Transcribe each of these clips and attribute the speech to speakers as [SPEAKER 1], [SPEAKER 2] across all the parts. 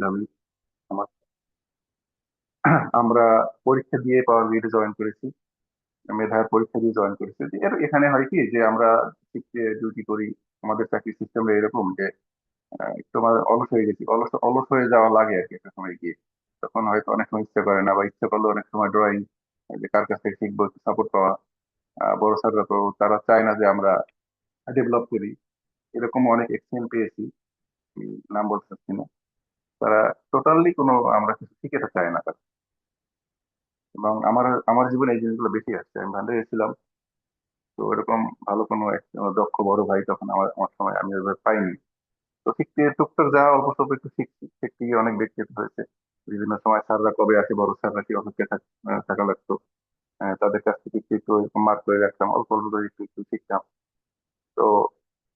[SPEAKER 1] বলছিলাম আমার আমরা পরীক্ষা দিয়ে পাওয়ার বিএড জয়েন করেছি। মেধার পরীক্ষা দিয়ে জয়েন করেছি। এখানে হয় কি যে আমরা ডিউটি করি। আমাদের চাকরি সিস্টেমটা এরকম যে একটু আমার অলস হয়ে গেছি, অলস অলস হয়ে যাওয়া লাগে আর কি একটা সময় গিয়ে। তখন হয়তো অনেক সময় ইচ্ছে করে না, বা ইচ্ছে করলে অনেক সময় ড্রয়িং যে কার কাছ থেকে শিখবো, সাপোর্ট পাওয়া। বড় স্যাররা তো তারা চায় না যে আমরা ডেভেলপ করি। এরকম অনেক এক্সপিরিয়েন্স পেয়েছি। নাম বলতে চাচ্ছি না। তারা টোটালি কোনো আমরা কিছু শিখে চায় না তারা। এবং আমার আমার জীবনে এই জিনিসগুলো বেশি আসছে। আমি ভালো এসেছিলাম, তো এরকম ভালো কোনো দক্ষ বড় ভাই তখন আমার আমার সময় আমি ওইভাবে পাইনি। তো শিখতে টুকটাক যা অল্প স্বল্প একটু শিখছি, শিখতে গিয়ে অনেক ব্যক্তিগত হয়েছে। বিভিন্ন সময় স্যাররা কবে আসে, বড় স্যাররা কি অপেক্ষা থাকা লাগতো। তাদের কাছ থেকে একটু একটু এরকম মার্ক করে রাখতাম, অল্প অল্প করে একটু একটু শিখতাম। তো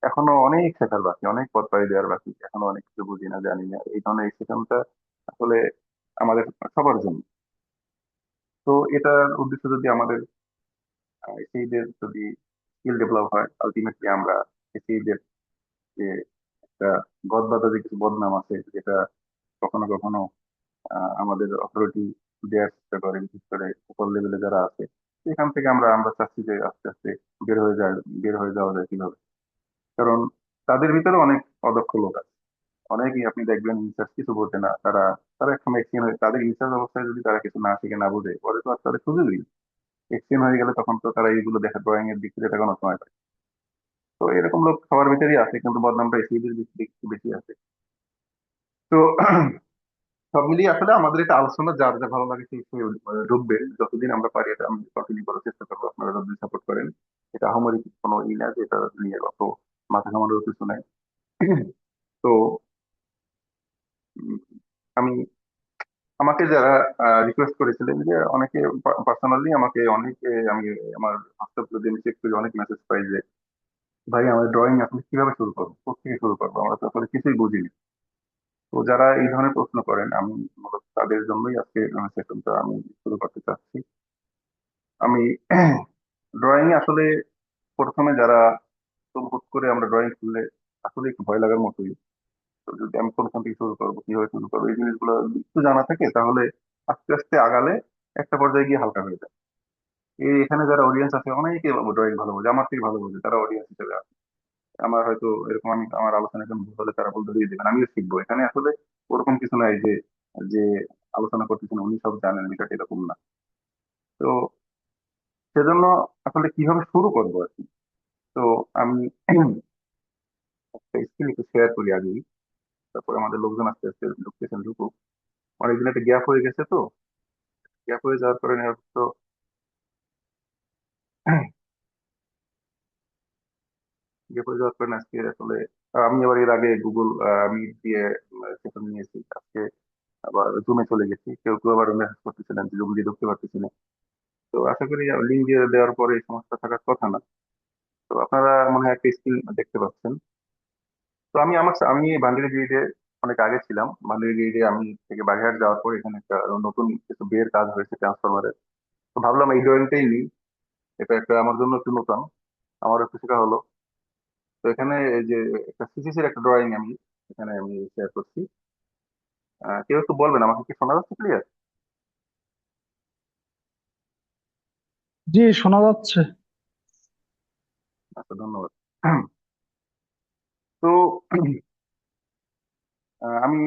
[SPEAKER 1] এখনো অনেক শেখার বাকি, অনেক পথ পাড়ি দেওয়ার বাকি, এখনো অনেক কিছু বুঝি না, জানি না। এই ধরনের সিস্টেমটা আসলে আমাদের সবার জন্য। তো এটার উদ্দেশ্য যদি আমাদের সেইদের যদি স্কিল ডেভেলপ হয়, আলটিমেটলি আমরা সেইদের যে একটা গদবাধা যে কিছু বদনাম আছে, যেটা কখনো কখনো আমাদের অথরিটি দেওয়ার চেষ্টা করে, বিশেষ করে উপর লেভেলে যারা আছে, এখান থেকে আমরা আমরা চাচ্ছি যে আস্তে আস্তে বের হয়ে যায়, বের হয়ে যাওয়া যায় কিভাবে। কারণ তাদের ভিতরে অনেক অদক্ষ লোক আছে। অনেকেই আপনি দেখবেন ইনচার্জ কিছু বোঝে না, তারা তারা এক সময় এক্সিডেন্ট হয়ে তাদের ইনচার্জ অবস্থায় যদি তারা কিছু না শিখে না বোঝে, পরে তো আর তাদের সুযোগই নেই। এক্সিডেন্ট হয়ে গেলে তখন তো তারা এইগুলো দেখা, ড্রয়িং এর দিক থেকে দেখানোর সময় পায়। তো এরকম লোক সবার ভিতরেই আছে, কিন্তু বদনামটা এসিদের বেশি বেশি বেশি আছে। তো সব মিলিয়ে আসলে আমাদের এটা আলোচনা, যার যা ভালো লাগে সেই সেই ঢুকবে। যতদিন আমরা পারি এটা আমি কন্টিনিউ করার চেষ্টা করবো, আপনারা যদি সাপোর্ট করেন। এটা আহামরি কোনো ই না যে এটা নিয়ে অত মাথা ঘামানোর কিছু নাই। তো উম, আমি, আমাকে যারা রিকোয়েস্ট করেছিলেন, যে অনেকে পার্সোনালি আমাকে অনেকে, আমি আমার হোয়াটসঅ্যাপ যদি আমি চেক করি, অনেক মেসেজ পাই যে ভাই আমার ড্রয়িং আসলে কিভাবে শুরু করবো, কোথেকে শুরু করবো, আমরা তো আসলে কিছুই বুঝিনি। তো যারা এই ধরনের প্রশ্ন করেন, আমি মূলত তাদের জন্যই আজকে সেশনটা আমি শুরু করতে চাচ্ছি। আমি ড্রয়িং আসলে প্রথমে যারা, তো হুট করে আমরা ড্রয়িং করলে আসলে একটু ভয় লাগার মতোই। তো যদি আমি কোনখান থেকে শুরু করবো, কিভাবে শুরু করবো, এই জিনিসগুলো যদি একটু জানা থাকে, তাহলে আস্তে আস্তে আগালে একটা পর্যায়ে গিয়ে হালকা হয়ে যায়। এই এখানে যারা অডিয়েন্স আছে, অনেকে ড্রয়িং ভালো বোঝে, আমার থেকে ভালো বোঝে, তারা অডিয়েন্স হিসেবে আছে। আমার হয়তো এরকম, আমি আমার আলোচনা কেমন ভুল হলে তারা বলতে দিয়ে দেবেন, আমিও শিখবো। এখানে আসলে ওরকম কিছু নাই যে যে আলোচনা করতেছেন উনি সব জানেন, বিষয়টা এরকম না। তো সেজন্য আসলে কিভাবে শুরু করবো আর কি। তো আমি একটা স্কিল একটু শেয়ার করি আগেই, তারপরে আমাদের লোকজন আস্তে আস্তে ঢুকতেছেন, ঢুকুক। অনেকদিন একটা গ্যাপ হয়ে গেছে, তো গ্যাপ হয়ে যাওয়ার কারণে তো গ্যাপ হয়ে যাওয়ার কারণে আজকে আসলে আমি আবার এর আগে গুগল মিট দিয়ে সেশন নিয়েছি। আজকে আবার জুমে চলে গেছি, কেউ কেউ আবার মেসেজ করতেছিলেন যে জুম দিয়ে ঢুকতে পারতেছি না। তো আশা করি লিঙ্ক দিয়ে দেওয়ার পরে এই সমস্যা থাকার কথা না। তো আপনারা মনে হয় একটা স্ক্রিন দেখতে পাচ্ছেন। তো আমি ভান্ডারি গিরিডে অনেক আগে ছিলাম। ভান্ডারি গিরিডে আমি থেকে বাগেরহাট যাওয়ার পর এখানে একটা নতুন কিছু বিয়ের কাজ হয়েছে ট্রান্সফরমারের। তো ভাবলাম এই ড্রয়িংটাই নিই। এটা একটা আমার জন্য একটু নতুন, আমার একটু শেখা হলো। তো এখানে এই যে একটা সিসিসির একটা ড্রয়িং আমি এখানে আমি শেয়ার করছি। কেউ একটু বলবেন, আমাকে কি শোনা যাচ্ছে ক্লিয়ার?
[SPEAKER 2] জি, শোনা যাচ্ছে।
[SPEAKER 1] আচ্ছা, ধন্যবাদ। তো আমি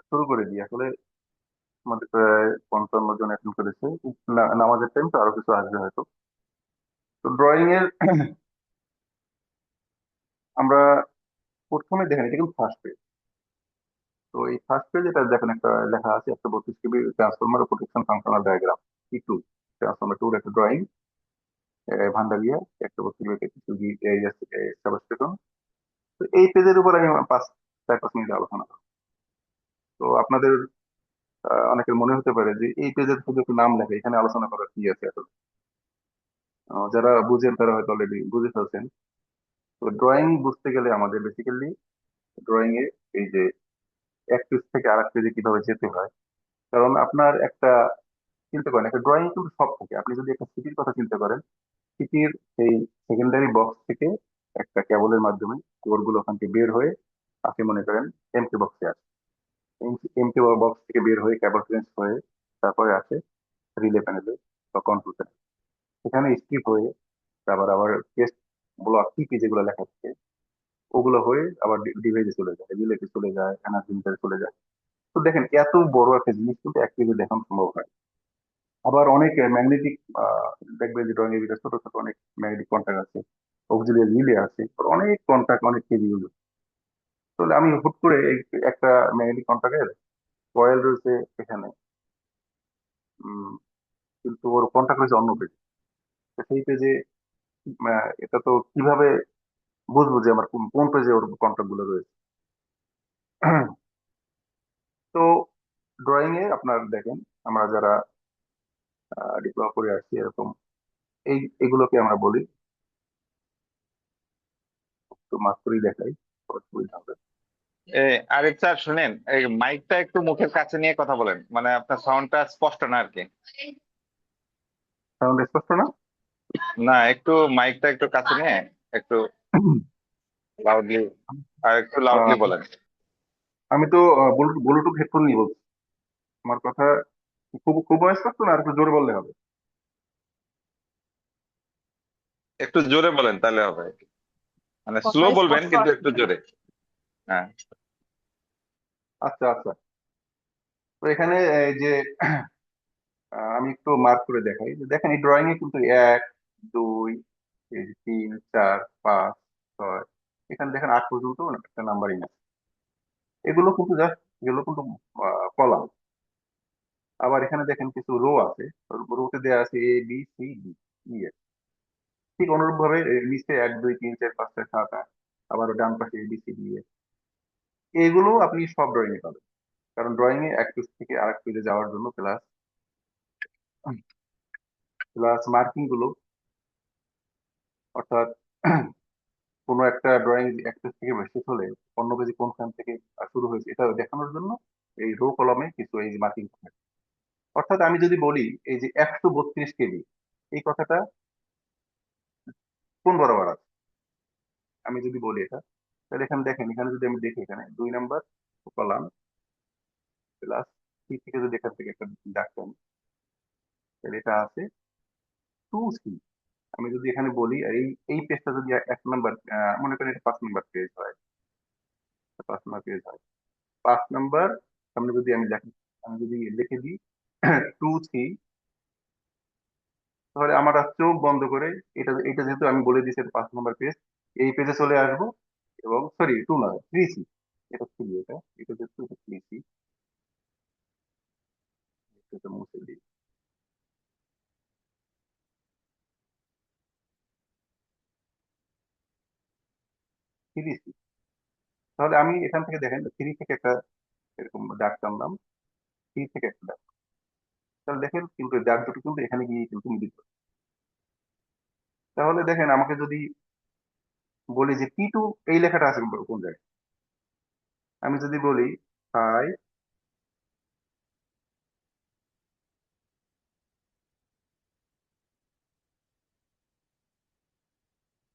[SPEAKER 1] শুরু করে দিই আসলে। আমাদের প্রায় 55 জন অ্যাটেন্ড করেছে। নামাজের টাইম তো আরো কিছু আসবে হয়তো। তো ড্রয়িং এর আমরা প্রথমে দেখেন, এটা কিন্তু ফার্স্ট পেজ। তো এই ফার্স্ট পেজ, এটা দেখেন একটা লেখা আছে 132 KB transformer protection functional diagram, টি2, ট্রান্সফরমার টুর একটা ড্রয়িং। ভান্ডারিয়া 132 KB কিছু সাবস্টেশন। তো এই পেজের উপর আমি 5-মিনিট আলোচনা করবো। তো আপনাদের অনেকের মনে হতে পারে যে এই পেজের শুধু একটু নাম লেখা, এখানে আলোচনা করার কি আছে আসলে। যারা বুঝেন তারা হয়তো অলরেডি বুঝে ফেলছেন। তো ড্রয়িং বুঝতে গেলে আমাদের বেসিক্যালি ড্রয়িং এ এই যে এক পেজ থেকে আরেক পেজে কিভাবে যেতে হয়। কারণ আপনার একটা, চিন্তা করেন একটা ড্রয়িং কিন্তু সব থাকে। আপনি যদি একটা সিটির কথা চিন্তা করেন, সিটির সেই সেকেন্ডারি বক্স থেকে একটা কেবলের মাধ্যমে কোর গুলো ওখান থেকে বের হয়ে আপনি মনে করেন এমটি বক্সে আসে। এমটি বক্স থেকে বের হয়ে ক্যাপাসিট্যান্স হয়ে তারপরে আসে রিলে প্যানেলে বা কন্ট্রোল প্যানেল। সেখানে স্কিপ হয়ে আবার আবার টেস্ট ব্লক কি কি যেগুলো লেখা থাকে ওগুলো হয়ে আবার ডিভাইসে চলে যায়, রিলেতে চলে যায়, এনার্জি মিটারে চলে যায়। তো দেখেন এত বড় একটা জিনিস কিন্তু এক পেজে দেখানো সম্ভব হয়। আবার অনেক ম্যাগনেটিক দেখবেন যে ড্রয়িং এর ভিতরে ছোট ছোট অনেক ম্যাগনেটিক কন্ট্যাক্ট আছে, অক্সিলিয়ারি রিলে আছে, আবার অনেক কন্ট্যাক্ট অনেক কেজি ইউজ। তাহলে আমি হুট করে একটা ম্যাগনেটিক কন্ট্যাক্টের কয়েল রয়েছে এখানে, উম, কিন্তু ওর কন্ট্যাক্ট রয়েছে অন্য পেজে। সেই পেজে এটা তো কিভাবে বুঝবো যে আমার কোন কোন পেজে ওর কন্ট্যাক্ট গুলো রয়েছে? তো ড্রয়িং এ আপনার দেখেন আমরা যারা ডিপ্লোমা করে আসছি এরকম এগুলোকে আমরা বলি, তো মাত্রই দেখাই সুবিধা হবে।
[SPEAKER 3] এ, আরিফ স্যার শুনেন, এই মাইকটা একটু মুখের কাছে নিয়ে কথা বলেন, মানে আপনার সাউন্ডটা স্পষ্ট না আর কি।
[SPEAKER 1] সাউন্ড স্পষ্ট না?
[SPEAKER 3] না, একটু মাইকটা একটু কাছে নিয়ে একটু লাউডলি, আর একটু লাউডলি
[SPEAKER 1] আহ,
[SPEAKER 3] বলেন।
[SPEAKER 1] আমি তো ব্লুটুথ হেডফোন নিয়ে বলছি। আমার কথা খুব খুব স্পষ্ট না, আর একটু জোরে বললে হবে?
[SPEAKER 3] একটু জোরে বলেন তাহলে হবে, মানে স্লো
[SPEAKER 2] কথা
[SPEAKER 3] বলবেন
[SPEAKER 2] স্পষ্ট
[SPEAKER 3] কিন্তু একটু
[SPEAKER 2] আসতেছে না।
[SPEAKER 3] জোরে। হ্যাঁ।
[SPEAKER 1] আচ্ছা আচ্ছা। তো এখানে এই যে আমি একটু মার্ক করে দেখাই যে দেখেন এই ড্রয়িং এ কিন্তু এক, দুই, এই যে তিন, চার, পাঁচ, ছয়, এখানে দেখেন আট পর্যন্ত একটা নাম্বারিং আছে। এগুলো কিন্তু জাস্ট, এগুলো কিন্তু কলাম। আবার এখানে দেখেন কিছু রো আছে, রোতে দেওয়া আছে A B C D E F. ঠিক অনুরূপ ভাবে নিচে এক, দুই, তিন, চার, পাঁচ, ছয়, সাত, আট, আবার ডান পাশে এ বি সি ডি এফ। এগুলো আপনি সব ড্রয়িং এ পাবেন, কারণ ড্রয়িং এ এক পেজ থেকে আরেক পেজে যাওয়ার জন্য প্লাস প্লাস মার্কিং গুলো, অর্থাৎ কোনো একটা ড্রয়িং এক পেজ থেকে শেষ হলে অন্য পেজে কোনখান থেকে শুরু হয়েছে এটা দেখানোর জন্য এই রো কলমে কিছু এই মার্কিং থাকে। অর্থাৎ আমি যদি বলি এই যে 132 কেবি, এই কথাটা কোন বরাবর আছে, আমি যদি বলি এটা, তাহলে এখানে দেখেন, এখানে যদি আমি দেখি এখানে 2 নাম্বার কলাম প্লাস সি থেকে যদি এখান থেকে একটা দাগ টানি, তাহলে এটা আছে 2 সি। আমি যদি এখানে বলি আর এই পেজটা যদি 1 নাম্বার, মনে করেন এটা 5 নাম্বার পেজ হয়, 5 নাম্বার পেজ হয়, 5 নাম্বার সামনে যদি আমি লিখি, আমি যদি লিখে দিই 2 সি, তাহলে আমার আর চোখ বন্ধ করে এটা এটা যেহেতু আমি বলে দিয়েছি 5 নাম্বার পেজ, এই পেজে চলে আসবো। এবং সরি, 2 না, 3 সি, এটা 3, এটা এটা যেহেতু এটা 3 সি, এটা মুছে দিই, 3 সি। তাহলে আমি এখান থেকে দেখেন 3 থেকে একটা এরকম দাগ টানলাম, 3 থেকে একটা দাগ, তাহলে দেখেন কিন্তু এই দাগ দুটো কিন্তু এখানে গিয়ে কিন্তু মিলিত হয়। তাহলে দেখেন আমাকে যদি বলি যে P2 এই লেখাটা আছে কোন জায়গায়, আমি যদি বলি 5,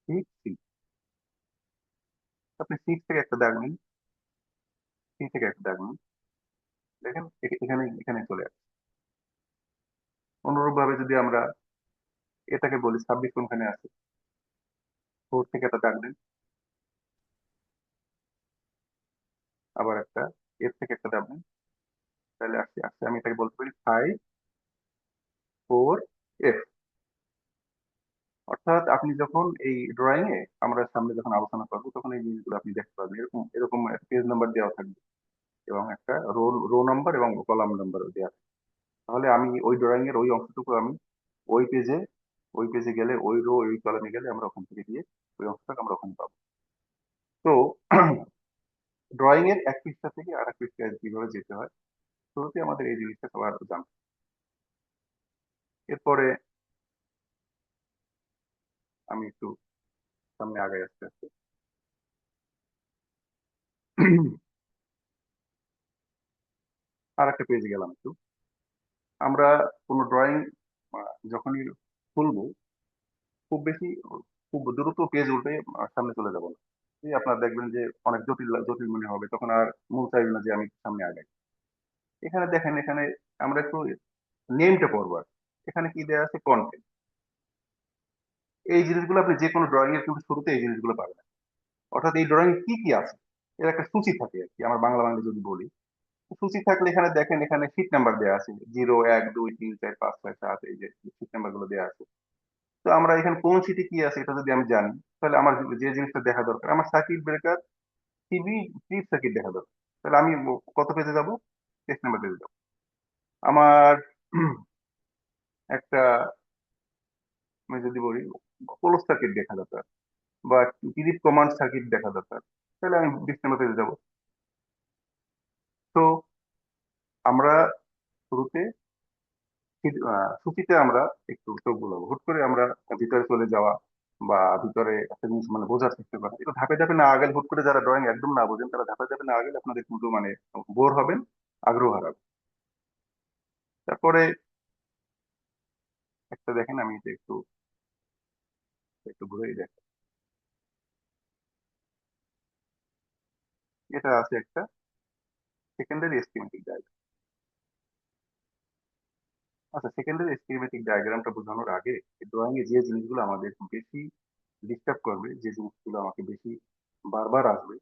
[SPEAKER 1] 6, সি, আপনি 6 থেকে একটা দাগ নিন, 3 থেকে একটা দাগ নিন, দেখেন এখানে এখানে চলে আসে। অনুরূপ ভাবে যদি আমরা এটাকে বলি 26 কোনখানে আছে, 4 থেকে একটা দাগ দেন, আবার একটা এফ থেকে একটা দাগ দেন, তাহলে আসছে আসছে, আমি এটাকে বলতে পারি 5, 4, এফ। অর্থাৎ আপনি যখন এই ড্রয়িং এ আমরা সামনে যখন আলোচনা করবো তখন এই জিনিসগুলো আপনি দেখতে পাবেন, এরকম এরকম পেজ নাম্বার দেওয়া থাকবে এবং একটা রো রো নাম্বার এবং কলাম নাম্বার দেওয়া থাকবে। তাহলে আমি ওই ড্রয়িং এর ওই অংশটুকু আমি ওই পেজে, ওই পেজে গেলে ওই রো ওই কলামে গেলে আমরা ওখান থেকে দিয়ে ওই অংশটাকে আমরা ওখানে পাবো। তো ড্রয়িং এর এক পৃষ্ঠা থেকে আর এক পৃষ্ঠায় কিভাবে যেতে হয়, শুরুতে আমাদের এই জিনিসটা সবার জানতে হবে। এরপরে আমি একটু সামনে আগাই আস্তে আস্তে। আর একটা পেজে গেলাম একটু। আমরা কোনো ড্রয়িং যখনই খুলবো, খুব বেশি খুব দ্রুত পেজ উল্টে সামনে চলে যাব না। আপনার দেখবেন যে অনেক জটিল জটিল মনে হবে, তখন আর মন চাইবে না যে আমি সামনে আগাই। এখানে দেখেন, এখানে আমরা একটু নেমটা পড়বো আর কি। এখানে কি দেওয়া আছে, কন্টেন্ট। এই জিনিসগুলো আপনি যে কোনো ড্রয়িং এর কিন্তু শুরুতে এই জিনিসগুলো পাবেন, অর্থাৎ এই ড্রয়িং কি কি আছে এর একটা সূচি থাকে আর কি, আমার বাংলা বাংলা যদি বলি। সূচি থাকলে এখানে দেখেন, এখানে সিট নাম্বার দেওয়া আছে 0, 1, 2, 3, 4, 5, 6, 7, এই যে সিট নাম্বার গুলো দেওয়া আছে। তো আমরা এখানে কোন সিটে কি আছে এটা যদি আমি জানি, তাহলে আমার যে জিনিসটা দেখা দরকার, আমার circuit breaker TV trip circuit দেখা দরকার, তাহলে আমি কত পেজে যাব, 6 নাম্বার পেজে যাবো। আমার একটা, আমি যদি বলি ক্লোজ সার্কিট দেখা দরকার বা টিভি কমান্ড সার্কিট দেখা দরকার, তাহলে আমি 20 নাম্বার পেজে যাবো। তো আমরা শুরুতে সূচিতে আমরা একটু চোখ বুলাবো, হুট করে আমরা ভিতরে চলে যাওয়া বা ভিতরে একটা জিনিস মানে বোঝার চেষ্টা করা, এটা ধাপে ধাপে না আগেলে, হুট করে যারা ড্রয়িং একদম না বোঝেন তারা ধাপে ধাপে না আগেলে আপনাদের কিন্তু মানে বোর হবেন, আগ্রহ হারাবেন। তারপরে একটা দেখেন, আমি এটা একটু একটু ঘুরেই দেখ, এটা আছে একটা সেকেন্ডারি স্কিমেটিক ডায়াগ্রাম। আচ্ছা, সেকেন্ডারি স্কিমেটিক ডায়াগ্রামটা বোঝানোর আগে ড্রয়িং এ যে জিনিসগুলো আমাদের বেশি ডিস্টার্ব করবে, যে জিনিসগুলো আমাকে বেশি বারবার আসবে,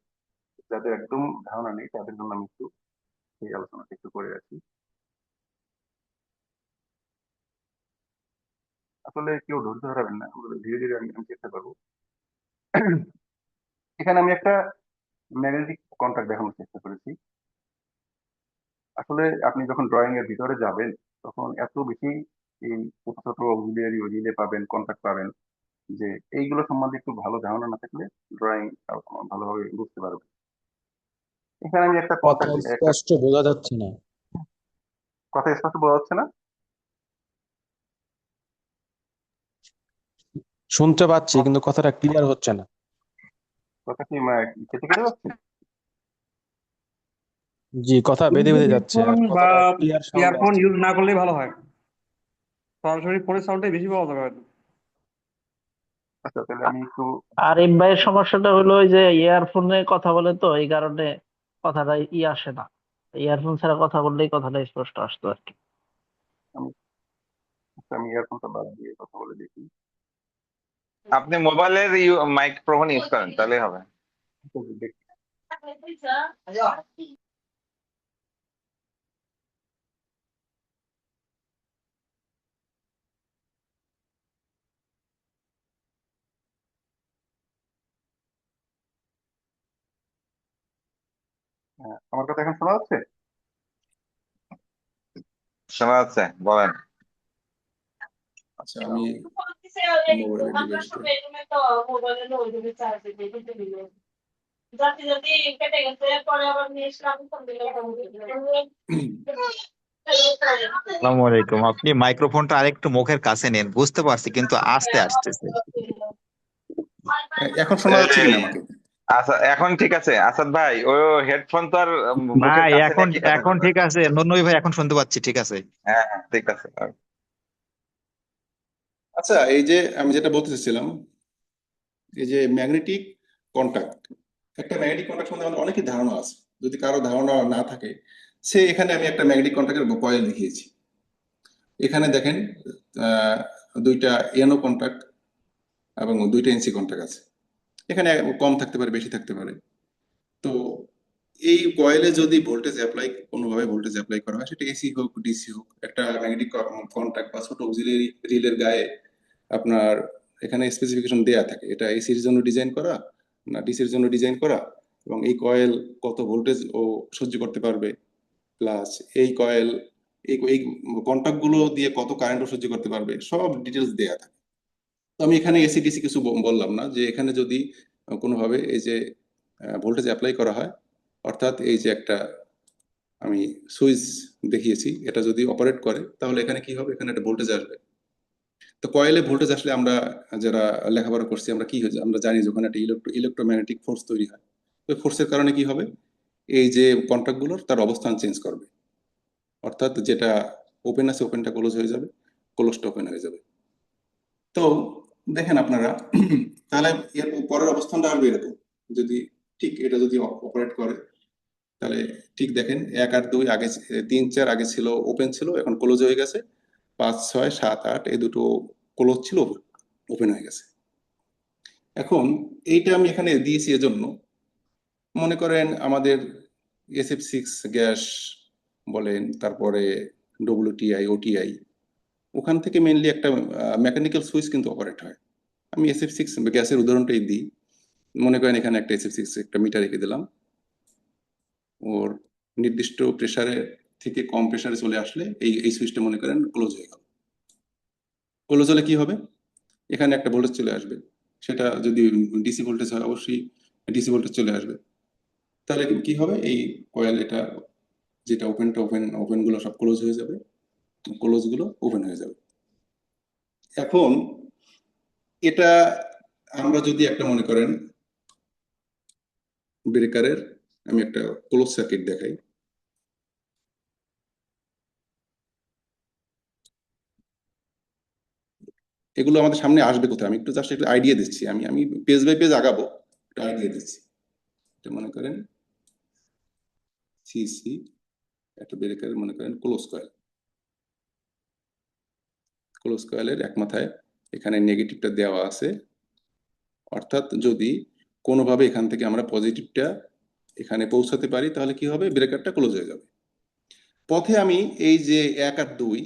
[SPEAKER 1] যাদের একদম ধারণা নেই তাদের জন্য আমি একটু এই আলোচনাটা একটু করে রাখি। আসলে কেউ ধৈর্য হারাবেন না, ধীরে ধীরে আমি আমি চেষ্টা করবো। এখানে আমি একটা ম্যাগনেটিক কন্ট্রাক্ট দেখানোর চেষ্টা করেছি। আসলে আপনি যখন ড্রয়িং এর ভিতরে যাবেন, তখন এত বেশি এই ছোট ছোট অক্সিলিয়ারি রিলে পাবেন, কন্ট্রাক্ট পাবেন, যে এইগুলো সম্বন্ধে একটু ভালো ধারণা না থাকলে ড্রয়িং ভালোভাবে বুঝতে পারবে। এখানে আমি একটা
[SPEAKER 4] কথা
[SPEAKER 1] কন্ট্রাক্ট, একটা
[SPEAKER 4] স্পষ্ট বোঝা যাচ্ছে না।
[SPEAKER 1] কথা স্পষ্ট বোঝা যাচ্ছে না।
[SPEAKER 4] শুনতে পাচ্ছি কিন্তু কথাটা ক্লিয়ার হচ্ছে না।
[SPEAKER 1] কথা কি কেটে কেটে যাচ্ছে?
[SPEAKER 4] জি, কথা বেঁধে বেঁধে যাচ্ছে
[SPEAKER 2] হেডফোন
[SPEAKER 4] আর
[SPEAKER 2] বা
[SPEAKER 4] কথাটা ক্লিয়ার সাউন্ড
[SPEAKER 2] ইয়ারফোন
[SPEAKER 4] আসছে না।
[SPEAKER 2] ইউজ না করলেই ভালো হয়, সরাসরি ফোনের সাউন্ডটাই বেশি পাওয়া যাবে হয়তো।
[SPEAKER 1] আচ্ছা, তাহলে আমি একটু
[SPEAKER 5] আরিফ ভাইয়ের সমস্যাটা হলো ওই যে ইয়ারফোনে কথা বলে, তো এই কারণে কথাটা আসে না। ইয়ারফোন ছাড়া কথা বললেই কথাটা স্পষ্ট আসতো আর কি।
[SPEAKER 1] আমি আমি ইয়ারফোনটা বাদ দিয়ে কথা বলে দেখি।
[SPEAKER 3] আপনি মোবাইলের মাইক্রোফোন ইউজ করেন তাহলে হবে।
[SPEAKER 1] দেখি। হ্যাঁ, আমার কথা এখন শোনা যাচ্ছে?
[SPEAKER 3] শোনা যাচ্ছে, বলেন।
[SPEAKER 6] আচ্ছা, আমি মোবাইলের ডিভাইসটা
[SPEAKER 7] আসসালামু আলাইকুম। আপনি মাইক্রোফোনটা আরেকটু মুখের কাছে নেন, বুঝতে পারছি কিন্তু আস্তে আসতেছে।
[SPEAKER 6] এখন শোনা যাচ্ছে কিনা আমাকে?
[SPEAKER 3] আচ্ছা, এখন ঠিক আছে আসাদ ভাই, ও হেডফোন তো আর মুখের
[SPEAKER 7] ভাই
[SPEAKER 3] কাছে
[SPEAKER 7] এখন
[SPEAKER 3] নিয়ে কি কথা
[SPEAKER 7] এখন
[SPEAKER 3] বলবো?
[SPEAKER 7] ঠিক আছে, নন্নই ভাই এখন শুনতে পাচ্ছি, ঠিক আছে।
[SPEAKER 3] হ্যাঁ হ্যাঁ, ঠিক আছে।
[SPEAKER 6] আচ্ছা, এই যে আমি যেটা বলতে চাচ্ছিলাম, এই যে ম্যাগনেটিক কন্টাক্ট, একটা ম্যাগনেটিক কন্টাক্ট সম্বন্ধে আমাদের অনেকের ধারণা আছে। যদি কারো ধারণা না থাকে, সে এখানে আমি একটা ম্যাগনেটিক কন্টাক্টের কয়েল দেখিয়েছি। এখানে দেখেন, আহ, দুইটা এনও কন্টাক্ট এবং দুইটা এনসি কন্টাক্ট আছে। এখানে কম থাকতে পারে, বেশি থাকতে পারে। তো এই কয়েলে যদি ভোল্টেজ অ্যাপ্লাই, কোনোভাবে ভোল্টেজ অ্যাপ্লাই করা হয়, সেটা এসি হোক ডিসি হোক, একটা ম্যাগনেটিক কন্টাক্ট বা ছোট অক্সিলিয়ারি রিলের গায়ে আপনার এখানে স্পেসিফিকেশন দেয়া থাকে, এটা এসির জন্য ডিজাইন করা না ডিসির জন্য ডিজাইন করা, এবং এই কয়েল কত ভোল্টেজ ও সহ্য করতে পারবে, প্লাস এই কয়েল এই কন্টাক্ট গুলো দিয়ে কত কারেন্টও সহ্য করতে পারবে, সব ডিটেলস দেয়া থাকে। তো আমি এখানে এসি ডিসি কিছু বললাম না, যে এখানে যদি কোনোভাবে এই যে ভোল্টেজ অ্যাপ্লাই করা হয়, অর্থাৎ এই যে একটা আমি সুইচ দেখিয়েছি, এটা যদি অপারেট করে তাহলে এখানে কি হবে, এখানে একটা ভোল্টেজ আসবে। তো কয়েলে ভোল্টেজ আসলে আমরা যারা লেখাপড়া করছি, আমরা কি হয়েছে আমরা জানি যে ওখানে একটা ইলেকট্রোম্যাগনেটিক ফোর্স তৈরি হয়। ওই ফোর্সের কারণে কি হবে, এই যে কন্ট্রাক্ট গুলোর তার অবস্থান চেঞ্জ করবে, অর্থাৎ যেটা ওপেন আছে ওপেনটা ক্লোজ হয়ে যাবে, ক্লোজটা ওপেন হয়ে যাবে। তো দেখেন আপনারা, তাহলে এর পরের অবস্থানটা আসবে এরকম, যদি ঠিক এটা যদি অপারেট করে তাহলে ঠিক দেখেন 1 আর 2 আগে 3 4 আগে ছিল ওপেন ছিল, এখন ক্লোজ হয়ে গেছে। 5 6 7 8 এই দুটো ক্লোজ ছিল, ওপেন হয়ে গেছে। এখন এইটা আমি এখানে দিয়েছি এজন্য, মনে করেন আমাদের SF6 গ্যাস বলেন, তারপরে WTI OTI, ওখান থেকে মেইনলি একটা মেকানিক্যাল সুইচ কিন্তু অপারেট হয়। আমি SF6 গ্যাসের উদাহরণটাই দিই। মনে করেন এখানে একটা SF6 একটা মিটার রেখে দিলাম, ওর নির্দিষ্ট প্রেসারে থেকে কম প্রেসারে চলে আসলে এই সুইচটা মনে করেন ক্লোজ হয়ে গেল। ক্লোজ হলে কি হবে, এখানে একটা ভোল্টেজ চলে আসবে, সেটা যদি ডিসি ভোল্টেজ হয় অবশ্যই ডিসি ভোল্টেজ চলে আসবে। তাহলে কি হবে, এই কয়েল এটা যেটা ওপেন গুলো সব ক্লোজ হয়ে যাবে, ক্লোজ গুলো ওপেন হয়ে যাবে। এখন এটা আমরা যদি একটা মনে করেন ব্রেকারের, আমি একটা ক্লোজ সার্কিট দেখাই। এগুলো আমাদের সামনে আসবে কোথায়, আমি একটু জাস্ট একটু আইডিয়া দিচ্ছি, আমি পেজ বাই পেজ আগাবো, একটা আইডিয়া দিচ্ছি। এটা মনে করেন সিসি একটা ব্রেকারের মনে করেন ক্লোজ কয়েলের এক মাথায় এখানে নেগেটিভটা দেওয়া আছে, অর্থাৎ যদি কোনোভাবে এখান থেকে আমরা পজিটিভটা এখানে পৌঁছাতে পারি তাহলে কি হবে, ব্রেকারটা ক্লোজ হয়ে যাবে। পথে আমি এই যে 1 আর 2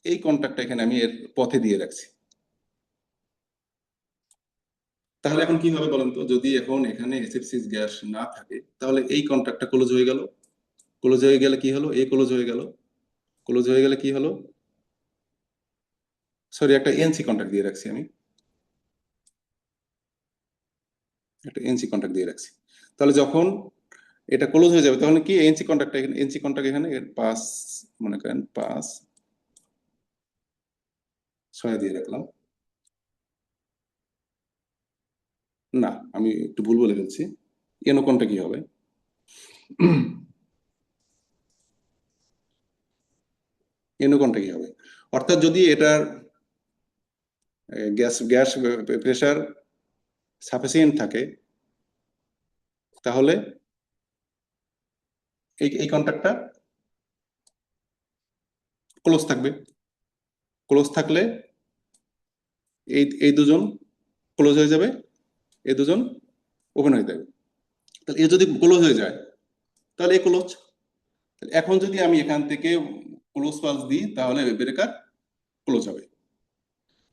[SPEAKER 6] এই কন্টাক্টটা এখানে আমি এর পথে দিয়ে রাখছি। তাহলে এখন কি হবে বলেন তো, যদি এখন এখানে SF6 গ্যাস না থাকে তাহলে এই কন্টাক্টটা ক্লোজ হয়ে গেল। ক্লোজ হয়ে গেলে কি হলো, এই ক্লোজ হয়ে গেল। ক্লোজ হয়ে গেলে কি হলো, সরি একটা এনসি কন্টাক্ট দিয়ে রাখছি, আমি একটা এনসি কন্টাক্ট দিয়ে রাখছি। তাহলে যখন এটা ক্লোজ হয়ে যাবে তখন কি এনসি কন্টাক্ট এখানে 5 মনে করেন 5 6 দিয়ে রাখলাম। না, আমি একটু ভুল বলে ফেলছি, এনো কোনটা কি হবে, এনো কোনটা কি হবে, অর্থাৎ যদি এটার গ্যাস প্রেসার সাফিসিয়েন্ট থাকে তাহলে এই কন্টাক্টটা ক্লোজ থাকবে। ক্লোজ থাকলে এই দুজন ক্লোজ হয়ে যাবে, এই দুজন ওপেন হয়ে যাবে। তাহলে এ যদি ক্লোজ হয়ে যায় তাহলে এই ক্লোজ। এখন যদি আমি এখান থেকে ক্লোজ পালস দিই তাহলে ব্রেকার ক্লোজ হবে,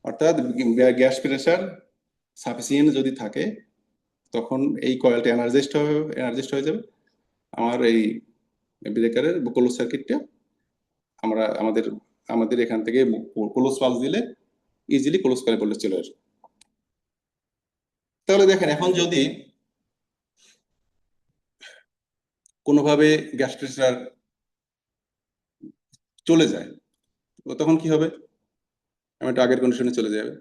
[SPEAKER 6] অর্থাৎ গ্যাস প্রেসার সাফিসিয়েন্ট যদি থাকে তখন এই কয়েলটা এনার্জাইজড হয়ে যাবে। আমার এই ব্রেকারের ক্লোজ সার্কিটটা আমাদের এখান থেকে ক্লোজ পালস দিলে ইজিলি ক্লোজ করে বললে চলে আসবে। তাহলে দেখেন এখন যদি কোনোভাবে গ্যাস প্রেসার চলে যায় তখন কি হবে, আমি একটু আগের কন্ডিশনে চলে যাবে।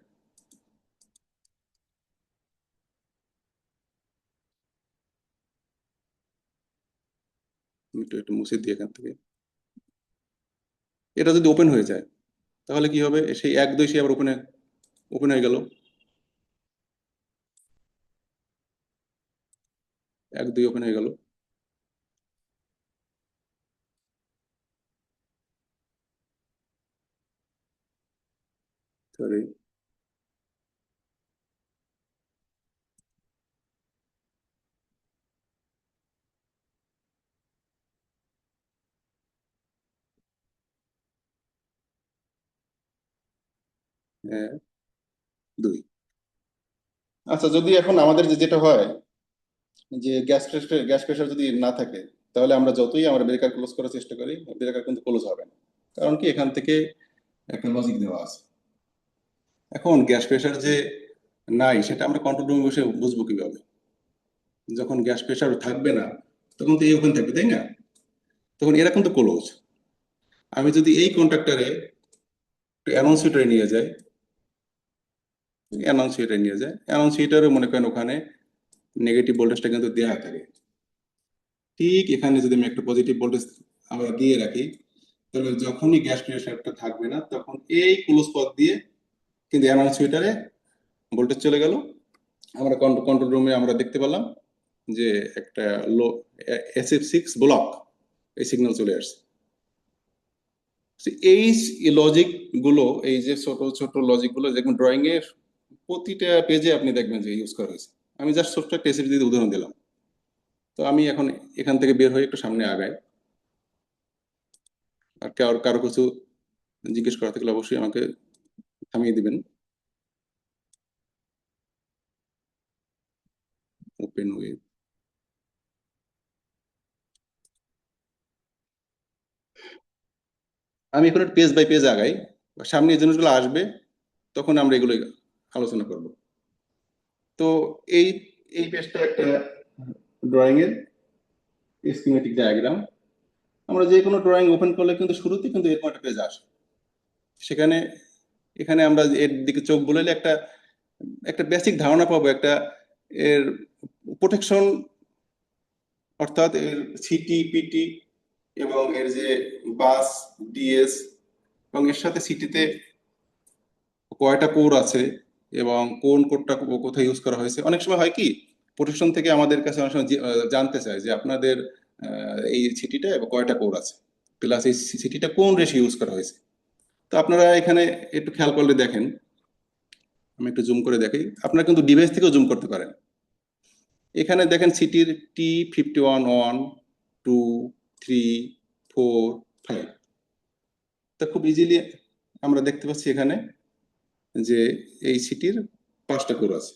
[SPEAKER 6] একটু মুছে দিই এখান থেকে। এটা যদি ওপেন হয়ে যায় তাহলে কি হবে, সেই 1 2 সে আবার ওপেন হয়ে গেল, 1 2 ওপেন হয়ে গেল। সরি, হ্যাঁ 2। আচ্ছা, যদি এখন আমাদের যেটা হয় যে গ্যাস প্রেসার যদি না থাকে তাহলে আমরা যতই আমরা ব্রেকার ক্লোজ করার চেষ্টা করি ব্রেকার কিন্তু ক্লোজ হবে না, কারণ কি এখান থেকে একটা লজিক দেওয়া আছে। এখন গ্যাস প্রেসার যে নাই সেটা আমরা কন্ট্রোল রুমে বসে বুঝবো কিভাবে, যখন গ্যাস প্রেসার থাকবে না তখন তো এই ওপেন থাকবে তাই না, তখন এরা কিন্তু ক্লোজ। আমি যদি এই কন্ট্রাক্টরে অ্যানাউন্সিটারে নিয়ে যাই, অ্যানাউন্সিটারে মনে করেন ওখানে নেগেটিভ ভোল্টেজটা কিন্তু দেওয়া থাকে, ঠিক এখানে যদি আমি একটা পজিটিভ ভোল্টেজ আমরা দিয়ে রাখি তাহলে যখনই গ্যাস প্রেসারটা থাকবে না তখন এই ক্লোজ পথ দিয়ে কিন্তু অ্যানাউন্সিটারে ভোল্টেজ চলে গেল। আমরা কন্ট্রোল রুমে আমরা দেখতে পেলাম যে একটা SF6 ব্লক এই সিগন্যাল চলে আসছে। এই লজিক গুলো, এই যে ছোট ছোট লজিক গুলো যেমন ড্রয়িং এর প্রতিটা পেজে আপনি দেখবেন যে ইউজ করা হয়েছে। আমি জাস্ট ছোট্ট একটা SF দিয়ে উদাহরণ দিলাম। তো আমি এখন এখান থেকে বের হয়ে একটু সামনে আগাই, আর কারো কিছু জিজ্ঞেস করা থাকলে অবশ্যই আমাকে থামিয়ে দিবেন। ওপেন উইথ, আমি এখন পেজ বাই পেজ আগাই, সামনে যে জিনিসগুলো আসবে তখন আমরা এগুলো আলোচনা করব। তো এই এই পেজটা একটা ড্রয়িং এর স্কিমেটিক ডায়াগ্রাম। আমরা যে কোনো ড্রয়িং ওপেন করলে কিন্তু শুরুতে কিন্তু এরকম একটা পেজ আসে। সেখানে এখানে আমরা এর দিকে চোখ বুলাইলে একটা একটা বেসিক ধারণা পাবো একটা এর প্রোটেকশন, অর্থাৎ এর সিটি পিটি এবং এর যে বাস ডিএস এবং এর সাথে সিটিতে কয়টা কোর আছে এবং কোন কোডটা কোথায় ইউজ করা হয়েছে। অনেক সময় হয় কি প্রোটেকশন থেকে আমাদের কাছে অনেক সময় জানতে চায় যে আপনাদের এই সিটিটা কয়টা কোর আছে, প্লাস এই সিটিটা কোন রেশিও ইউজ করা হয়েছে। তো আপনারা এখানে একটু খেয়াল করলে দেখেন, আমি একটু জুম করে দেখি, আপনারা কিন্তু ডিভাইস থেকেও জুম করতে পারেন। এখানে দেখেন সিটির T51 1 2 3 4 5। তা খুব ইজিলি আমরা দেখতে পাচ্ছি এখানে যে এই সিটির 5টা কোর আছে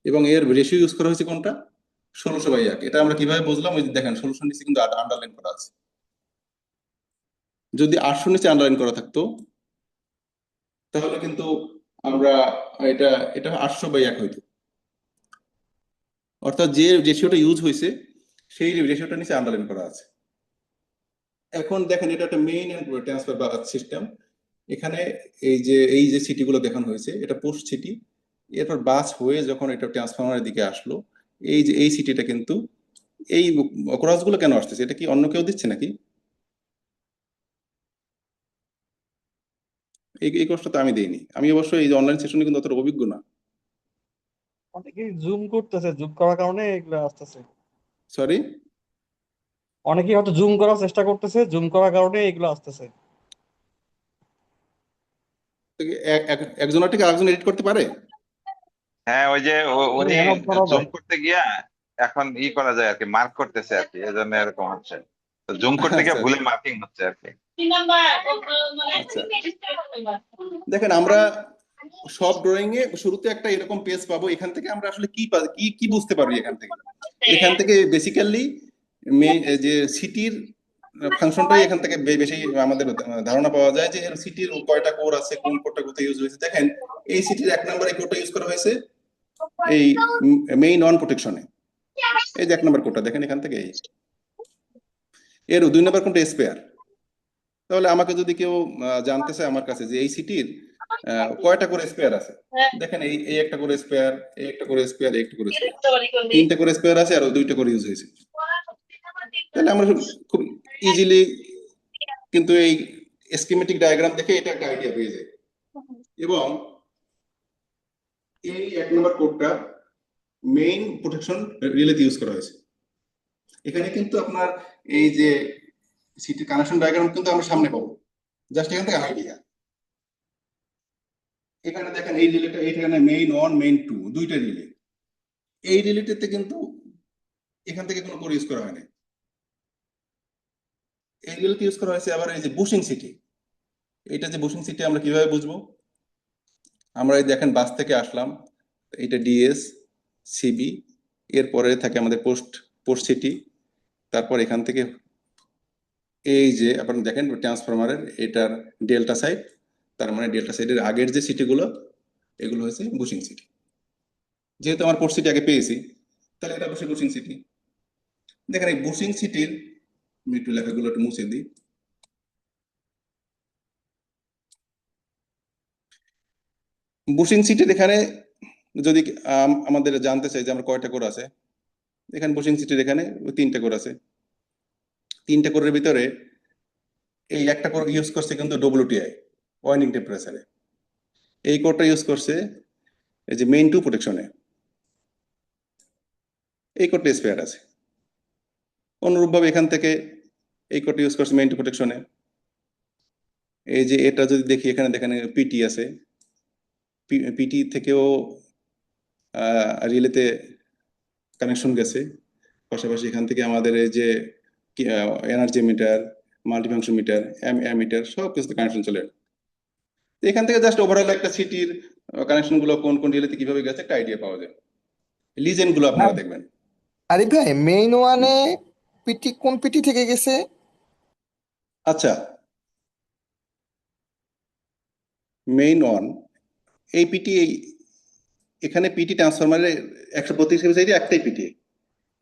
[SPEAKER 6] এবং এর রেশিও ইউজ করা হয়েছে কোনটা 16/1। এটা আমরা কিভাবে বুঝলাম? ওই যে দেখেন 16 নিচে কিন্তু আন্ডারলাইন করা আছে। যদি 800 নিচে আন্ডারলাইন করা থাকতো তাহলে কিন্তু আমরা এটা এটা 800/1 হইতো, অর্থাৎ যে রেশিওটা ইউজ হয়েছে সেই রেশিওটা নিচে আন্ডারলাইন করা আছে। এখন দেখেন এটা একটা main and transfer bus system. এখানে এই যে সিটিগুলো দেখানো হয়েছে এটা পোস্ট সিটি, এরপর বাস হয়ে যখন এটা ট্রান্সফরমারের দিকে আসলো, এই যে এই সিটিটা কিন্তু এই ক্রসগুলো কেন আসতেছে? এটা কি অন্য কেউ দিচ্ছে নাকি? এই কষ্ট তো আমি দেইনি। আমি অবশ্যই এই যে অনলাইন সেশনে কিন্তু অতটা অভিজ্ঞ না।
[SPEAKER 2] অনেকেই জুম করতেছে, জুম করার কারণে এগুলো আসতেছে।
[SPEAKER 6] সরি,
[SPEAKER 2] অনেকেই হয়তো জুম করার চেষ্টা করতেছে, জুম করার কারণে এগুলো আসতেছে।
[SPEAKER 6] একজন থেকে আরেকজন এডিট করতে পারে?
[SPEAKER 3] হ্যাঁ, ওই যে উনি
[SPEAKER 2] হ্যাঁ, করা
[SPEAKER 3] জুম
[SPEAKER 2] যায়।
[SPEAKER 3] করতে গিয়া এখন করা যায় আর কি, মার্ক করতেছে আর কি, এজন্য এরকম হচ্ছে। তো জুম করতে গিয়ে
[SPEAKER 6] আচ্ছা
[SPEAKER 3] ভুলে মার্কিং হচ্ছে আর কি।
[SPEAKER 6] আচ্ছা, দেখেন আমরা সব ড্রয়িং এ শুরুতে একটা এরকম পেজ পাবো। এখান থেকে আমরা আসলে কি বুঝতে পারবি? এখান থেকে বেসিক্যালি যে সিটির ফাংশনটাই এখান থেকে বেশি আমাদের ধারণা পাওয়া যায় যে এর সিটির কয়টা কোর আছে, কোন কোডটা কোথায় ইউজ হয়েছে। দেখেন এই সিটির 1 নম্বরে কোডটা ইউজ করা হয়েছে এই মেইন অন প্রোটেকশনে। এই যে 1 নম্বর কোডটা দেখেন এখান থেকে, এর 2 নম্বর কোনটা স্পেয়ার। তাহলে আমাকে যদি কেউ জানতে চায় আমার কাছে যে এই সিটির কয়টা করে স্পেয়ার আছে, দেখেন এই একটা করে স্পেয়ার, এই একটা করে স্পেয়ার, এই একটা করে স্পেয়ার, 3টা করে স্পেয়ার আছে আর 2টা করে ইউজ হয়েছে। তাহলে আমরা খুব ইজিলি কিন্তু এই স্কিমেটিক ডায়াগ্রাম দেখে এটা একটা আইডিয়া পেয়ে যায়। এবং এই 1 নম্বর কোডটা মেইন প্রোটেকশন রিলেতে ইউজ করা হয়েছে। এখানে কিন্তু আপনার এই যে সিটি কানেকশন ডায়াগ্রাম কিন্তু আমরা সামনে পাবো, জাস্ট এখান থেকে আইডিয়া। এখানে দেখেন এই রিলেটা, এখানে মেইন 1 মেইন 2 দুইটা রিলে। এই রিলেটেতে কিন্তু এখান থেকে কোনো কোড ইউজ করা হয়নি। এই রিলেতে ইউজ করা হয়েছে আবার এই যে বুশিং সিটি। এটা যে বুশিং সিটি আমরা কিভাবে বুঝবো? আমরা এই দেখেন বাস থেকে আসলাম, এটা ডিএস সিবি, এরপরে থাকে আমাদের পোস্ট সিটি, তারপর এখান থেকে এই যে আপনারা দেখেন ট্রান্সফরমারের এটার ডেল্টা সাইড, তার মানে ডেল্টা সাইডের আগের যে সিটিগুলো এগুলো হচ্ছে বুশিং সিটি। যেহেতু আমার পোস্ট সিটি আগে পেয়েছি তাহলে এটা অবশ্যই বুশিং সিটি। দেখেন এই বুশিং সিটির আমি একটু লেখাগুলো একটু মুছে দিই। বুশিং সিটির এখানে যদি আমাদের জানতে চাই যে আমরা কয়টা কোর আছে, এখানে বুশিং সিটির এখানে 3টা কোর আছে। 3টা কোরের ভিতরে এই একটা কোর ইউজ করছে কিন্তু WTI ওয়াইন্ডিং টেম্পারেচারে, এই কোডটা ইউজ করছে এই যে মেইন 2 প্রোটেকশনে। এই কোডটা স্পেয়ার আছে। অনুরূপভাবে এখান থেকে এই কোডটা ইউজ করছে মেইন টু প্রোটেকশনে। এই যে এটা যদি দেখি এখানে দেখেন পিটি আছে, পিটি থেকেও রিলেতে কানেকশন গেছে। পাশাপাশি এখান থেকে আমাদের এই যে energy meter, multifunction meter, meter সব কিছুতে কানেকশন চলে আসে। তো এখান থেকে জাস্ট ওভারঅল একটা সিটির কানেকশন গুলো কোন কোন রিলেতে কিভাবে গেছে একটা আইডিয়া পাওয়া যায়। লিজেন্ড গুলো আপনারা দেখবেন।
[SPEAKER 8] আরিফ ভাই, মেইন ওয়ানে পিটি কোন পিটি থেকে গেছে?
[SPEAKER 6] আচ্ছা, মেইন অন এই পিটি, এখানে পিটি ট্রান্সফরমারের 132 কেভি সাইডে একটাই পিটি।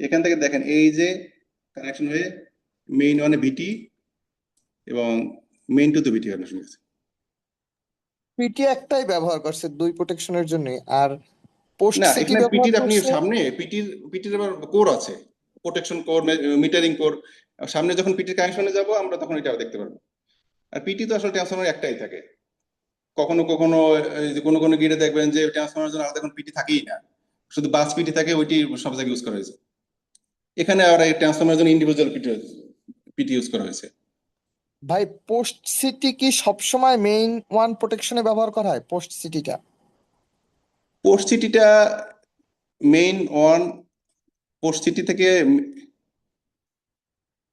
[SPEAKER 6] এখান থেকে দেখেন এই যে কানেকশন হয়ে মেইন ওয়ানে ভিটি এবং মেইন টু তে ভিটি কানেকশন গেছে।
[SPEAKER 8] পিটি একটাই ব্যবহার করছে দুই প্রোটেকশনের জন্য, আর পোস্ট
[SPEAKER 6] না,
[SPEAKER 8] সিটি
[SPEAKER 6] এখানে
[SPEAKER 8] ব্যবহার
[SPEAKER 6] পিটির আপনি
[SPEAKER 8] করছে।
[SPEAKER 6] সামনে পিটির আবার কোর আছে, প্রোটেকশন কোর, মিটারিং কোর। সামনে যখন পিটির কানেকশনে যাব আমরা তখন এটাও দেখতে পারবো। আর পিটি তো আসলে ট্রান্সফরমার একটাই থাকে। কখনো কখনো এই যে কোনো কোনো গিরে দেখবেন যে ট্রান্সফরমার জন্য আলাদা কোনো পিটি থাকেই না, শুধু বাস পিটি থাকে, ওইটি সব জায়গায় ইউজ করা হয়েছে। এখানে আর এই ট্রান্সফরমার জন্য ইন্ডিভিজুয়াল পিটি ইউজ করা হয়েছে।
[SPEAKER 8] ভাই, পোস্ট সিটি কি সবসময় মেইন ওয়ান প্রোটেকশনে ব্যবহার করা হয়? পোস্ট সিটিটা
[SPEAKER 6] পোস্ট সিটিটা মেইন ওয়ান, পোস্ট সিটি থেকে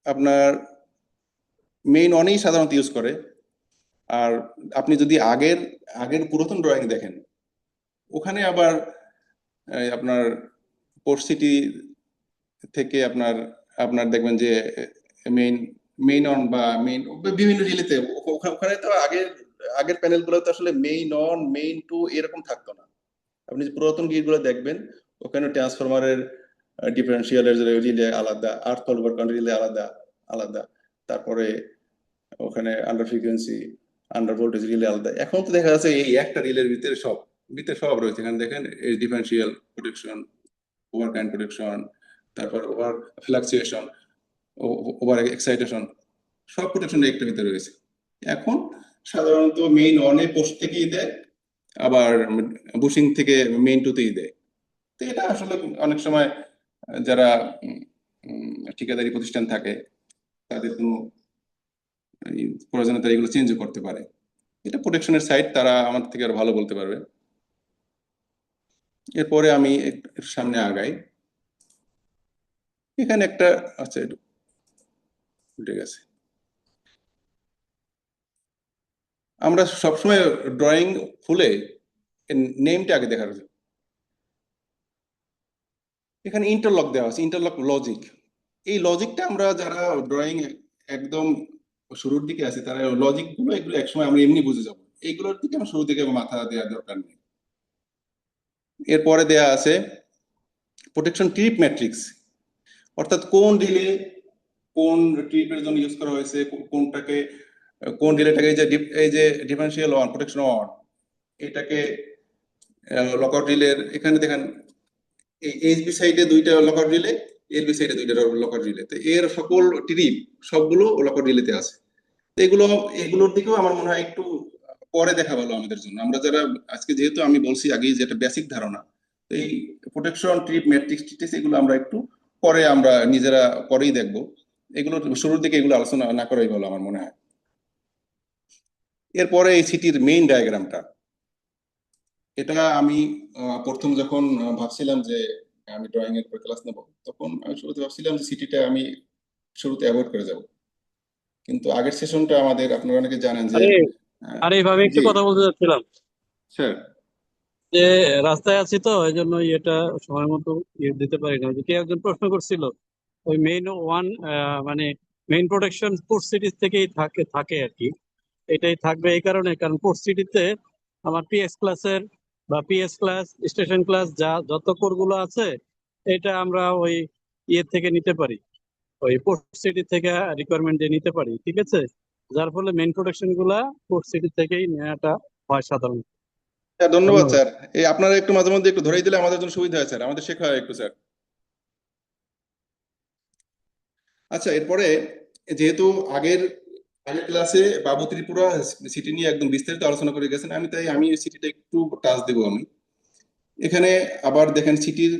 [SPEAKER 6] আপনার মেইন ওয়ানেই সাধারণত ইউজ করে। আর আপনি যদি আগের আগের পুরাতন ড্রয়িং দেখেন, ওখানে আবার আপনার পোস্ট সিটি থেকে আপনার আপনার দেখবেন যে মেইন অন বা মেইন বিভিন্ন রিলেতে ওখানে তো আগের প্যানেল গুলো তো আসলে মেইন অন, মেইন টু এরকম থাকতো না। আপনি যে পুরাতন গিট গুলো দেখবেন ওখানে ট্রান্সফরমারের ডিফারেন্সিয়ালের রিলে আলাদা, আর্থ ফলোভার রিলে আলাদা আলাদা, তারপরে ওখানে under frequency, under voltage relay আলাদা। এখন তো দেখা যাচ্ছে এই একটা রিলের ভিতরে সব রয়েছে। এখানে দেখেন এই differential protection, over current protection, তারপর ওভার ফ্লাকচুয়েশন, ওভার এক্সাইটেশন, সব প্রোটেকশন একটা ভিতরে রয়েছে। এখন সাধারণত মেইন অনে পোস্ট থেকেই দেয়, আবার বুশিং থেকে মেইন টুতেই দেয়। তো এটা আসলে অনেক সময় যারা ঠিকাদারি প্রতিষ্ঠান থাকে তাদের কোনো প্রয়োজনীয়তা এগুলো চেঞ্জও করতে পারে। এটা প্রোটেকশনের সাইড, তারা আমার থেকে আরো ভালো বলতে পারবে। এরপরে আমি একটু সামনে আগাই। এখানে একটা আচ্ছা একটু উল্টে গেছে। আমরা সবসময় ড্রয়িং খুলে নেমটা আগে দেখার জন্য এখানে ইন্টারলক দেওয়া আছে, ইন্টারলক লজিক। এই লজিকটা আমরা যারা ড্রয়িং একদম শুরুর দিকে আছে তারা লজিক গুলো এগুলো একসময় আমরা এমনি বুঝে যাবো, এইগুলোর দিকে আমার শুরু থেকে মাথা দেওয়ার দরকার নেই। এরপরে দেয়া আছে প্রোটেকশন ট্রিপ ম্যাট্রিক্স, অর্থাৎ কোন রিলে কোন ট্রিপের জন্য ইউজ করা হয়েছে, কোনটাকে কোন রিলেটাকে এই যে ডিফারেন্সিয়াল অন, প্রোটেকশন অন, এটাকে লকআউট রিলের এখানে দেখেন এই এইচবি সাইডে দুইটা লকআউট রিলে, এলবি সাইডে দুইটা লকআউট রিলে। তো এর সকল ট্রিপ সবগুলো লকআউট রিলেতে আছে। তো এগুলোর দিকেও আমার মনে হয় একটু পরে দেখা ভালো আমাদের জন্য। আমরা যারা আজকে, যেহেতু আমি বলছি আগেই যে একটা বেসিক ধারণা, তো এই প্রোটেকশন ট্রিপ ম্যাট্রিক্স এগুলো আমরা একটু পরে আমরা নিজেরা পরেই দেখবো। এগুলো শুরুর দিকে এগুলো আলোচনা না করাই ভালো আমার মনে হয়। এরপরে এই সিটির মেইন ডায়াগ্রামটা, এটা আমি প্রথম যখন ভাবছিলাম যে আমি ড্রয়িং এর ক্লাস নেব, তখন আমি শুরুতে ভাবছিলাম যে সিটিটা আমি শুরুতে অ্যাভয়েড করে যাব। কিন্তু আগের সেশনটা আমাদের আপনারা অনেকে জানেন যে
[SPEAKER 2] আরে এইভাবে একটু
[SPEAKER 6] জি
[SPEAKER 2] কথা বলতে চাচ্ছিলাম
[SPEAKER 6] স্যার।
[SPEAKER 2] যে রাস্তায় আছি তো এই জন্য এটা সময় মতো দিতে পারি না। যে কেউ একজন প্রশ্ন করছিল ওই মেইন ওয়ান মানে মেইন প্রোটেকশন পোর্ট সিটিজ থেকেই থাকে আর কি। এটাই থাকবে এই কারণে, কারণ পোর্ট সিটিতে আমার পিএস ক্লাসের বা পিএস ক্লাস, স্টেশন ক্লাস যত কোর গুলো আছে এটা আমরা ওই ইয়ে থেকে নিতে পারি, ওই পোর্ট সিটি থেকে রিকোয়ারমেন্ট দিয়ে নিতে পারি, ঠিক আছে। যার ফলে মেইন প্রোটেকশন গুলা পোর্ট সিটি থেকেই নেওয়াটা হয় সাধারণত।
[SPEAKER 6] স্যার ধন্যবাদ
[SPEAKER 2] ধন্যবাদ।
[SPEAKER 6] স্যার। এই আপনারা একটু মাঝে মধ্যে একটু ধরেই দিলে আমাদের জন্য সুবিধা হয় স্যার, আমাদের শেখা হয় একটু স্যার। আচ্ছা, এরপরে যেহেতু আগের আগের ক্লাসে বাবু ত্রিপুরা সিটি নিয়ে একদম বিস্তারিত আলোচনা করে গেছেন, আমি সিটিটা একটু টাচ দেবো। আমি এখানে আবার দেখেন সিটির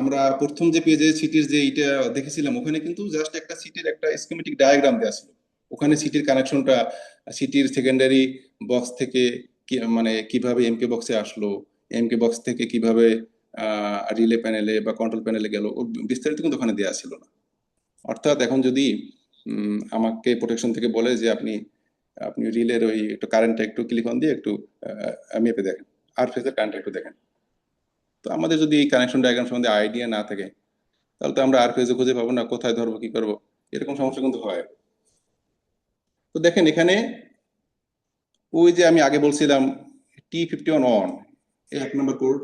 [SPEAKER 6] আমরা প্রথম যে পেজে সিটির যে এইটা দেখেছিলাম ওখানে কিন্তু জাস্ট একটা সিটির একটা স্কিমেটিক ডায়াগ্রাম দেওয়া ছিল। ওখানে সিটির কানেকশনটা সিটির সেকেন্ডারি বক্স থেকে মানে কিভাবে এমকে বক্সে আসলো, এমকে বক্স থেকে কিভাবে রিলে প্যানেলে বা কন্ট্রোল প্যানেলে গেল, ওর বিস্তারিত কিন্তু ওখানে দেওয়া ছিল না। অর্থাৎ এখন যদি আমাকে প্রোটেকশন থেকে বলে যে আপনি আপনি রিলের ওই একটু কারেন্টটা একটু ক্লিক অন দিয়ে একটু মেপে দেখেন, আর ফেজের কারেন্ট একটু দেখেন, তো আমাদের যদি এই কানেকশন ডায়াগ্রাম সম্বন্ধে আইডিয়া না থাকে তাহলে তো আমরা আর ফেজে খুঁজে পাবো না, কোথায় ধরবো কি করবো, এরকম সমস্যা কিন্তু হয়। তো দেখেন এখানে ওই যে আমি আগে বলছিলাম T51 অন, 1 নম্বর কোড,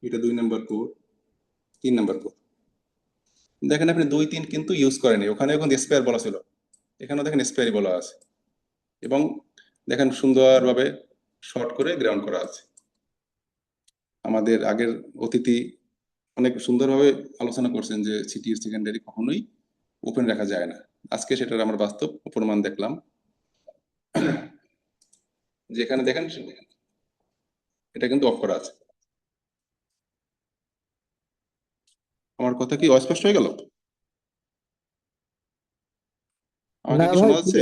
[SPEAKER 6] এটা 2 নম্বর কোড, 3 নম্বর কোড। দেখেন আপনি 2, 3 কিন্তু ইউজ করেনি, ওখানে এখন স্পেয়ার বলা ছিল, এখানেও দেখেন স্পেয়ারই বলা আছে, এবং দেখেন সুন্দরভাবে শর্ট করে গ্রাউন্ড করা আছে। আমাদের আগের অতিথি অনেক সুন্দরভাবে আলোচনা করছেন যে সিটির সেকেন্ডারি কখনোই ওপেন রাখা যায় না। আজকে সেটার আমরা বাস্তব প্রমাণ দেখলাম, যেখানে দেখেন এটা কিন্তু অফ করা আছে। আমার কথা কি অস্পষ্ট হয়ে গেল? আমাকে
[SPEAKER 8] না
[SPEAKER 6] কি
[SPEAKER 8] ভাই,
[SPEAKER 6] শোনা যাচ্ছে?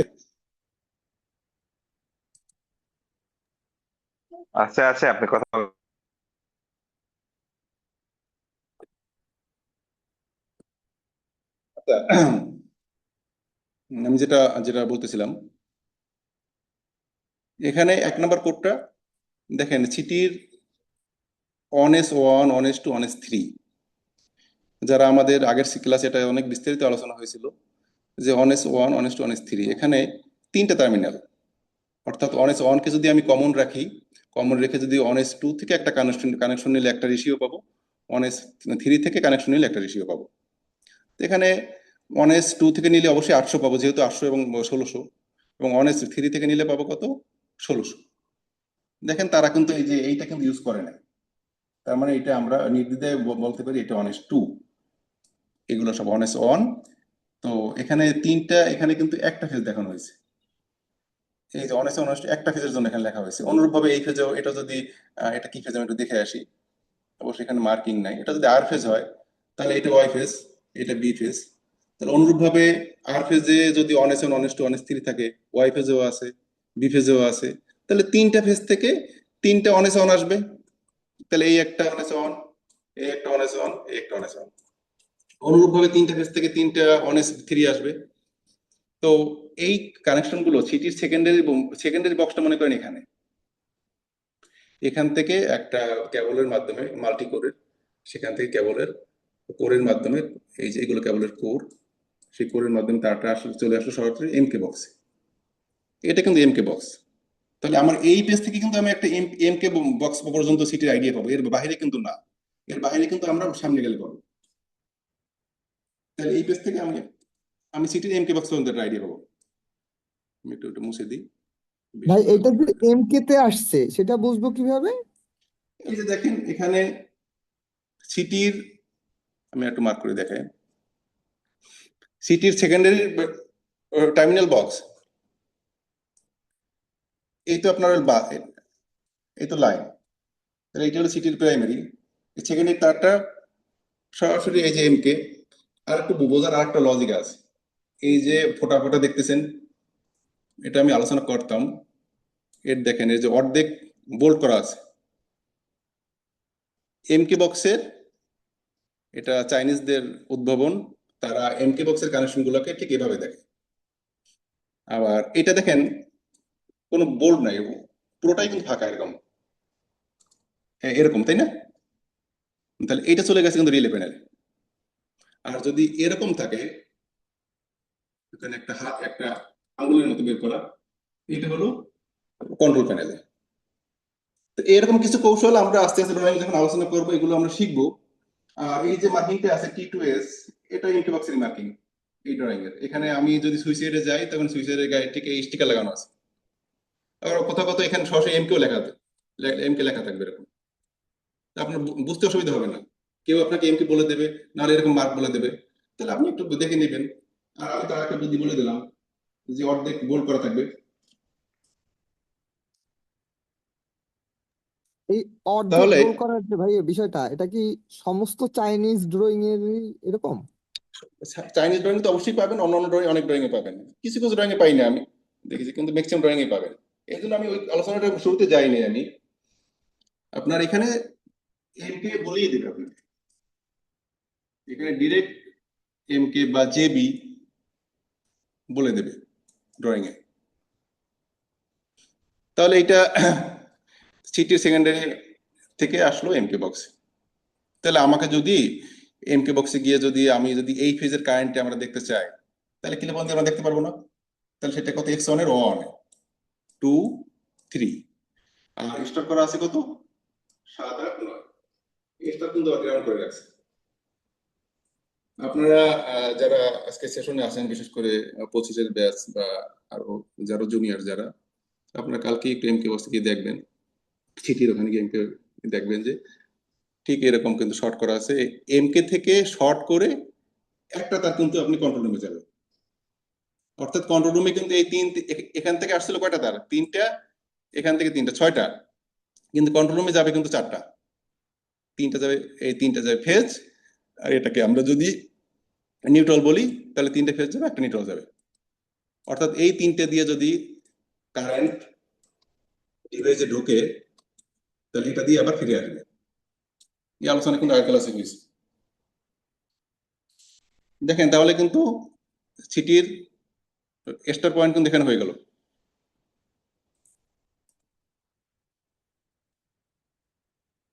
[SPEAKER 3] আচ্ছা আচ্ছা, আপনি কথা বলেন।
[SPEAKER 6] আচ্ছা, আমি যেটা যেটা বলতেছিলাম, এখানে 1 নম্বর কোডটা দেখেন সিটির ONS1, ONS2, ONS3, যারা আমাদের আগের ক্লাসে এটা অনেক বিস্তারিত আলোচনা হয়েছিল যে ONS1, ONS2, ONS3 এখানে 3টা টার্মিনাল। অর্থাৎ ONS1 কে যদি আমি কমন রাখি, কমন রেখে যদি ONS2 থেকে একটা কানেকশন নিলে একটা রেশিও পাবো, ONS3 থেকে কানেকশন নিলে একটা রেশিও পাবো। তো এখানে ONS2 থেকে নিলে অবশ্যই 800 পাবো, যেহেতু 800 এবং 1600, এবং ONS3 থেকে নিলে পাবো কত? 1600। দেখেন তারা কিন্তু এই যে এইটা কিন্তু ইউজ করে না, তার মানে এটা আমরা নির্দ্বিধায় বলতে পারি এটা ONS2, এগুলো সব ONS1। তো এখানে 3টা, এখানে কিন্তু একটা ফেজ দেখানো হয়েছে, এই যে ONS1, ONS2 একটা ফেজের জন্য এখানে লেখা হয়েছে। অনুরূপভাবে এই ফেজেও এটা যদি এটা কি ফেজ আমি একটু দেখে আসি, অবশ্যই এখানে মার্কিং নাই, এটা যদি আর ফেজ হয় তাহলে এটা ওয়াই ফেজ, এটা বি ফেজ। তাহলে অনুরূপভাবে আর ফেজে যদি ONS1, ONS2, ONS3 থাকে, ওয়াই ফেজেও আছে, বি ফেজেও আছে, তাহলে 3টা ফেজ থেকে 3টা ONS1 আসবে। তাহলে এই একটা ONS1, এই একটা ONS1, এই একটা ONS1। অনুরূপভাবে 3টা ফেজ থেকে 3টা ONS3 আসবে। তো এই কানেকশন গুলো সিটির সেকেন্ডারি বক্সটা মনে করেন এখানে, এখান থেকে একটা কেবলের মাধ্যমে মাল্টি কোরের, সেখান থেকে কোরের মাধ্যমে, এই যে এগুলো কেবলের কোর, সেই কোরের মাধ্যমে তারটা আসলে চলে আসলো সরাসরি এমকে বক্সে। এটা কিন্তু এমকে বক্স। তাহলে আমার এই পেজ থেকে কিন্তু আমি একটা এমকে বক্স পর্যন্ত সিটির আইডিয়া পাবো, এর বাইরে কিন্তু না, এর বাইরে কিন্তু আমরা সামনে গেলে পাবো। তাহলে এই পেজ থেকে আমি আমি সিটির এমকে বক্স পর্যন্ত একটা আইডিয়া পাবো। আমি একটু মুছে দিই।
[SPEAKER 8] ভাই এটা যে এমকে তে আসছে সেটা বুঝবো কিভাবে?
[SPEAKER 6] এই যে দেখেন এখানে সিটির, আমি একটু মার্ক করে দেখাই, সিটির সেকেন্ডারি টার্মিনাল বক্স, এই তো আপনার এই তো লাইন, তাহলে এইটা হলো সিটির প্রাইমারি, সেকেন্ডারি তারটা সরাসরি এই যে এমকে। আর একটু বোঝার আর একটা লজিক আছে, এই যে ফোটা ফোটা দেখতেছেন, এটা আমি আলোচনা করতাম, এর দেখেন এই যে অর্ধেক বোল্ট করা আছে এমকে বক্সের, এটা চাইনিজদের উদ্ভাবন, তারা এমকে বক্সের কানেকশন গুলোকে ঠিক এভাবে দেখে। আবার এটা দেখেন কোনো বোল্ট নাই, পুরোটাই কিন্তু ফাঁকা, এরকম এরকম, তাই না? তাহলে এটা চলে গেছে কিন্তু রিলে প্যানেলে। আর যদি এরকম থাকে, এখানে একটা হাত, একটা আঙুলের মতো বের করা, এটা হলো কন্ট্রোল প্যানেলে। তো এরকম কিছু কৌশল আমরা আস্তে আস্তে ড্রয়িং যখন আলোচনা করবো এগুলো আমরা শিখবো। আর এই যে মার্কিংটা আছে T2S, এটা ইনফিবক্সের মার্কিং এই ড্রয়িং এর। এখানে আমি যদি সুইসাইডে যাই তখন সুইসাইডের গায়ে ঠিক এই স্টিকার লাগানো আছে। আবার কোথাও কোথাও এখানে সরাসরি এমকেও লেখা আছে, এমকে লেখা থাকবে এরকম, আপনার বুঝতে অসুবিধা হবে না। কেউ আপনাকে এমকে বলে দেবে, নাহলে এরকম মার্ক বলে দেবে, তাহলে আপনি একটু দেখে নেবেন। আর আমি তার একটা বুদ্ধি বলে দিলাম যে অর্ধেক বোল্ড করা থাকবে,
[SPEAKER 8] এই অর্ধেক
[SPEAKER 6] তাহলে
[SPEAKER 8] গোল করার যে ভাই এই বিষয়টা, এটা কি সমস্ত চাইনিজ ড্রয়িং এর এরকম?
[SPEAKER 6] চাইনিজ ড্রয়িং তো অবশ্যই পাবেন, অন্যান্য ড্রয়িং অনেক ড্রয়িং এ পাবেন, কিছু কিছু ড্রয়িং এ পাই না আমি দেখেছি, কিন্তু ম্যাক্সিমাম ড্রয়িং এ পাবেন। এই জন্য আমি ওই আলোচনাটা শুরুতে যাইনি আমি। আপনার এখানে এমকে বলেই দেবে আপনাকে, এখানে ডিরেক্ট এমকে বা জেবি বলে দেবে ড্রয়িং এ। তাহলে এটা সিটি সেকেন্ডারি থেকে আসলো এমকে বক্সে। তাহলে আমাকে যদি এমকে বক্সে গিয়ে যদি আমি যদি এই ফেজের কারেন্ট আমরা দেখতে চাই, তাহলে কি বন্ধু আমরা দেখতে পারবো না? তাহলে সেটা কত, x1 এর 1 2 3, আর স্টার করা আছে কত 7 8 9, স্টার কিন্তু গ্রাউন্ড করে রাখছে। আপনারা যারা আজকে সেশনে আছেন, বিশেষ করে 25-এর ব্যাচ বা আরো যারা জুনিয়র যারা, আপনারা কালকে একটু এমকে বক্সে গিয়ে দেখবেন, সিটির ওখানে গিয়ে এমকে দেখবেন যে ঠিক এরকম কিন্তু শর্ট করা আছে। এমকে থেকে শর্ট করে একটা তার কিন্তু আপনি কন্ট্রোল রুমে যাবেন, অর্থাৎ কন্ট্রোল রুমে কিন্তু এই এখান থেকে আসছিল কয়টা তার, 3টা, এখান থেকে 3টা, 6টা, কিন্তু কন্ট্রোল রুমে যাবে কিন্তু 4টা, 3টা যাবে, এই 3টা যাবে ফেজ, আর এটাকে আমরা যদি নিউট্রাল বলি তাহলে 3টে ফেজ যাবে, একটা নিউট্রাল যাবে। অর্থাৎ এই 3টে দিয়ে যদি কারেন্ট ডিভাইসে ঢোকে তাহলে এটা দিয়ে আবার ফিরে আসবে। এই আলোচনা কিন্তু আগের ক্লাসে হয়েছে। দেখেন তাহলে কিন্তু সিটির স্টার পয়েন্ট কিন্তু এখানে হয়ে গেল।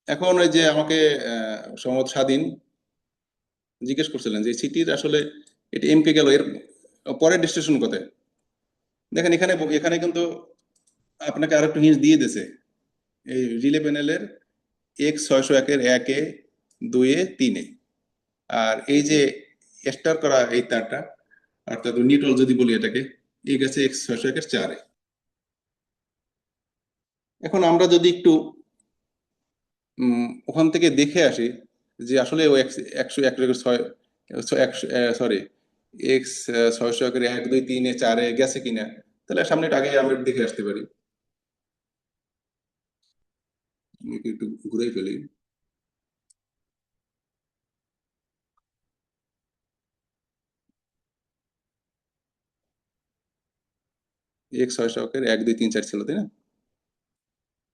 [SPEAKER 6] এখন ওই যে আমাকে সম্ভবত স্বাধীন জিজ্ঞেস করছিলেন যে সিটির আসলে এটা এমকে গেল, এর পরের ডেস্টিনেশন কোথায়? দেখেন এখানে এখানে কিন্তু আপনাকে আরেকটু হিন্ট দিয়ে দিয়েছে, এই রিলে প্যানেলের X601 এর 1 এ 2 এ 3 এ, আর এই যে স্টার করা এই তারটা, অর্থাৎ নিউট্রাল যদি বলি এটাকে, এই গেছে X601 এর 4 এ। এখন আমরা যদি একটু ওখান থেকে দেখে আসি যে আসলে ও 601 1 2 3 এ 4 এ গেছে কিনা, তাহলে সামনে আগে আমরা দেখে আসতে পারি। আমি একটু ঘুরে ফেলি। X601 1 2 3 4 ছিল, তাই না?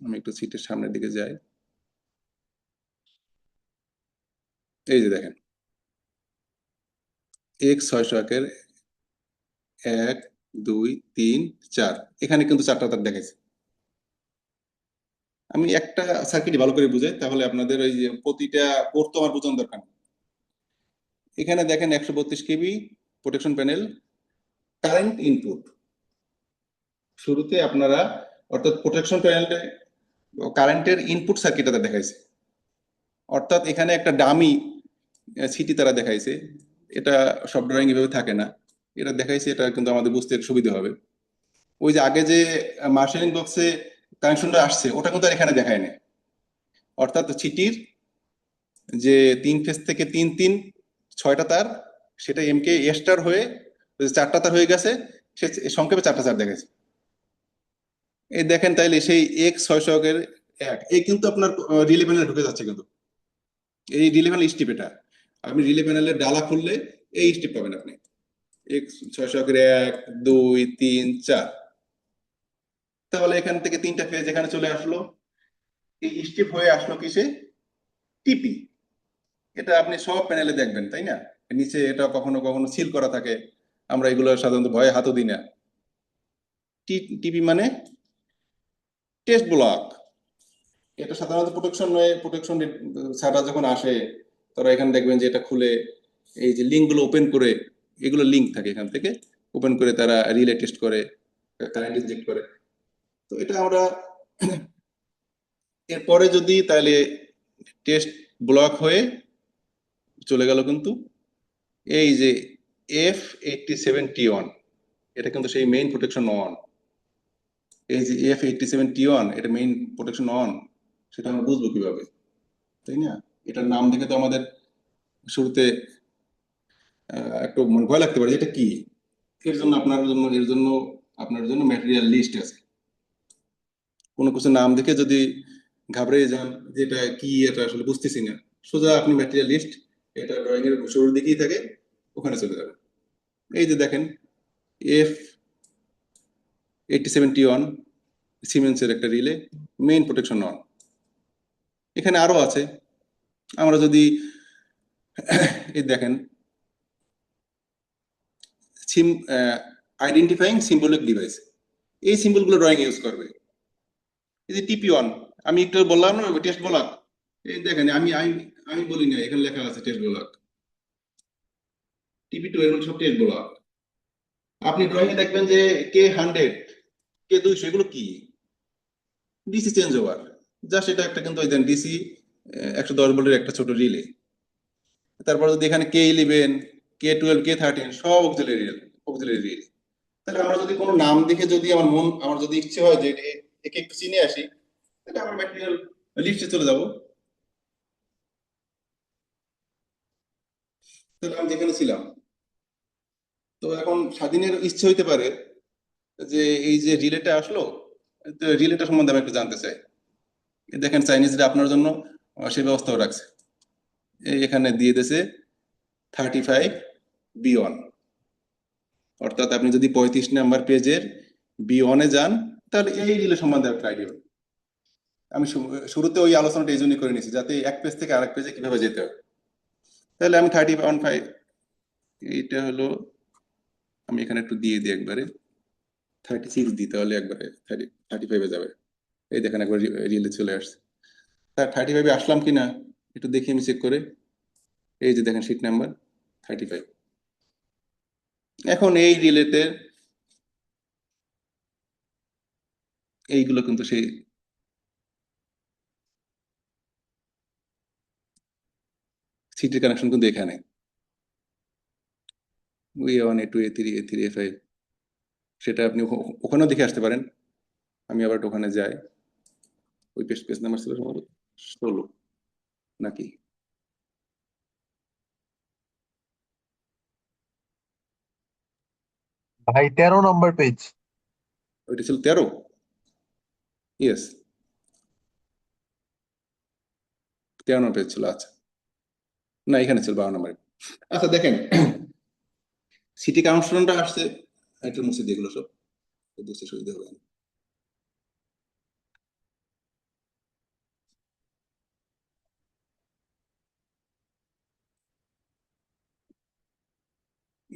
[SPEAKER 6] আমি একটু সিটের সামনের দিকে যাই, এই যে দেখেন X601 1 2 3 4, এখানে কিন্তু 4টা তার দেখাইছে। আমি একটা সার্কিট ভালো করে বুঝাই, তাহলে আপনাদের ওই যে প্রতিটা কোড তো আমার বোঝানোর দরকার নেই। এখানে দেখেন 132 KB protection panel, current input শুরুতে আপনারা, অর্থাৎ প্রোটেকশন প্যানেলে কারেন্টের ইনপুট সার্কিটটা দেখাইছে, অর্থাৎ এখানে একটা ডামি সিটি তারা দেখাইছে। এটা সব ড্রয়িং এভাবে থাকে না, এটা দেখাইছে, এটা কিন্তু আমাদের বুঝতে সুবিধা হবে। ওই যে আগে যে মার্শালিং বক্সে কানেকশনটা আসছে ওটা কিন্তু আর এখানে দেখায় না, অর্থাৎ সিটির যে 3 ফেজ থেকে 3 3 6টা তার, সেটা এমকে স্টার হয়ে 4টা তার হয়ে গেছে, সে সংক্ষেপে 4টা তার দেখাইছে। এই দেখেন তাইলে সেই X601 1 এই কিন্তু আপনার রিলে প্যানেলে ঢুকে যাচ্ছে, কিন্তু এই রিলে প্যানেল স্টিপ, এটা আপনি রিলে প্যানেলের ডালা খুললে এই স্টিপ পাবেন আপনি, X601 1 2 3 4। তাহলে এখান থেকে 3টা ফেজ এখানে চলে আসলো, এই স্টিপ হয়ে আসলো কিসে, টিপি। এটা আপনি সব প্যানেলে দেখবেন, তাই না? নিচে এটা কখনো কখনো সিল করা থাকে, আমরা এগুলো সাধারণত ভয়ে হাতও দিই না। টিপি মানে টেস্ট ব্লক। এটা সাধারণত প্রোটেকশন নয়, প্রোটেকশন ছাড়া যখন আসে তারা এখানে দেখবেন যে এটা খুলে এই যে লিঙ্ক গুলো ওপেন করে, এগুলো লিঙ্ক থাকে, এখান থেকে ওপেন করে তারা রিলে টেস্ট করে, কারেন্ট ইনজেক্ট করে। তো এটা আমরা এরপরে যদি তাহলে টেস্ট ব্লক হয়ে চলে গেল কিন্তু এই যে F87T1, এটা কিন্তু সেই মেইন প্রোটেকশন অন। এই যে F87T1 এটা মেইন প্রোটেকশন অন, সেটা আমরা বুঝবো কিভাবে, তাই না? এটার নাম দেখে তো আমাদের শুরুতে একটু ভয় লাগতে পারে, এটা কি। এর জন্য আপনার জন্য ম্যাটেরিয়াল লিস্ট আছে। কোনো কিছু নাম দেখে যদি ঘাবড়ে যান যেটা কি, এটা আসলে বুঝতেছি না, সোজা আপনি ম্যাটেরিয়াল লিস্ট, এটা ড্রয়িং এর শুরুর দিকেই থাকে, ওখানে চলে যাবেন। এই যে দেখেন F8071 সিমেন্সের একটা রিলে, মেইন প্রোটেকশন অন। এখানে আরো আছে, আমরা যদি এই দেখেন সিম আইডেন্টিফাইং সিম্বলিক ডিভাইস, এই সিম্বলগুলো ড্রয়িং ইউজ করবে। এই যে TP1 আমি একটু বললাম না টেস্ট ব্লক, এই দেখেন আমি আমি আমি বলি না, এখানে লেখা আছে টেস্ট ব্লক। TP2 এর মধ্যে সব টেস্ট ব্লক। আপনি ড্রয়িং এ দেখবেন যে K100 K200 এগুলো কি, ডিসি চেঞ্জ ওভার, জাস্ট এটা একটা কিন্তু ডিসি 110 ভোল্টের একটা ছোট রিলে। তারপর যদি এখানে K11 K12 K13 সব অক্সিলারি রিলে। তাহলে আমরা যদি কোনো নাম দেখে যদি আমার যদি ইচ্ছে হয় যে একে একটু চিনে আসি, তাহলে আমরা ম্যাটেরিয়াল লিস্টে চলে যাব। তাহলে আমি যেখানে ছিলাম, তো এখন স্বাধীনের ইচ্ছে হইতে পারে যে এই যে রিলেটা আসলো, রিলেটা সম্বন্ধে আমি একটু জানতে চাই। এই দেখেন চাইনিজরা আপনার জন্য সেই ব্যবস্থাও রাখছে, এখানে দিয়ে দিয়েছে 35B1, অর্থাৎ আপনি যদি 35 নাম্বার পেজের B1-এ যান, তাহলে এই রিলে সম্বন্ধে একটা আইডিয়া হবে। আমি শুরুতে ওই আলোচনাটা এই জন্যই করে নিয়েছি, যাতে এক পেজ থেকে আরেক পেজে কিভাবে যেতে হয়। তাহলে আমি 31.5, এইটা হলো, আমি এখানে একটু দিয়ে দিই একবারে 36 দিই, তাহলে একবারে 35-এ যাবে। এই দেখেন একবার রিলে চলে আসছে। তার 35-এ আসলাম কিনা একটু দেখি আমি চেক করে। এই যে দেখেন শিট নাম্বার 35। এখন এই রিলেতে এইগুলো কিন্তু সেই সিটির কানেকশন কিন্তু এখানে A1 A2 A3 A3 A5, সেটা আপনি ওখানেও দেখে আসতে পারেন। আমি আবার ওখানে যাই, ওই পেজ নাম্বার ছিল 16 নাকি,
[SPEAKER 9] ভাই 13 নম্বর পেজ।
[SPEAKER 6] ওইটা ছিল 13। ইয়েস, 13 নম্বর পেজ ছিল। আচ্ছা না, এখানে ছিল 12 নম্বরে। আচ্ছা দেখেন সিটি কাউন্সিলনটা আসছে, একটু মুছে দিয়ে এগুলো সব বুঝতে সুবিধা হবে।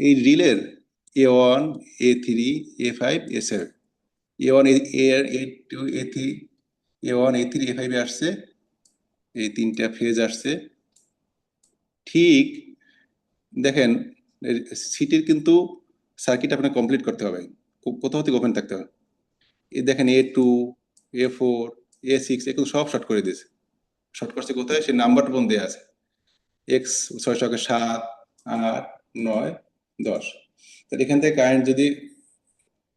[SPEAKER 6] এই রিলের A1 A3 A5 A7, A1 A2 A3 A1 A3 A5 এ আসছে, এই তিনটা ফেজ আসছে। ঠিক দেখেন সিটির কিন্তু সার্কিট আপনাকে কমপ্লিট করতে হবে, কোথাও থেকে ওপেন থাকতে হবে। এই দেখেন A2 A4 A6 এগুলো সব শর্ট করে দিয়েছে। শর্ট করছে কোথায়, সে নাম্বারটা বন্ধ দেওয়া আছে X6 7 8 9 10। তাহলে এখান থেকে কারেন্ট যদি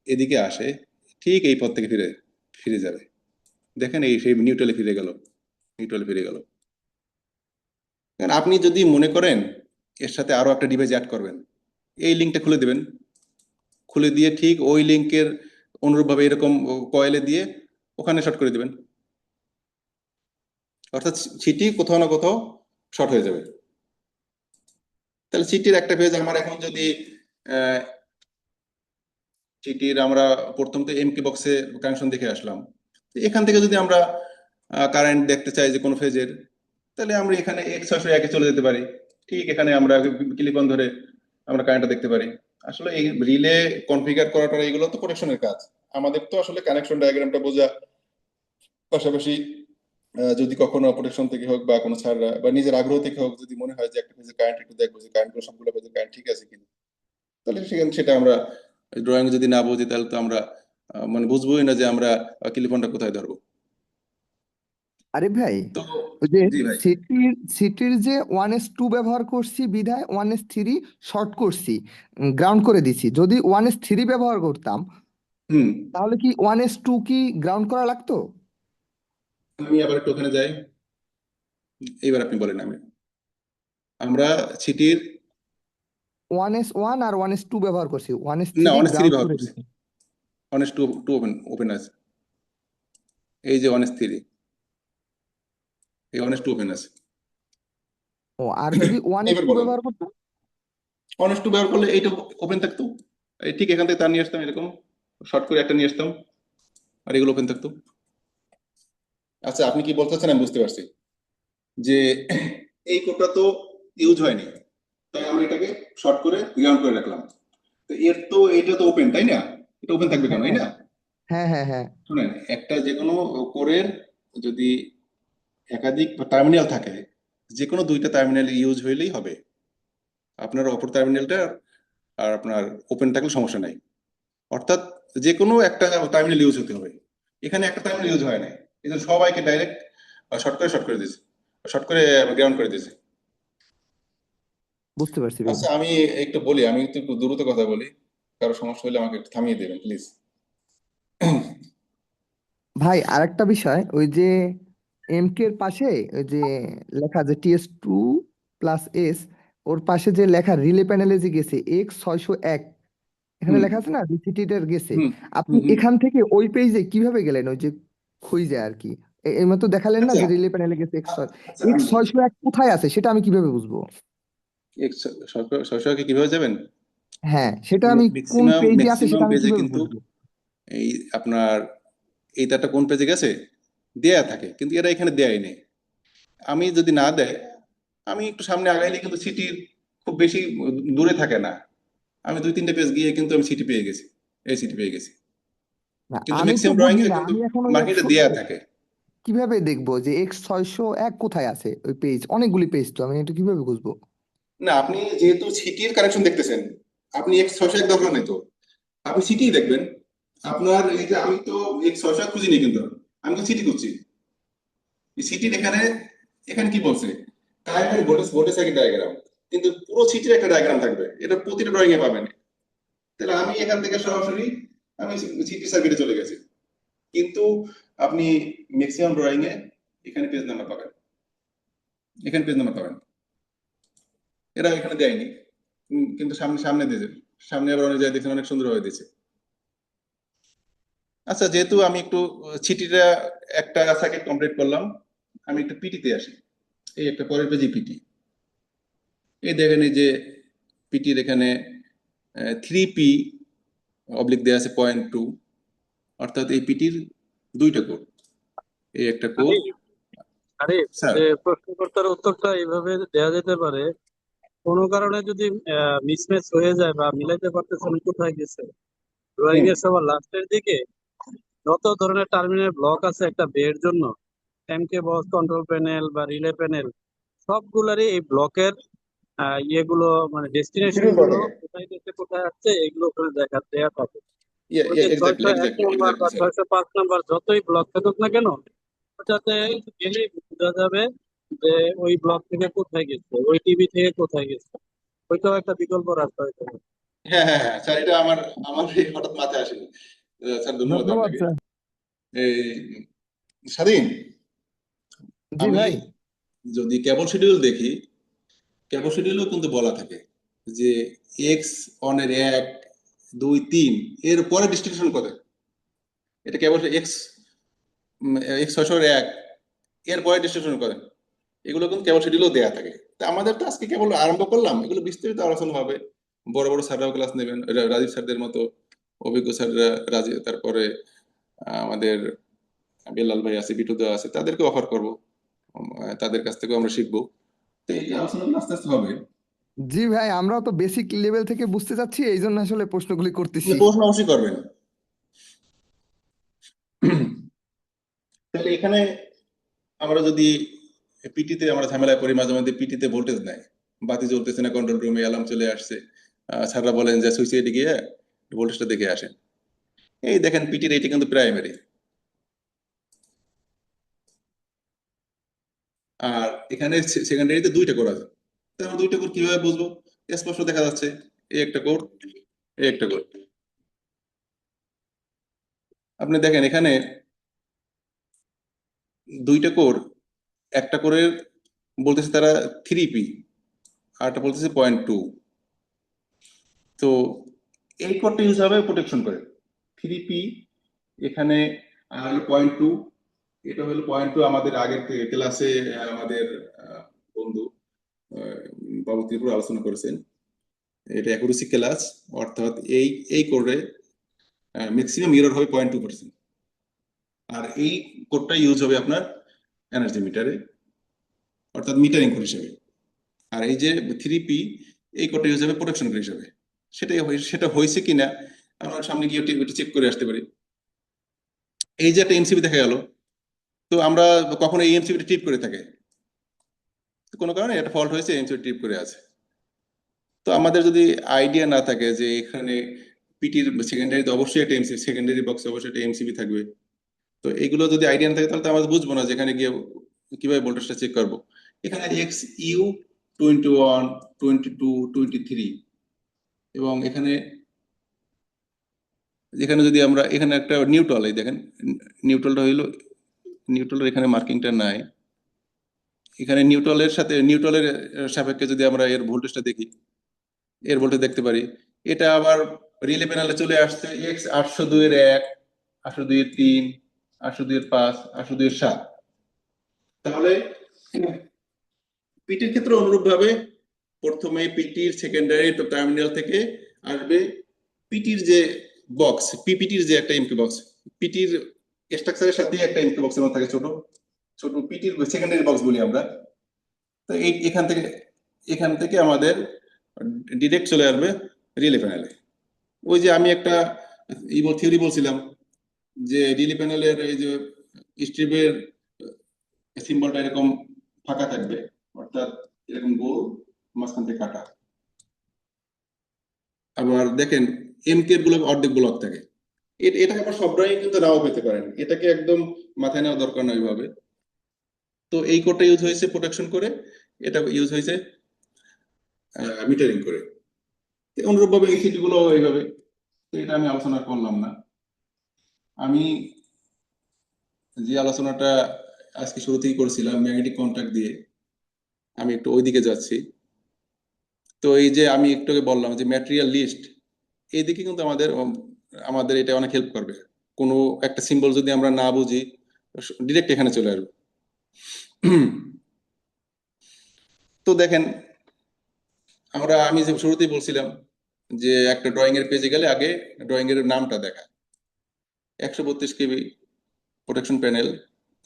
[SPEAKER 6] এদিকে আসে, ঠিক এই পথ থেকে ফিরে যাবে। দেখেন এই সেই নিউট্রালে ফিরে গেল। কারণ আপনি যদি মনে করেন এর সাথে আরো একটা ডিভাইস অ্যাড করবেন, এই লিঙ্কটা খুলে দেবেন, খুলে দিয়ে ঠিক ওই লিঙ্কের অনুরূপভাবে এরকম কয়েলে দিয়ে ওখানে শর্ট করে দেবেন, অর্থাৎ সিটি কোথাও না কোথাও শর্ট হয়ে যাবে। তাহলে সিটির একটা পেজ আমার এখন যদি সিটির আমরা প্রথম তো এমকে বক্সে কানেকশন দেখে আসলাম, এখান থেকে যদি আমরা কারেন্ট দেখতে চাই যে কোনো ফেজের, তাহলে আমরা এখানে X601 চলে যেতে পারি, ঠিক এখানে আমরা ক্লিপ অন ধরে আমরা কারেন্টটা দেখতে পারি। আসলে এই রিলে কনফিগার করাটা এগুলো তো প্রোটেকশনের কাজ, আমাদের তো আসলে কানেকশন ডায়াগ্রামটা বোঝা, পাশাপাশি যদি কখনো প্রোটেকশন থেকে হোক বা কোনো ছাড় বা নিজের আগ্রহ থেকে হোক, যদি মনে হয় যে একটা ফেজে কারেন্ট একটু দেখবো যে কারেন্টগুলো সবগুলো ফেজে কারেন্ট ঠিক আছে কিনা, তাহলে সেটা আমরা ড্রয়িং যদি না বুঝি তাহলে তো আমরা মানে বুঝবোই না যে আমরা ক্লিপনটা কোথায় ধরবো।
[SPEAKER 8] আরে ভাই,
[SPEAKER 6] তো
[SPEAKER 8] ওই যে
[SPEAKER 6] জি ভাই,
[SPEAKER 8] সিটির যে 1s2 ব্যবহার করছি বিধায় 1s3 শর্ট করছি, গ্রাউন্ড করে দিছি। যদি 1s3 ব্যবহার করতাম
[SPEAKER 6] হুম,
[SPEAKER 8] তাহলে কি 1s2 কি গ্রাউন্ড করা লাগতো?
[SPEAKER 6] আমি আবার একটু ওখানে যাই, এইবার আপনি বলেন। আমরা সিটির
[SPEAKER 8] 1s1 আর 1s2 ব্যবহার করছি,
[SPEAKER 6] না
[SPEAKER 8] 1s3
[SPEAKER 6] অনেক থ্রি
[SPEAKER 8] গ্রাউন্ড
[SPEAKER 6] ব্যবহার
[SPEAKER 8] করে
[SPEAKER 6] করছি,
[SPEAKER 8] দিছি।
[SPEAKER 6] অনেক টু ওপেন আছে, এই যে 1s3 এই 1s2 ওপেন আছে।
[SPEAKER 8] ও, আর যদি ওয়ান এস
[SPEAKER 6] এবার
[SPEAKER 8] টু
[SPEAKER 6] বলেন,
[SPEAKER 8] ব্যবহার করতাম?
[SPEAKER 6] 1s2 ব্যবহার করলে এইটা ওপেন থাকতো, এই ঠিক এখান থেকে তার নিয়ে আসতাম, এরকম শর্ট করে একটা নিয়ে আসতাম, আর এগুলো ওপেন থাকতো। আচ্ছা, আপনি কি বলতে চাচ্ছেন আমি বুঝতে পারছি, যে এই কোডটা তো ইউজ হয়নি, তাই আমরা এটাকে শর্ট করে গ্রাউন্ড করে রাখলাম। তো এর তো এটা তো ওপেন, তাই না? এটা ওপেন থাকবে কেন, তাই না?
[SPEAKER 8] হ্যাঁ হ্যাঁ হ্যাঁ।
[SPEAKER 6] শুনেন, একটা যে কোনো কোরের যদি একাধিক টার্মিনাল থাকে, যে কোনো দুইটা টার্মিনাল ইউজ হইলেই হবে। আপনার অপর টার্মিনালটা আর আপনার ওপেন থাকলে সমস্যা নাই, অর্থাৎ যে কোনো একটা টার্মিনাল ইউজ হতে হবে। এখানে একটা টার্মিনাল ইউজ হয় না, এই জন্য সবাইকে ডাইরেক্ট শর্ট করে দিয়েছে, শর্ট করে গ্রাউন্ড করে দিয়েছে।
[SPEAKER 8] বুঝতে পারছি ভাই।
[SPEAKER 6] আচ্ছা, আমি একটু বলি, আমি একটু দ্রুত কথা বলি, কারো সমস্যা হলে আমাকে একটু থামিয়ে দেবেন প্লিজ।
[SPEAKER 8] ভাই আরেকটা বিষয়, ওই যে এমকে এর পাশে ওই যে লেখা যে TS2+S, ওর পাশে যে লেখা রিলে প্যানেলে যে গেছে X601, এখানে
[SPEAKER 6] হুম
[SPEAKER 8] লেখা আছে না রিসিটের গেছে,
[SPEAKER 6] হুম
[SPEAKER 8] আপনি
[SPEAKER 6] হুম হুম।
[SPEAKER 8] এখান থেকে ওই পেজে কিভাবে গেলেন? ওই যে খুঁজে আর কি, এই মতো দেখালেন না
[SPEAKER 6] আচ্ছা
[SPEAKER 8] যে রিলে প্যানেলে গেছে
[SPEAKER 6] আচ্ছা, আমি বলছি,
[SPEAKER 8] X601 কোথায় আছে সেটা আমি কিভাবে বুঝবো?
[SPEAKER 6] সরকার কিভাবে যাবেন?
[SPEAKER 8] হ্যাঁ, সেটা আমি কোন পেজে আছে সেটা আমি
[SPEAKER 6] পেজে
[SPEAKER 8] কিভাবে
[SPEAKER 6] কিন্তু
[SPEAKER 8] বুঝবো?
[SPEAKER 6] এই আপনার এই তারটা কোন পেজে গেছে দেয়া থাকে, কিন্তু এরা এখানে দেয়াই নেই। আমি যদি না দেয়, আমি একটু সামনে আগাইলে কিন্তু সিটির খুব বেশি দূরে থাকে না, আমি 2-3টে পেজ গিয়ে কিন্তু আমি সিটি পেয়ে গেছি, এই সিটি পেয়ে গেছি।
[SPEAKER 8] না,
[SPEAKER 6] কিন্তু
[SPEAKER 8] আমি তো
[SPEAKER 6] ম্যাক্সিমাম ড্রয়িং
[SPEAKER 8] বুঝি
[SPEAKER 6] এ
[SPEAKER 8] না,
[SPEAKER 6] কিন্তু
[SPEAKER 8] আমি এখন ওই
[SPEAKER 6] মার্কেটে দেয়া থাকে।
[SPEAKER 8] কিভাবে দেখবো যে X601 কোথায় আছে? ওই পেজ অনেকগুলি পেজ, তো আমি এটা কিভাবে বুঝবো?
[SPEAKER 6] না, আপনি যেহেতু সিটির কানেকশন দেখতেছেন, আপনি X601 দরকার নেই তো, আপনি সিটি দেখবেন। আপনার এই যে আমি তো X601 খুঁজিনি, কিন্তু আমি তো সিটি খুঁজছি। সিটির এখানে এখানে কি বলছে, time and voltage circuit diagram, কিন্তু পুরো সিটির একটা ডায়াগ্রাম থাকবে, এটা প্রতিটা ড্রয়িং এ পাবেন। তাহলে আমি এখান থেকে সরাসরি আমি সিটি সার্কিটে চলে গেছি, কিন্তু আপনি ম্যাক্সিমাম ড্রয়িং এ এখানে পেজ নাম্বার পাবেন, এখানে পেজ নাম্বার পাবেন, এরা এখানে দেয়নি। কিন্তু সামনে সামনে দিয়েছে, সামনে আবার অনেক জায়গায় দেখছেন অনেক সুন্দরভাবে দিয়েছে। আচ্ছা, যেহেতু আমি একটু সিটিটা একটা সার্কিট কমপ্লিট করলাম, আমি একটু পিটিতে আসি। এই একটা পরের পেজে পিটি, এই দেখেন এই যে পিটির এখানে 3P অবলিক দেওয়া আছে 0.2, অর্থাৎ এই পিটির দুইটা কোড, এই একটা কোড।
[SPEAKER 2] আরে আরে
[SPEAKER 6] স্যার,
[SPEAKER 2] যে প্রশ্নকর্তার উত্তরটা এইভাবে দেওয়া যেতে পারে, কোনো কারণে যদি মিসম্যাচ হয়ে যায় বা মিলাইতে পারতেছেন কোথায় গেছে, ড্রয়িং
[SPEAKER 6] হুম
[SPEAKER 2] এর সবার লাস্টের দিকে যত ধরনের টার্মিনাল ব্লক আছে একটা বের জন্য, এমকে বক্স, কন্ট্রোল প্যানেল বা রিলে প্যানেল, সবগুলারই এই ব্লকের ইয়েগুলো মানে ডেস্টিনেশন
[SPEAKER 6] শিডিউল করা
[SPEAKER 2] গুলো
[SPEAKER 6] থাকে।
[SPEAKER 2] কোথায় গেছে কোথায় আসছে এগুলো ওখানে দেয়া থাকে। ওই যে
[SPEAKER 6] এক্স্যাক্টলি
[SPEAKER 2] 601
[SPEAKER 6] এক্স্যাক্টলি
[SPEAKER 2] নাম্বার বা
[SPEAKER 6] এক্স্যাক্টলি স্যার।
[SPEAKER 2] 605 নাম্বার যতই ব্লক থাকুক না কেন, ওটাতে গেলেই বোঝা যাবে যে ওই ব্লক থেকে কোথায় গেছে, ওই টিভি থেকে কোথায় গেছে। ওইটাও একটা বিকল্প রাস্তা হতে পারে।
[SPEAKER 6] হ্যাঁ হ্যাঁ হ্যাঁ স্যার, এটা আমার আমার এই হঠাৎ মাথায় আসেনি। স্যার ধন্যবাদ
[SPEAKER 8] ধন্যবাদ
[SPEAKER 6] আপনাকে।
[SPEAKER 8] স্যার।
[SPEAKER 6] এই স্বাধীন,
[SPEAKER 8] জি
[SPEAKER 6] আমি
[SPEAKER 8] ভাই।
[SPEAKER 6] যদি কেবল শিডিউল দেখি, কেবল শিডিউলও কিন্তু বলা থাকে যে এক্স অনের 1, 2, 3 এর পরে ডিস্ট্রিবিউশন করে, এটা কেবল X601 এর পরে ডিস্ট্রিবিউশন করে, এগুলো কিন্তু কেবল শিডিউলও দেয়া থাকে। তা আমাদের তো আজকে কেবল আরম্ভ করলাম, এগুলো বিস্তারিত আলোচনা হবে, বড় বড় স্যাররাও ক্লাস নেবেন, রাজীব স্যারদের মতো অভিজ্ঞ স্যাররা, রাজীব, তারপরে আমাদের বেলাল ভাই আছে, বিটু দা আছে, তাদেরকে অফার করব, তাদের কাছ থেকেও আমরা শিখবো। তো এই আলোচনাগুলো আস্তে আস্তে হবে।
[SPEAKER 8] জি ভাই, আমরাও তো বেসিক লেভেল থেকে বুঝতে চাচ্ছি, এই জন্য আসলে প্রশ্নগুলি করতেছি।
[SPEAKER 6] প্রশ্ন অবশ্যই করবেন। তাহলে এখানে আমরা যদি পিটিতে আমরা ঝামেলায় পড়ি, মাঝে মাঝে পিটিতে ভোল্টেজ নাই, বাতি জ্বলতেছে না, কন্ট্রোল রুমে অ্যালার্ম চলে আসছে, স্যাররা বলেন যে সুইচে গিয়ে ভোল্টেজটা দেখে আসেন। এই দেখেন পিটির এইটা কিন্তু প্রাইমারি, আর এখানে সেকেন্ডারিতে দুইটা কোড আছে। তো আমরা দুইটা কোড কিভাবে বুঝবো? স্পষ্ট দেখা যাচ্ছে, এই একটা কোড, এই একটা কোড। আপনি দেখেন এখানে দুইটা কোর, একটা কোরের বলতেছে তারা 3P, আরটা বলতেছে 0.2। তো এই কোডটা ইউজ হবে প্রোটেকশন করে, 3P এখানে, আর 0.2 এটা হলো পয়েন্ট টু। আমাদের আগের ক্লাসে আমাদের বন্ধু বাবু ত্রিপুর আলোচনা করেছেন। এটা অ্যাকুরেসি ক্লাস, অর্থাৎ এই কোডে ম্যাক্সিমাম এরর হবে 0.2%। আর এই কোডটা ইউজ হবে আপনার এনার্জি মিটারে, অর্থাৎ মিটারিং কোড হিসেবে। আর এই যে 3P, এই কোডটা ইউজ হবে প্রোটেকশন কোড হিসেবে। সেটা হয়েছে কিনা আমরা সামনে গিয়ে একটু চেক করে আসতে পারি। এই যে একটা এমসিবি দেখা গেল, তো আমরা কখনো এই এমসিবিটা ট্রিপ করে থাকে, কোনো কারণে এটা ফল্ট হয়েছে, এমসিবি ট্রিপ করে আছে। তো আমাদের যদি আইডিয়া না থাকে যে এখানে পিটির সেকেন্ডারিতে অবশ্যই একটা এমসিবি, সেকেন্ডারি বক্সে অবশ্যই একটা এমসিবি থাকবে, তো এগুলো যদি আইডিয়া না থাকে তাহলে তো আমরা বুঝবো না যে এখানে গিয়ে কিভাবে ভোল্টেজটা চেক করবো। এখানে XU 21, 22, 23, এবং এখানে যদি আমরা এখানে একটা নিউট্রাল, এই দেখেন নিউট্রালটা হইলো, নিউট্রালের এখানে মার্কিংটা নাই। এখানে নিউট্রালের সাপেক্ষে যদি আমরা এর ভোল্টেজটা দেখি, এর ভোল্টেজ দেখতে পারি। এটা আবার রিলে প্যানেলে চলে আসছে X 802.1, 802.3, 802.5, 802.7। তাহলে পিটির ক্ষেত্রে অনুরূপ ভাবে প্রথমে পিটির সেকেন্ডারি টার্মিনাল থেকে আসবে পিটির যে বক্স, পিপিটির যে একটা এমপি বক্স, পিটির স্ট্রাকচারের সাথে একটা এমপি বক্স থাকে, ছোট ছোট পিটির সেকেন্ডারি বক্স বলি আমরা। তো এখান থেকে আমাদের ডিরেক্ট চলে আসবে রিলে প্যানেলে। ওই যে আমি একটা থিওরি বলছিলাম যে রিলে প্যানেলের এই যে স্ট্রিপের সিম্বলটা এরকম ফাঁকা থাকবে, অর্থাৎ এরকম গোল, মাঝখান থেকে কাটা। আবার দেখেন এমকে ব্লক অর্ধেক ব্লক থাকে। এটাকে আবার সব ড্রয়িং কিন্তু নাও পেতে পারেন, এটাকে একদম মাথায় নেওয়া দরকার নয় ওইভাবে। তো এই কোডটা ইউজ হয়েছে প্রোটেকশন করে, এটা ইউজ হয়েছে মিটারিং করে। অনুরূপ ভাবে এই সিটগুলো এইভাবে, তো এটা আমি আলোচনা করলাম না। আমি যে আলোচনাটা আজকে শুরুতেই করেছিলাম ম্যাগনেটিক কন্ট্যাক্ট দিয়ে, আমি একটু ওইদিকে যাচ্ছি। তো এই যে আমি একটু আগে বললাম যে ম্যাটেরিয়াল লিস্ট, এইদিকে কিন্তু আমাদের এটা অনেক হেল্প করবে। কোনো একটা সিম্বল যদি আমরা না বুঝি, ডিরেক্ট এখানে চলে আসবে। তো দেখেন আমি যে শুরুতেই বলছিলাম যে একটা ড্রয়িং এর পেজে গেলে আগে ড্রয়িং এর নামটা দেখা। 132 KB protection panel,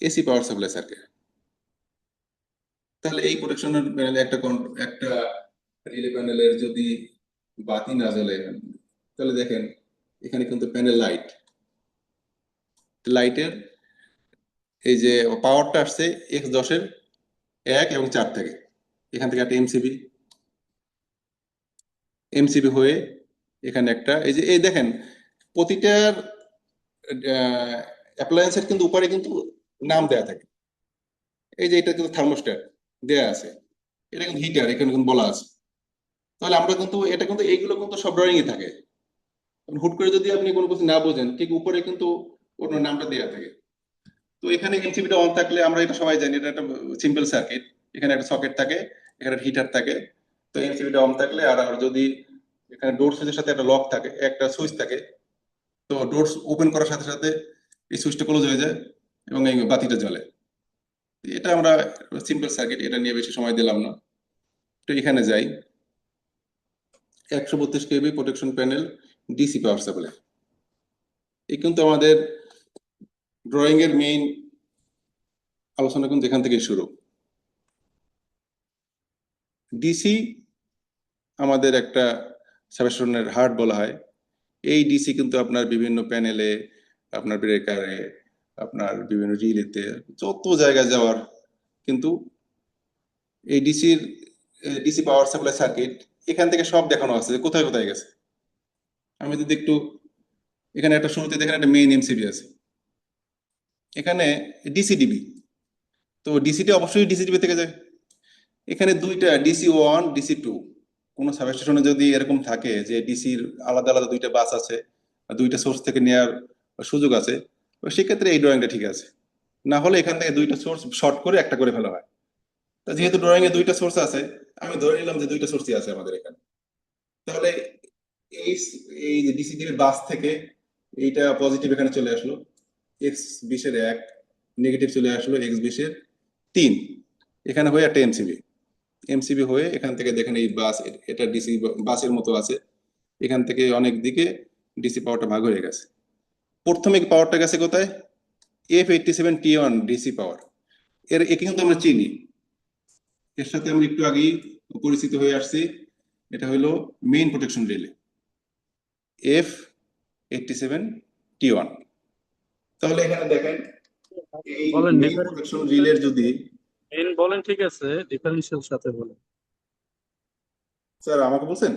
[SPEAKER 6] AC power supply circuit. তাহলে এই প্রোটেকশন প্যানেলে একটা রিলে প্যানেলের যদি বাতি না জ্বলে, তাহলে দেখেন এখানে কিন্তু প্যানেল লাইটের এই যে পাওয়ারটা আসছে X10 এর 1 এবং 4 থেকে। এখান থেকে একটা এমসিবি হয়ে এখানে একটা এই দেখেন প্রতিটার অ্যাপ্লায়েন্সের কিন্তু উপরে কিন্তু নাম দেয়া থাকে। এই যে এটা কিন্তু থার্মোস্ট্যাট দেয়া আছে, এটা কিন্তু হিটার এখানে কিন্তু বলা আছে। তাহলে আমরা কিন্তু এটা কিন্তু এইগুলো কিন্তু সব ড্রয়িং এ থাকে। হুট করে যদি আপনি কোনো কিছু না বোঝেন, ঠিক উপরে কিন্তু ওর নামটা দেয়া থাকে। তো এখানে এমসিবিটা অন থাকলে আমরা এটা সবাই জানি, এটা একটা সিম্পল সার্কিট। এখানে একটা সকেট থাকে, এখানে হিটার থাকে। তো এমসিবিটা অন থাকলে আর যদি এখানে ডোর সুইচের সাথে একটা লক থাকে, একটা সুইচ থাকে, তো ডোর ওপেন করার সাথে সাথে এই সুইচটা ক্লোজ হয়ে যায় এবং এই বাতিটা জ্বলে। এটা আমরা সিম্পল সার্কিট, এটা নিয়ে বেশি সময় দিলাম না। তো এখানে যাই, 132 KB protection panel, DC power supply. এই কিন্তু আমাদের ড্রয়িং এর মেইন আলোচনা কিন্তু এখান থেকে শুরু। ডিসি আমাদের একটা সাবস্টেশনের হার্ট বলা হয়। এই ডিসি কিন্তু আপনার বিভিন্ন প্যানেলে, আপনার ব্রেকারে, আপনার বিভিন্ন রিলেতে, যত জায়গায় যাওয়ার কিন্তু এই ডিসি পাওয়ার সাপ্লাই সার্কিট এখান থেকে সব দেখানো আছে যে কোথায় কোথায় গেছে। আমি যদি একটু এখানে একটা শুরুতে দেখেন একটা মেইন এমসিবি আছে, এখানে ডিসিডিবি। তো ডিসিটি অবশ্যই ডিসিডিবি থেকে যায়। এখানে দুইটা DC1, DC2, কোনো সাবস্টেশনে যদি এরকম থাকে যে ডিসির আলাদা আলাদা দুইটা বাস আছে, দুইটা সোর্স থেকে নেওয়ার সুযোগ আছে, সেক্ষেত্রে এই ড্রয়িংটা ঠিক আছে। না হলে এখান থেকে দুইটা সোর্স শর্ট করে একটা করে ফেলা হয়। তা যেহেতু ড্রয়িং এ দুইটা সোর্স আছে, আমি ধরে নিলাম যে দুইটা সোর্সই আছে আমাদের এখানে। তাহলে এই ডিসিডিবির বাস থেকে এইটা পজিটিভ এখানে চলে আসলো, X20 এর 1, নেগেটিভ চলে আসলো এক্স বেসের 3, এখানে হয়ে একটা এমসিবি হয়ে এখান থেকে দেখেন এই বাস, এটা ডিসি বাসের মতো আছে, এখান থেকে অনেক দিকে ডিসি পাওয়ারটা ভাগ হয়ে গেছে। প্রথমে পাওয়ারটা গেছে কোথায়? F87T1 DC power. একে কিন্তু আমরা চিনি, এর সাথে আমরা একটু আগেই পরিচিত হয়ে আসছি। এটা হলো মেইন প্রোটেকশন রিলে F87T1। তাহলে এখানে দেখেন এই
[SPEAKER 2] বলেন
[SPEAKER 6] মেইন প্রোটেকশন রিলের যদি,
[SPEAKER 2] মেইন বলেন, ঠিক আছে, ডিফারেন্সিয়াল সাথে বলেন।
[SPEAKER 6] স্যার আমাকে বলছেন?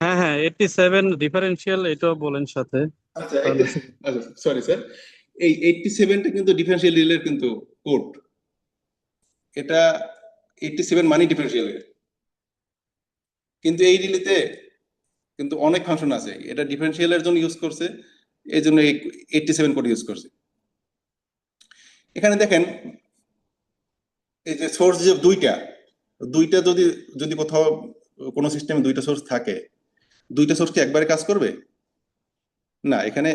[SPEAKER 2] হ্যাঁ হ্যাঁ, 87 ডিফারেন্সিয়াল এটাও বলেন সাথে।
[SPEAKER 6] আচ্ছা
[SPEAKER 2] তাহলে
[SPEAKER 6] আচ্ছা সরি স্যার, এই 87টা কিন্তু ডিফারেন্সিয়াল রিলের কিন্তু কোড। এটা 87 মানে ডিফারেন্সিয়াল রিলে, কিন্তু এই রিলেতে কিন্তু অনেক ফাংশন আছে। এটা ডিফারেন্সিয়ালের জন্য ইউজ করছে, এই জন্য 87 কোড ইউজ করছে। এখানে দেখেন এই যে সোর্স যে দুইটা যদি কোথাও কোনো সিস্টেমে দুইটা সোর্স থাকে, দুইটা সোর্স কি একবারে কাজ করবে না? এখানে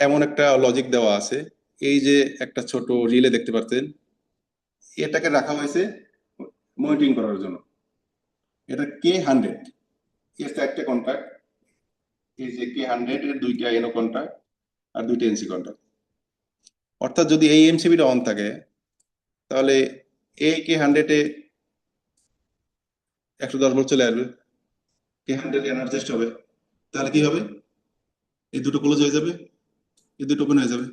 [SPEAKER 6] এমন একটা লজিক দেওয়া আছে, এই যে একটা ছোট রিলে দেখতে পাচ্ছেন, এটাকে রাখা হয়েছে মনিটরিং করার জন্য। এটা K100, এর একটা কন্ট্যাক্ট, এই যে K100 এর দুইটা এনও কন্ট্যাক্ট আর দুইটা এনসি কন্ট্যাক্ট। অর্থাৎ যদি এই এমসিবিটা অন থাকে, তাহলে এই K100 এ 110 ভোল্ট চলে আসবে, K100 এনার্জাইজড হবে। তাহলে কি হবে? এই দুটো ক্লোজ হয়ে যাবে, এই দুটো ওপেন হয়ে যাবে।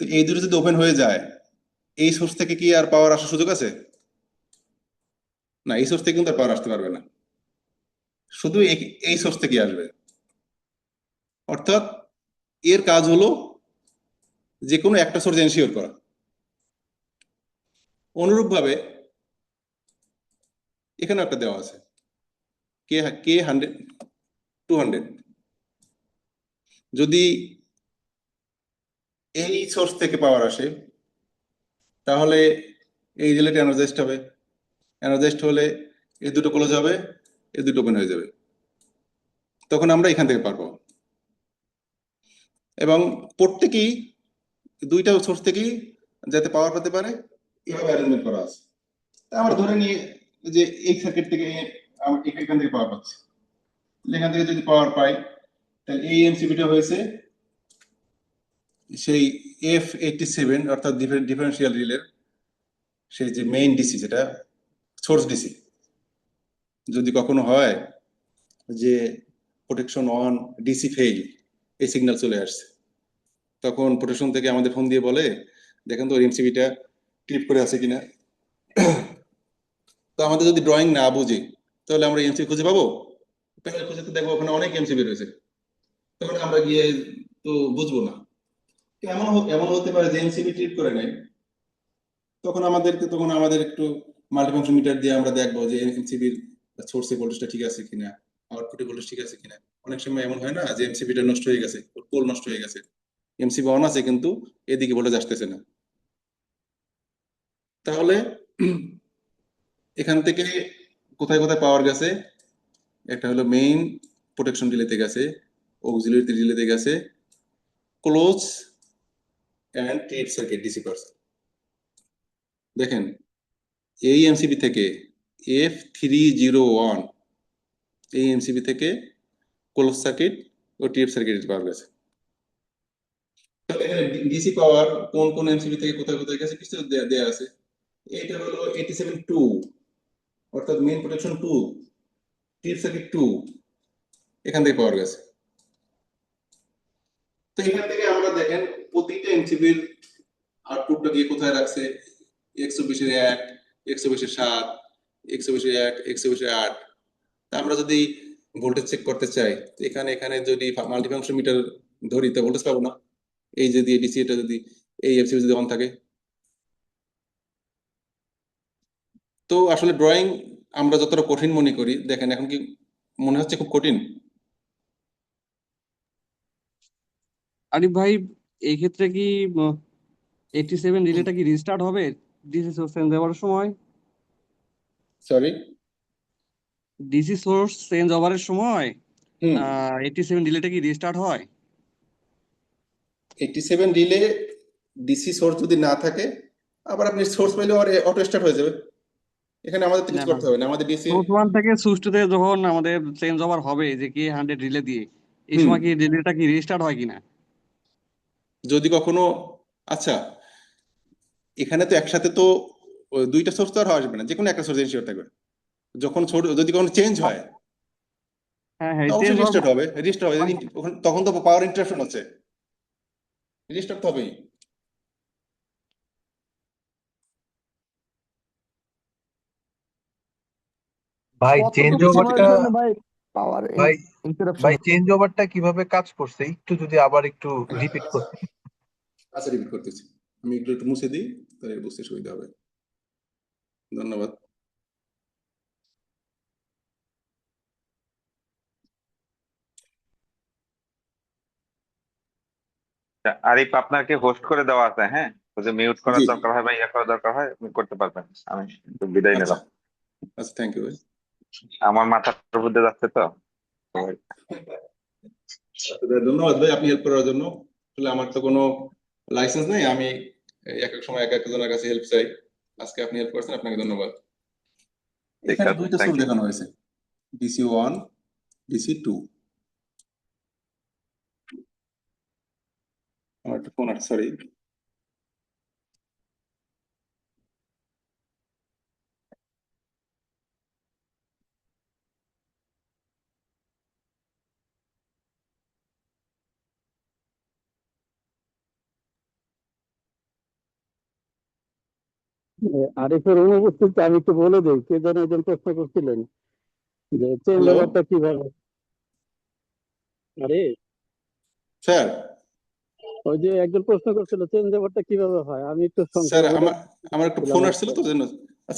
[SPEAKER 6] তো এই দুটো যদি ওপেন হয়ে যায়, এই সোর্স থেকে কি আর পাওয়ার আসার সুযোগ আছে? না, এই সোর্স থেকে কিন্তু আর পাওয়ার আসতে পারবে না, শুধু এই সোর্স থেকে আসবে। অর্থাৎ এর কাজ হলো যে কোনো একটা সোর্স এনশিওর করা। অনুরূপভাবে এখানে একটা দেওয়া আছে K100 200, যদি এই সোর্স থেকে পাওয়ার আসে, তাহলে এই রিলেটা এনার্জাইজড হবে। এনার্জাইজড হলে এই দুটো ক্লোজ হবে, এই দুটো ওপেন হয়ে যাবে, তখন আমরা এখান থেকে পারবো। এবং প্রত্যেকেই দুইটা সোর্স থেকেই যাতে পাওয়ার পেতে পারে এভাবে অ্যারেঞ্জমেন্ট করা আছে। তা আমরা ধরে নিয়ে যে এই সার্কিট থেকে আমরা এখান থেকে পাওয়ার পাচ্ছি, এখান থেকে যদি পাওয়ার পাই, তাহলে এই এমসিবিটা হয়েছে সেই F87 অর্থাৎ ডিফারেন্সিয়াল রিলের সেই যে মেইন ডিসি, যেটা সোর্স ডিসি। যদি কখনো হয় যে প্রোটেকশন অন ডিসি ফেল, এই সিগন্যাল চলে আসছে, তখন প্রোটেকশন থেকে আমাদের ফোন দিয়ে বলে দেখেন তো এমসিবিটা ট্রিপ করে আছে কিনা। তো আমাদের যদি ড্রয়িং না বুঝি, তাহলে আমরা এমসিবি খুঁজে পাবো? খুঁজে তো দেখবো ওখানে অনেক এমসিবি রয়েছে, তখন আমরা গিয়ে তো বুঝবো না। এমন হতে পারে যে এমসিবি ট্রিপ করে নাই, তখন আমাদের একটু মাল্টিফাংশন মিটার দিয়ে আমরা দেখবো যে এমসিবির সোর্সে ভোল্টেজটা ঠিক আছে কিনা, আউটপুটে ভোল্টেজ ঠিক আছে কিনা। অনেক সময় এমন হয় না যে এমসিবিটা নষ্ট হয়ে গেছে, পোল নষ্ট হয়ে গেছে, এমসিবি অন আছে কিন্তু এদিকে ভোল্টেজ আসতেছে না। তাহলে এখান থেকে কোথায় কোথায় পাওয়ার গেছে? একটা হলো মেইন প্রোটেকশন রিলেতে গেছে, অক্সিলারি রিলেতে গেছে, close and trip circuit DC পার্সন। দেখেন এই এমসিবি থেকে F301, এই এমসিবি থেকে ক্লোজ সার্কিট ও ট্রিপ সার্কিট পাওয়ার গেছে। তাহলে এখানে ডিসি পাওয়ার কোন কোন এমসিবি থেকে কোথায় কোথায় গেছে কিছু দেয়া আছে। এটা হলো 87-2, অর্থাৎ মেইন প্রোটেকশন 2, ট্রিপ সার্কিট 2, এখান থেকে পাওয়ার গেছে। তো এখান থেকে আমরা দেখেন প্রতিটা এমসিবির আউটপুটটা দিয়ে কোথায় রাখছে, 120-1, 120-7, 120-1, 120-8। আমরা যদি ভোল্টেজ চেক করতে চাই, এখানে যদি মাল্টিফাংশন মিটার ধরি, তা ভোল্টেজ পাবো না। এই যদি ডিসি, এটা যদি এই এমসিবি যদি অন থাকে, তো আসলে ড্রয়িং আমরা যতটা কঠিন মনে করি, দেখেন এখন কি মনে হচ্ছে খুব কঠিন?
[SPEAKER 10] আরিফ ভাই, এই ক্ষেত্রে কি 87 রিলেটা কি রিস্টার্ট হবে ডিসি সোর্স চেঞ্জ হওয়ার সময়?
[SPEAKER 6] সরি,
[SPEAKER 10] ডিসি সোর্স চেঞ্জ ওভারের সময় 87 রিলেটা কি রিস্টার্ট হয়?
[SPEAKER 6] 87 রিলে ডিসি সোর্স যদি না থাকে, আবার আপনি সোর্স পাইলে অটো স্টার্ট হয়ে যাবে। এখানে আমাদের তো
[SPEAKER 10] না
[SPEAKER 6] কিছু
[SPEAKER 10] না
[SPEAKER 6] করতে হবে না, আমাদের ডিসি
[SPEAKER 10] সোর্স ওয়ান থেকে সুস টু তে যখন আমাদের চেঞ্জ ওভার হবে যে কি 100 রিলে দিয়ে, এই
[SPEAKER 6] হুম
[SPEAKER 10] সময় কি রিলেটা কি রিস্টার্ট হয় কিনা?
[SPEAKER 6] যদি কখনো, আচ্ছা এখানে তো একসাথে তো ওই দুইটা সোর্স তো আর আসবে না, যে কোনো একটা সোর্স ইনশিওর থাকবে। যখন যদি কখনো চেঞ্জ হয়
[SPEAKER 10] হ্যাঁ হ্যাঁ, চেঞ্জ
[SPEAKER 6] অবশ্যই
[SPEAKER 10] হওয়ার
[SPEAKER 6] রিস্টার্ট হবে, তখন তো পাওয়ার ইন্টারাপশন হচ্ছে, রিস্টার্ট তো হবেই।
[SPEAKER 9] ভাই চেঞ্জ
[SPEAKER 8] কতটুকু সময়ের
[SPEAKER 9] ওভারটা
[SPEAKER 8] জন্য ভাই পাওয়ার
[SPEAKER 9] ভাই
[SPEAKER 8] ইন্টারাপশন
[SPEAKER 9] ভাই
[SPEAKER 8] হচ্ছে?
[SPEAKER 9] চেঞ্জ ওভারটা কিভাবে কাজ করছে একটু যদি আবার একটু রিপিট করতে।
[SPEAKER 6] আচ্ছা রিপিট করতেছি, আমি একটু মুছে দিই, তাহলে বুঝতে সুবিধা হবে। ধন্যবাদ।
[SPEAKER 3] আরিফ, আপনাকে হোস্ট করে দেওয়া আছে, হ্যাঁ? ও যে মিউট করার
[SPEAKER 6] জি
[SPEAKER 3] দরকার হয় বা ইয়ে করার দরকার হয় আপনি করতে পারবেন। আমি একটু বিদায়
[SPEAKER 6] আচ্ছা
[SPEAKER 3] নিলাম,
[SPEAKER 6] আচ্ছা, থ্যাংক ইউ ভাই।
[SPEAKER 3] আমার মাথার মধ্যে যাচ্ছে তো।
[SPEAKER 6] ধন্যবাদ ভাই আপনি হেল্প করার জন্য। আসলে আমার তো কোনো লাইসেন্স নেই, আমি এক এক সময় এক একজনের কাছে হেল্প চাই। আজকে আপনি হেল্প করছেন, আপনাকে ধন্যবাদ।
[SPEAKER 3] ঠিক
[SPEAKER 6] এখানে
[SPEAKER 3] আছে,
[SPEAKER 6] দুইটা
[SPEAKER 3] থ্যাংক
[SPEAKER 6] সোর্স
[SPEAKER 3] ইউ।
[SPEAKER 6] দেখানো হয়েছে, DC1, DC2। আমার একটা ফোন আছে, সরি।
[SPEAKER 2] আরিফের অনুপস্থিতিতে আমি একটু বলে দিই, কে যেন একজন প্রশ্ন করছিলেন যে চেঞ্জ
[SPEAKER 6] হ্যালো
[SPEAKER 2] ওভারটা কিভাবে। আরে
[SPEAKER 6] স্যার,
[SPEAKER 2] ওই যে একজন প্রশ্ন করছিল চেঞ্জ ওভারটা কিভাবে হয়, আমি একটু
[SPEAKER 6] স্যার
[SPEAKER 2] সংক্ষেপে বলে
[SPEAKER 6] আমার একটা
[SPEAKER 2] দিলাম
[SPEAKER 6] ফোন
[SPEAKER 2] আর
[SPEAKER 6] আসছিল
[SPEAKER 2] কি।
[SPEAKER 6] তো জন্য।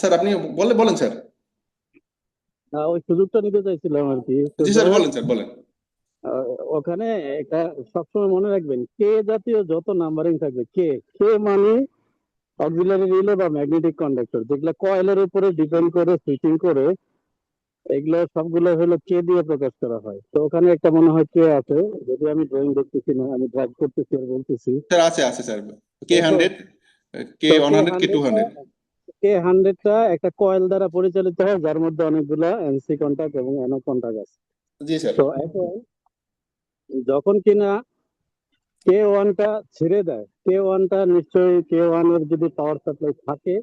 [SPEAKER 6] স্যার আপনি বলেন স্যার।
[SPEAKER 2] ওই সুযোগটা নিতে চাইছিলাম আর কি। তো
[SPEAKER 6] জি
[SPEAKER 2] যাই
[SPEAKER 6] স্যার,
[SPEAKER 2] হোক,
[SPEAKER 6] বলেন স্যার, বলেন।
[SPEAKER 2] ওখানে একটা সবসময় মনে রাখবেন, কে জাতীয় যত নাম্বারিং থাকবে, কে কে মানে অক্সিলারি রিলে বা ম্যাগনেটিক কন্ডাক্টর, যেগুলো কয়েলের উপরে ডিপেন্ড করে সুইচিং করে, এগুলো সবগুলো হলো কে দিয়ে প্রকাশ করা হয়। তো ওখানে একটা মনে হয় কে আছে, যদি আমি ড্রয়িং দেখতেছি না, আমি ড্রাইভ করতেছি আর বলতেছি।
[SPEAKER 6] স্যার আছে স্যার,
[SPEAKER 2] দেখো,
[SPEAKER 6] K100,
[SPEAKER 2] তো কে
[SPEAKER 6] K100,
[SPEAKER 2] হান্ড্রেডটা
[SPEAKER 6] K200।
[SPEAKER 2] কে 100টা একটা কয়েল দ্বারা পরিচালিত হয়, যার মধ্যে অনেকগুলা এনসি কন্টাক্ট এবং অ্যানো কন্টাক্ট আছে।
[SPEAKER 6] জি স্যার।
[SPEAKER 2] তো এখন যখন কিনা কে 1টা ছেড়ে দেয়, কে 1টা নিশ্চয়ই কে 1 এর যদি পাওয়ার সাপ্লাই থাকে,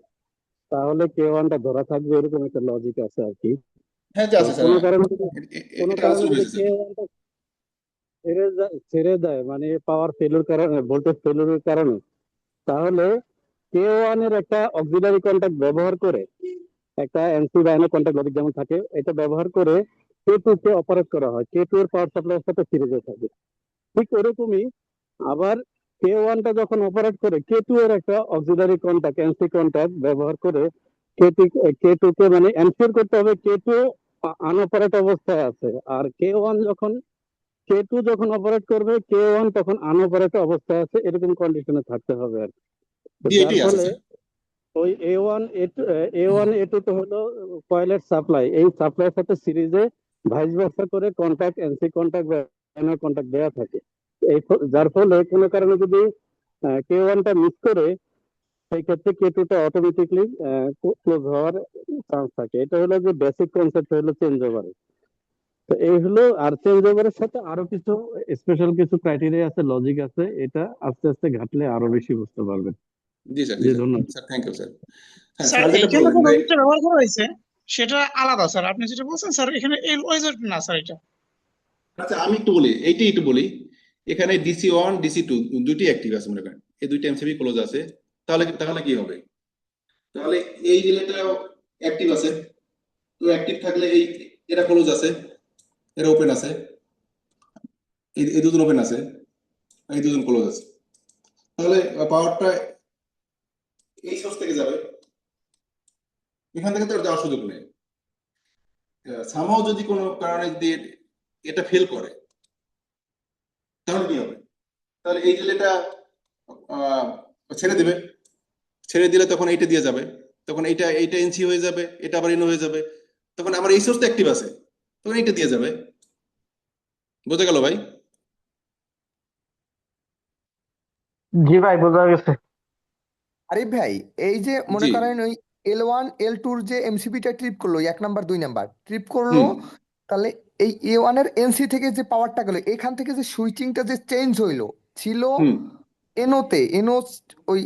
[SPEAKER 2] তাহলে কে 1টা ধরা থাকবে, এরকম একটা লজিক আছে আর কি।
[SPEAKER 6] হ্যাঁ, জি
[SPEAKER 2] তো
[SPEAKER 6] আছে স্যার,
[SPEAKER 2] কোনো
[SPEAKER 6] হ্যাঁ।
[SPEAKER 2] কারণে যদি কোনো
[SPEAKER 6] এটা
[SPEAKER 2] কারণে
[SPEAKER 6] আলোচনা
[SPEAKER 2] যদি
[SPEAKER 6] হয়েছে স্যার।
[SPEAKER 2] কে 1টা ছেড়ে দেয়, মানে পাওয়ার ফেলুর কারণে, ভোল্টেজ ফেলুরের কারণে, তাহলে কে 1 এর একটা অক্সিলারি কন্টাক্ট ব্যবহার করে, একটা এনসি বা এনও কন্টাক্ট লজিক যেমন থাকে, এটা ব্যবহার করে কে 2 কে অপারেট করা হয়, কে 2 এর পাওয়ার সাপ্লাইয়ের সাথে সিরিজে থাকে। ঠিক ওরকমই আবার কে 1টা যখন অপারেট করে, কে 2 এর একটা অক্সিলারি কন্টাক্ট এনসি কন্টাক্ট ব্যবহার করে কে 2 কে মানে এনশিওর করতে হবে কে 2 আনঅপারেট অবস্থায় আছে, আর কে 2 যখন অপারেট করবে, কে 1 তখন আনঅপারেট অবস্থায় আছে, এরকম কন্ডিশনে থাকতে হবে আর কি। তো
[SPEAKER 6] জি
[SPEAKER 2] যার
[SPEAKER 6] এটাই আছে
[SPEAKER 2] ফলে
[SPEAKER 6] স্যার।
[SPEAKER 2] ওই A1 A2 তো হলো কয়েলের সাপ্লাই, এই সাপ্লাইয়ের সাথে সিরিজে ভাইস ভার্সা করে কন্টাক্ট এনসি কন্টাক্ট বা এনও কন্টাক্ট দেওয়া থাকে। যার ফলে কোনো কারণে যদি কে 1টা মিস করে, সেই ক্ষেত্রে কে 2টা অটোমেটিকলি ক্লোজ হওয়ার চান্স থাকে। এটা হলো যে বেসিক কনসেপ্ট হলো চেঞ্জ ওভার। তো এই হলো, আর চেঞ্জ ওভারের সাথে আরো কিছু স্পেশাল কিছু ক্রাইটেরিয়া আছে, লজিক আছে, এটা আস্তে আস্তে ঘাটলে আরো বেশি বুঝতে পারবেন।
[SPEAKER 6] জি স্যার, জি
[SPEAKER 2] জি,
[SPEAKER 6] স্যার,
[SPEAKER 2] ধন্যবাদ।
[SPEAKER 6] Sir thank you sir. হ্যাঁ
[SPEAKER 11] স্যার
[SPEAKER 6] স্যার যেটা
[SPEAKER 11] এইখানে
[SPEAKER 6] বললেন
[SPEAKER 11] যে
[SPEAKER 6] ভাই,
[SPEAKER 11] লজিকটা ব্যবহার করা হয়েছে সেটা আলাদা স্যার, আপনি যেটা বলছেন স্যার এখানে এই লজিক না স্যার এটা।
[SPEAKER 6] আচ্ছা আমি একটু বলি, এইটাই একটু বলি। এখানে DC1, DC2 দুইটি অ্যাক্টিভ আছে মনে করেন, এই দুইটা এমসিবি ক্লোজ আছে। তাহলে তাহলে কি হবে? তাহলে এই রিলেটাও অ্যাক্টিভ আছে, তো অ্যাক্টিভ থাকলে এরা ক্লোজ আছে, এরা ওপেন আছে, এই দুজন ওপেন আছে, এই দুজন ক্লোজ আছে। তাহলে পাওয়ারটা এই সোর্স থেকে যাবে, এখান থেকে তো আর যাওয়ার সুযোগ নেই। সামহাও যদি কোনো কারণে যদি এটা ফেল করে, তাহলে কি হবে? তাহলে এই রিলেটা ছেড়ে দেবে, ছেড়ে দিলে তখন এইটা দিয়ে যাবে, তখন এইটা এনসি হয়ে যাবে, এটা আবার এন হয়ে যাবে, তখন আমার এই সোর্সটা অ্যাক্টিভ আছে, তখন এইটা দিয়ে যাবে। বোঝা গেল ভাই?
[SPEAKER 5] জি ভাই, বোঝা গেছে।
[SPEAKER 8] আরিফ ভাই, এই যে মনে
[SPEAKER 6] জি।
[SPEAKER 8] করেন ওই L1 L2 যে এমসিপিটা ট্রিপ করলো, 1 নাম্বার 2 নাম্বার ট্রিপ করলো,
[SPEAKER 6] হুম
[SPEAKER 8] তাহলে এই A1 এর এনসি থেকে যে পাওয়ারটা গেল, এখান থেকে যে সুইচিংটা যে চেঞ্জ হইলো, ছিল
[SPEAKER 6] হুম
[SPEAKER 8] এনোতে, এনো ওই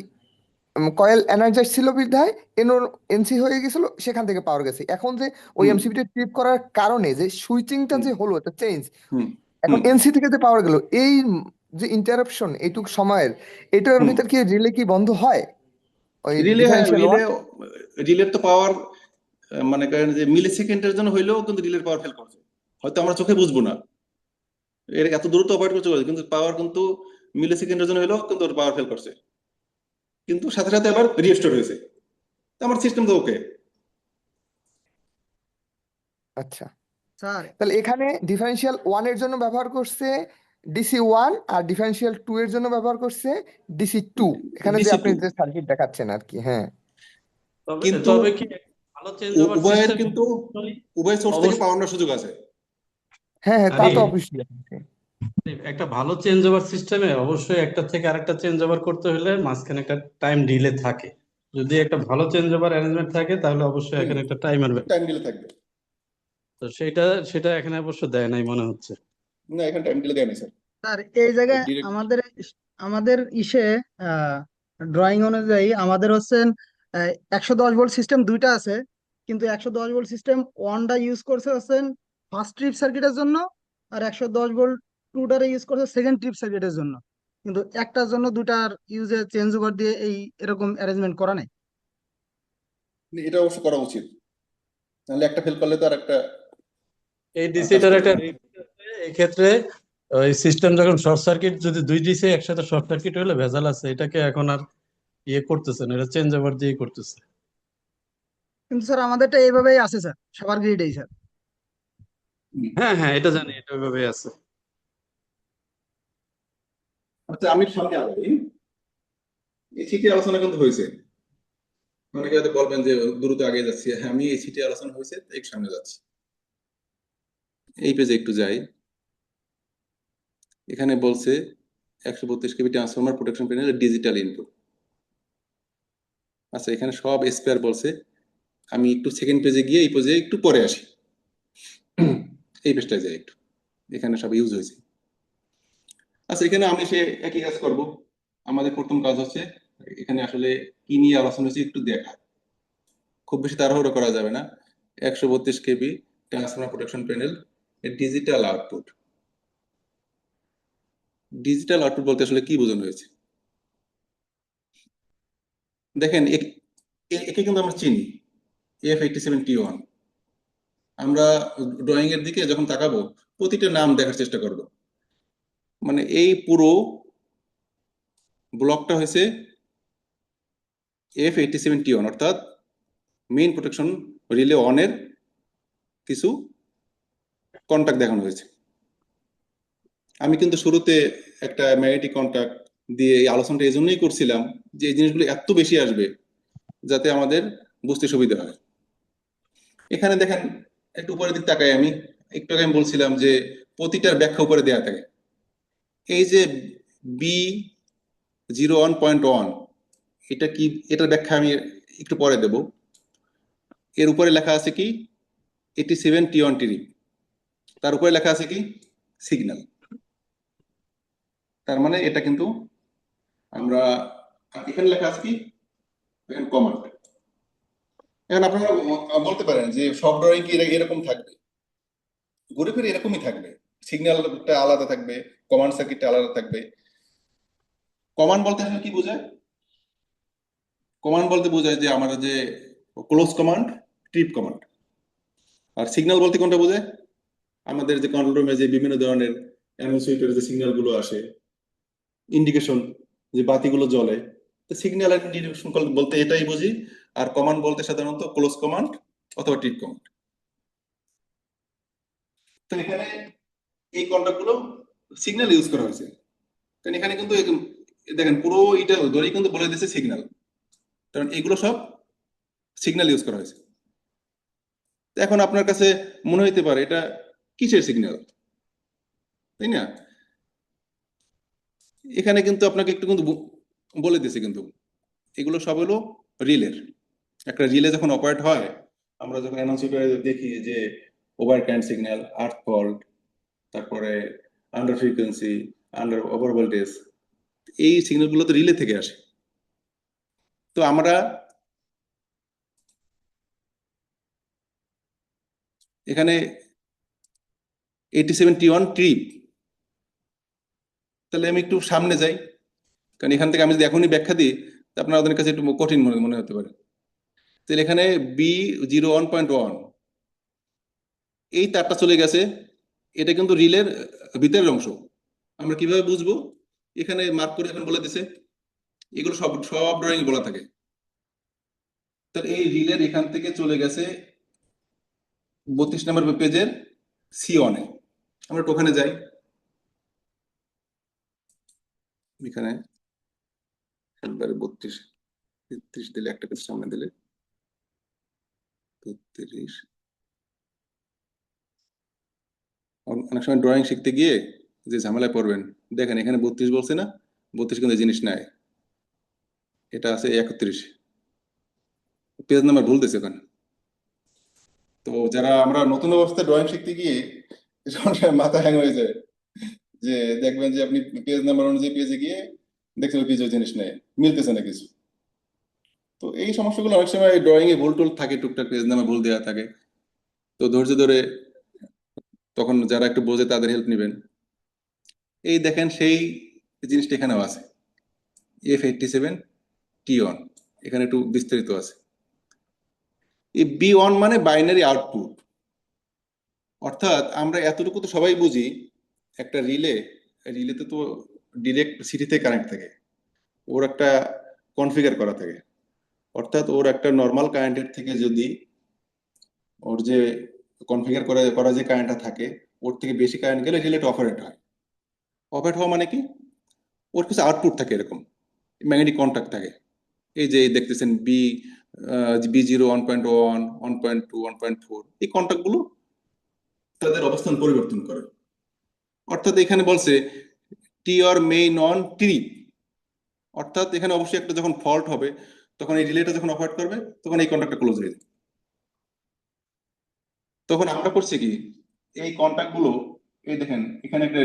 [SPEAKER 8] কয়েল এনার্জাইজ ছিল বিধায় এনো এনসি হয়ে গেছিল, সেখান থেকে পাওয়ার গেছে। এখন যে ওই
[SPEAKER 6] হুম
[SPEAKER 8] এমসিপিটা ট্রিপ করার কারণে যে সুইচিংটা
[SPEAKER 6] হুম
[SPEAKER 8] যে হলো, এটা চেঞ্জ,
[SPEAKER 6] হুম
[SPEAKER 8] এখন
[SPEAKER 6] হুম
[SPEAKER 8] এনসি থেকে যে পাওয়ার গেল, এই যে ইন্টারাপশন এইটুক সময়ের, এটার
[SPEAKER 6] হুম
[SPEAKER 8] ভিতর কি রিলে কি বন্ধ হয় ওই
[SPEAKER 6] রিলে, হ্যাঁ
[SPEAKER 8] ডিফারেন্সিয়াল ওয়ান?
[SPEAKER 6] রিলের তো পাওয়ার মানে করেন যে মিলি সেকেন্ডের জন্য হইলেও কিন্তু রিলের পাওয়ার ফেল করছে, হয়তো আমরা চোখে বুঝবো না, এর এত দ্রুত অপারেট করতে পারে, কিন্তু পাওয়ার কিন্তু মিলি সেকেন্ডের জন্য হইলেও কিন্তু ওর পাওয়ার ফেল করছে, কিন্তু সাথে সাথে আবার রিস্টোর হয়েছে। তো আমার সিস্টেম তো ওকে।
[SPEAKER 8] আচ্ছা,
[SPEAKER 12] স্যার
[SPEAKER 8] তাহলে এখানে ডিফারেন্সিয়াল ওয়ানের জন্য ব্যবহার করছে DC1, আর ডিফারেন্সিয়াল 2 এর জন্য ব্যবহার করছে DC2, এখানে যে
[SPEAKER 6] ডিসি
[SPEAKER 8] আপনি
[SPEAKER 6] টু,
[SPEAKER 8] যে সার্কিট দেখাচ্ছেন আর কি। হ্যাঁ,
[SPEAKER 2] তবে
[SPEAKER 6] কিন্তু
[SPEAKER 2] তবে কি ভালো চেঞ্জ ওভার
[SPEAKER 6] উভয়ের
[SPEAKER 2] সিস্টেম
[SPEAKER 6] কিন্তু উভয় সোর্স থেকে
[SPEAKER 2] অবশ্যই।
[SPEAKER 6] পাওয়ার নেওয়ার সুযোগ আছে।
[SPEAKER 8] হ্যাঁ, হ্যাঁ, তা
[SPEAKER 2] আরে
[SPEAKER 8] তো অবশ্যই।
[SPEAKER 2] একটা ভালো চেঞ্জ ওভার সিস্টেমে অবশ্যই একটা থেকে আরেকটা চেঞ্জ ওভার করতে হলে মাঝখানে একটা টাইম ডিলে থাকে। যদি একটা ভালো চেঞ্জ ওভার অ্যারেঞ্জমেন্ট থাকে তাহলে অবশ্যই
[SPEAKER 6] হুম
[SPEAKER 2] এখানে একটা টাইমার
[SPEAKER 6] টাইম ডিলে থাকবে।
[SPEAKER 2] তো সেটা এখানে অবশ্য দেয় নাই মনে হচ্ছে।
[SPEAKER 6] না, এখানে টাইম ডিলে দেয়নি স্যার,
[SPEAKER 12] স্যার এই জায়গায়
[SPEAKER 6] ডিরেক্ট।
[SPEAKER 12] আমাদের আমাদের ইসে ড্রয়িং অনুযায়ী আমাদের হচ্ছে 110 ভোল্ট সিস্টেম দুইটা আছে, কিন্তু 110 ভোল্ট সিস্টেম ওয়ানটা ইউজ করছে হচ্ছেন ফার্স্ট ট্রিপ সার্কিটের জন্য, আর 110 ভোল্ট টুটারে ইউজ করছে সেকেন্ড ট্রিপ সার্কিটের জন্য, কিন্তু একটার জন্য দুটার ইউজে চেঞ্জ ওভার দিয়ে এই এরকম অ্যারেঞ্জমেন্ট করা নেই।
[SPEAKER 6] এটা অবশ্য করা উচিত, নাহলে একটা ফেল করলে তো আর একটা
[SPEAKER 2] এই
[SPEAKER 6] কাজ
[SPEAKER 2] ডিসিটার
[SPEAKER 6] করবে
[SPEAKER 2] একটা
[SPEAKER 6] না।
[SPEAKER 2] রিস্ক আছে এই ক্ষেত্রে। ওই সিস্টেম যখন শর্ট সার্কিট, যদি দুই ডিসি একসাথে শর্ট সার্কিট হলে ভেজাল আছে, এটাকে এখন আর ইয়ে করতেছে না, এটা চেঞ্জ ওভার দিয়ে করতেছে।
[SPEAKER 12] কিন্তু স্যার আমাদেরটা এইভাবেই আছে স্যার, সবার গ্রিডেই স্যার।
[SPEAKER 2] হ্যাঁ হ্যাঁ, এটা জানি, এটা ওইভাবেই আছে।
[SPEAKER 6] আচ্ছা, আমি সামনে আগাই। এই সিটি আলোচনা কিন্তু হয়েছে, অনেকে হয়তো বলবেন যে দ্রুত আগে যাচ্ছি, হ্যাঁ আমি এই সিটি আলোচনা হয়েছে তাই একটু সামনে যাচ্ছি। এই পেজে একটু যাই, এখানে বলছে 132 KB transformer protection panel digital input. আচ্ছা, এখানে সব স্পেয়ার বলছে, আমি একটু সেকেন্ড পেজে গিয়ে এই পেজে একটু পরে আসি, এই পেজটায় যাই একটু, এখানে সব ইউজ হয়েছে। আচ্ছা, এখানে আমি সে একই কাজ করব। আমাদের প্রথম কাজ হচ্ছে এখানে আসলে কি নিয়ে আলোচনা হচ্ছে একটু দেখা, খুব বেশি তাড়াহুড়ো করা যাবে না। 132 KB transformer protection panel digital output. Digital output বলতে আসলে কি বোঝানো হয়েছে? দেখেন, একে কিন্তু আমরা চিনি, F87T1। আমরা ড্রয়িং এর দিকে যখন তাকাবো প্রতিটা নাম দেখার চেষ্টা করব। মানে এই পুরো ব্লকটা হয়েছে F87T1, অর্থাৎ মেইন প্রোটেকশন রিলে অনের কিছু কন্টাক্ট দেখানো হয়েছে। আমি কিন্তু শুরুতে একটা ম্যাগনেটিক কন্টাক্ট দিয়ে এই আলোচনাটা এই জন্যই করছিলাম যে এই জিনিসগুলো এত বেশি আসবে যাতে আমাদের বুঝতে সুবিধা হয়। এখানে দেখেন, একটু উপরের দিক তাকাই, আমি একটু আগে আমি বলছিলাম যে প্রতিটার ব্যাখ্যা উপরে দেয়া থাকে। এই যে B01.1, এটা কি, এটার ব্যাখ্যা আমি একটু পরে দেব। এর উপরে লেখা আছে কি 87T1 টিরিপ, তার উপরে লেখা আছে কি সিগন্যাল। তার মানে এটা কিন্তু আমরা, এখানে লেখা আছে কি কমান্ড। এখন আপনারা বলতে পারেন যে সব ড্রয়িং কি এরকম থাকবে? ঘুরে ফিরে এরকমই থাকবে, সিগন্যালটা আলাদা থাকবে, কমান্ড সার্কিটটা আলাদা থাকবে। কমান্ড বলতে আসলে কি বোঝায়? কমান্ড বলতে বোঝায় যে আমাদের যে ক্লোজ কমান্ড, ট্রিপ কমান্ড। আর সিগন্যাল বলতে কোনটা বোঝায়? আমাদের যে কন্ট্রোল রুমে যে বিভিন্ন ধরনের অ্যানোসিয়েটের যে সিগন্যাল গুলো আসে, ইন্ডিকেশন, যে বাতিগুলো জ্বলে, তো সিগন্যাল আর ইন্ডিকেশন বলতে এটাই বুঝি। আর কমান্ড বলতে সাধারণত ক্লোজ কমান্ড অথবা ট্রিপ কমান্ড। তো এখানে এই কন্টাক্ট গুলো সিগন্যাল ইউজ করা হয়েছে, কারণ এখানে কিন্তু দেখেন পুরো এটা ধরেই কিন্তু বলে দিয়েছে সিগন্যাল, কারণ এগুলো সব সিগন্যাল ইউজ করা হয়েছে। এখন আপনার কাছে মনে হইতে পারে এটা কিসের সিগন্যাল, তাই না? এখানে কিন্তু আপনাকে একটু কিন্তু বলে দিয়েছে কিন্তু এগুলো সব হলো রিলের। একটা রিলে যখন অপারেট হয়, আমরা যখন অ্যানাউন্সিয়ারে দেখি যে ওভার কারেন্ট সিগন্যাল, আর্থ ফল্ট, তারপরে under frequency, under over voltage, এই সিগন্যালগুলো তো রিলে থেকে আসে। তো আমরা এখানে 87T1 ট্রিপ, তাহলে আমি একটু সামনে যাই, কারণ এখান থেকে আমি যদি এখনই ব্যাখ্যা দিই তা আপনার ওদের কাছে একটু কঠিন মনে হতে পারে। তাহলে এখানে B01.1 এই তারটা চলে গেছে, এটা কিন্তু রিলের ভিতরের অংশ। আমরা কিভাবে বুঝবো? এখানে মার্ক করে এখন বলে দিছে, এগুলো সব ড্রয়িং বলা থাকে। তাহলে এই রিলের এখান থেকে চলে গেছে 32 নম্বর পেজের C1 এ। আমরা একটু ওখানে যাই, এখানে 32 33 দিলে একটা পেজ সামনে দিলে 32। অনেক সময় ড্রয়িং শিখতে গিয়ে যে ঝামেলায় পড়বেন, দেখেন এখানে 32 বলছে না, 32 কিন্তু জিনিস নাই, এটা আছে 31, পেজ নাম্বার ভুল দিয়েছে ওখানে। তো যারা আমরা নতুন অবস্থায় ড্রয়িং শিখতে গিয়ে সময় মাথা হ্যাং হয়ে যায়, যে দেখবেন যে আপনি পেজ নাম্বার অনুযায়ী পেজে গিয়ে দেখছেন ওই পেজের জিনিস নেই, মিলতেছে না কিছু। তো এই সমস্যাগুলো অনেক সময় ড্রয়িং এ ভুল টুল থাকে, টুকটাক পেজ নামে ভুল দেওয়া থাকে। তো ধৈর্য ধরে তখন যারা একটু বোঝে তাদের হেল্প নেবেন। এই দেখেন সেই জিনিসটা এখানেও আছে, F87T1, এখানে একটু বিস্তারিত আছে। এই B1 মানে বাইনারি আউটপুট, অর্থাৎ আমরা এতটুকু তো সবাই বুঝি, একটা রিলেতে তো ডিরেক্ট সিটিতে কানেক্ট থাকে, ওর একটা কনফিগার করা থাকে, অর্থাৎ ওর একটা নর্মাল কারেন্টের থেকে যদি ওর যে কনফিগার করা যে কারেন্টটা থাকে ওর থেকে বেশি কারেন্ট গেলে রিলেটা অপারেট হয়। অপারেট হওয়া মানে কি? ওর কিছু আউটপুট থাকে, এরকম ম্যাগনেটিক কন্ট্যাক্ট থাকে। এই যে দেখতেছেন B01.1, 1.2, 1.4, এই কন্ট্যাক্ট গুলো তাদের অবস্থান পরিবর্তন করে। অর্থাৎ এখানে বলছে TR মেইন অন ট্রিপ, অর্থাৎ এখানে অবশ্যই একটা যখন ফল্ট হবে তখন এই রিলেটা যখন অপারেট করবে তখন এই কন্ট্যাক্টটা ক্লোজ হয়ে যাবে। তখন আমরা করছি কি, এই কন্ট্যাক্ট গুলো এই দেখেন এখানে একটা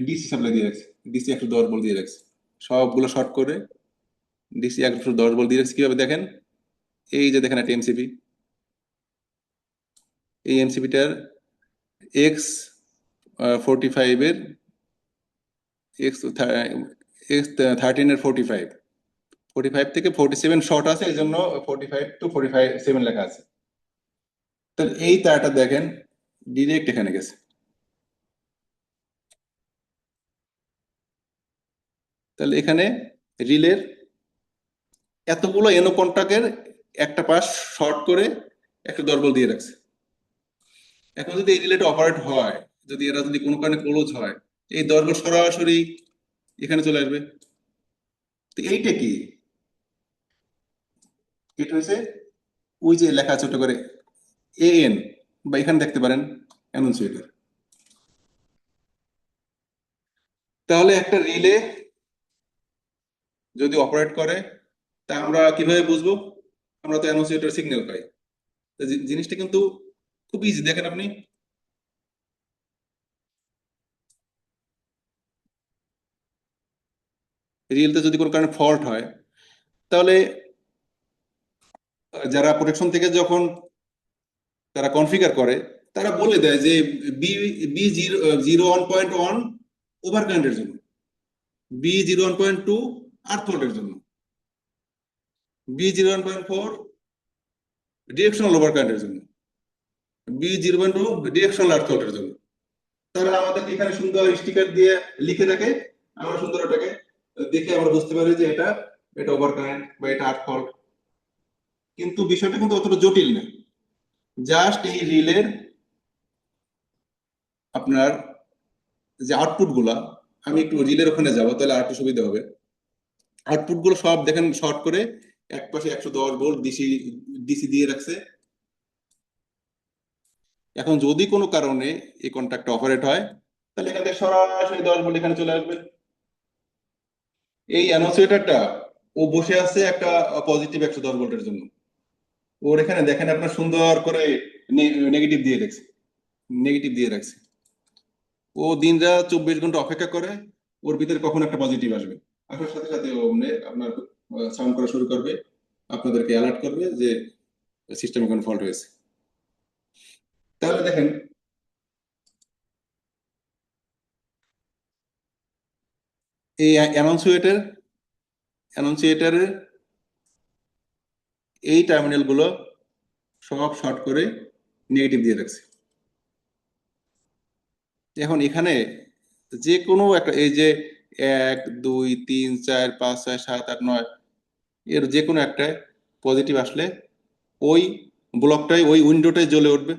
[SPEAKER 6] ডিসি সাপ্লাই দিয়ে রাখছে, ডিসি 110 ভোল্ট দিয়ে রাখছে, সবগুলো শর্ট করে ডিসি 110 ভোল্ট দিয়ে রাখছে। কিভাবে দেখেন, এই যে দেখেন একটা এমসিবি, এই এমসিবিটার X45 এর X13 এর 45 থেকে 47 শর্ট আছে, এই জন্য 45 to 47 লেখা আছে। তাহলে এই তারটা দেখেন ডিরেক্ট এখানে গেছে। তাহলে এখানে রিলের এতগুলো এনো কন্টাক্টের একটা পাশ শর্ট করে একটা দরবল দিয়ে রাখছে। এখন যদি এই রিলেটা অপারেট হয়, যদি এরা যদি কোনো কারণে ক্লোজ হয়, এই দরবল সরাসরি এখানে চলে আসবে। তো এইটা কি? এটা হচ্ছে ওই যে লেখা ছোট করে AN, বা এখানে দেখতে পারেন অ্যানাউন্সিয়েটর। তাহলে একটা রিলে যদি অপারেট করে তা আমরা কিভাবে বুঝবো? আমরা তো অ্যানাউন্সিয়েটর সিগন্যাল পাই। তো জিনিসটা কিন্তু খুব ইজি, দেখেন আপনি রিয়েলতে যদি কোনো কারণে ফল্ট হয়, তাহলে যারা প্রোটেকশন থেকে যখন তারা কনফিগার করে তারা বলে দেয় যে B01.1 ওভার কারেন্টের জন্য, B01.2 আর্থ ফল্টের জন্য, B01.4 ডিরেকশনাল ওভার কারেন্টের জন্য, B01.2 ডিরেকশনাল আর্থ ফল্টের জন্য। তারা আমাদের এখানে সুন্দর স্টিকার দিয়ে লিখে রাখে, আমরা সুন্দর ওটাকে দেখে আমরা বুঝতে পারি যে এটা ওভার কারেন্ট বা এটা আর্থ ফল্ট। কিন্তু বিষয়টা কিন্তু অতটা জটিল না, জাস্ট এই রিলের আপনার যে আউটপুট গুলা, আমি একটু রিলের ওখানে যাবো তাহলে আর একটু সুবিধা হবে। আউটপুট গুলো সব দেখেন শর্ট করে এক পাশে 110 ভোল্ট ডিসি দিয়ে রাখছে। এখন যদি কোনো কারণে এই কন্ট্যাক্টটা অপারেট হয় তাহলে এখান থেকে সরাসরি 10 ভোল্ট এখানে চলে আসবে। এই অ্যানোসিয়েটরটা ও বসে আছে একটা পজিটিভ 110 ভোল্টের জন্য। ওর এখানে দেখেন আপনার সুন্দর করে নেগেটিভ দিয়ে রাখছে, নেগেটিভ দিয়ে রাখছে। ও দিন রাত 24 ঘন্টা অপেক্ষা করে ওর ভিতরে কখন একটা পজিটিভ আসবে। আসার সাথে সাথে ও আপনার সাউন্ড করা শুরু করবে, আপনাদেরকে অ্যালার্ট করবে যে সিস্টেমে কোনো ফল্ট হয়েছে। তাহলে দেখেন এই অ্যানাউন্সিয়েটারের এই টার্মিনাল গুলো সব শর্ট করে নেগেটিভ দিয়ে রাখছে। এখন এখানে যে কোনো একটা, এই যে 1 2 3 4 5 6 7 8 9 এর যে কোনো একটা পজিটিভ আসলে ওই ব্লকটাই ওই উইন্ডোটাই জ্বলে উঠবে,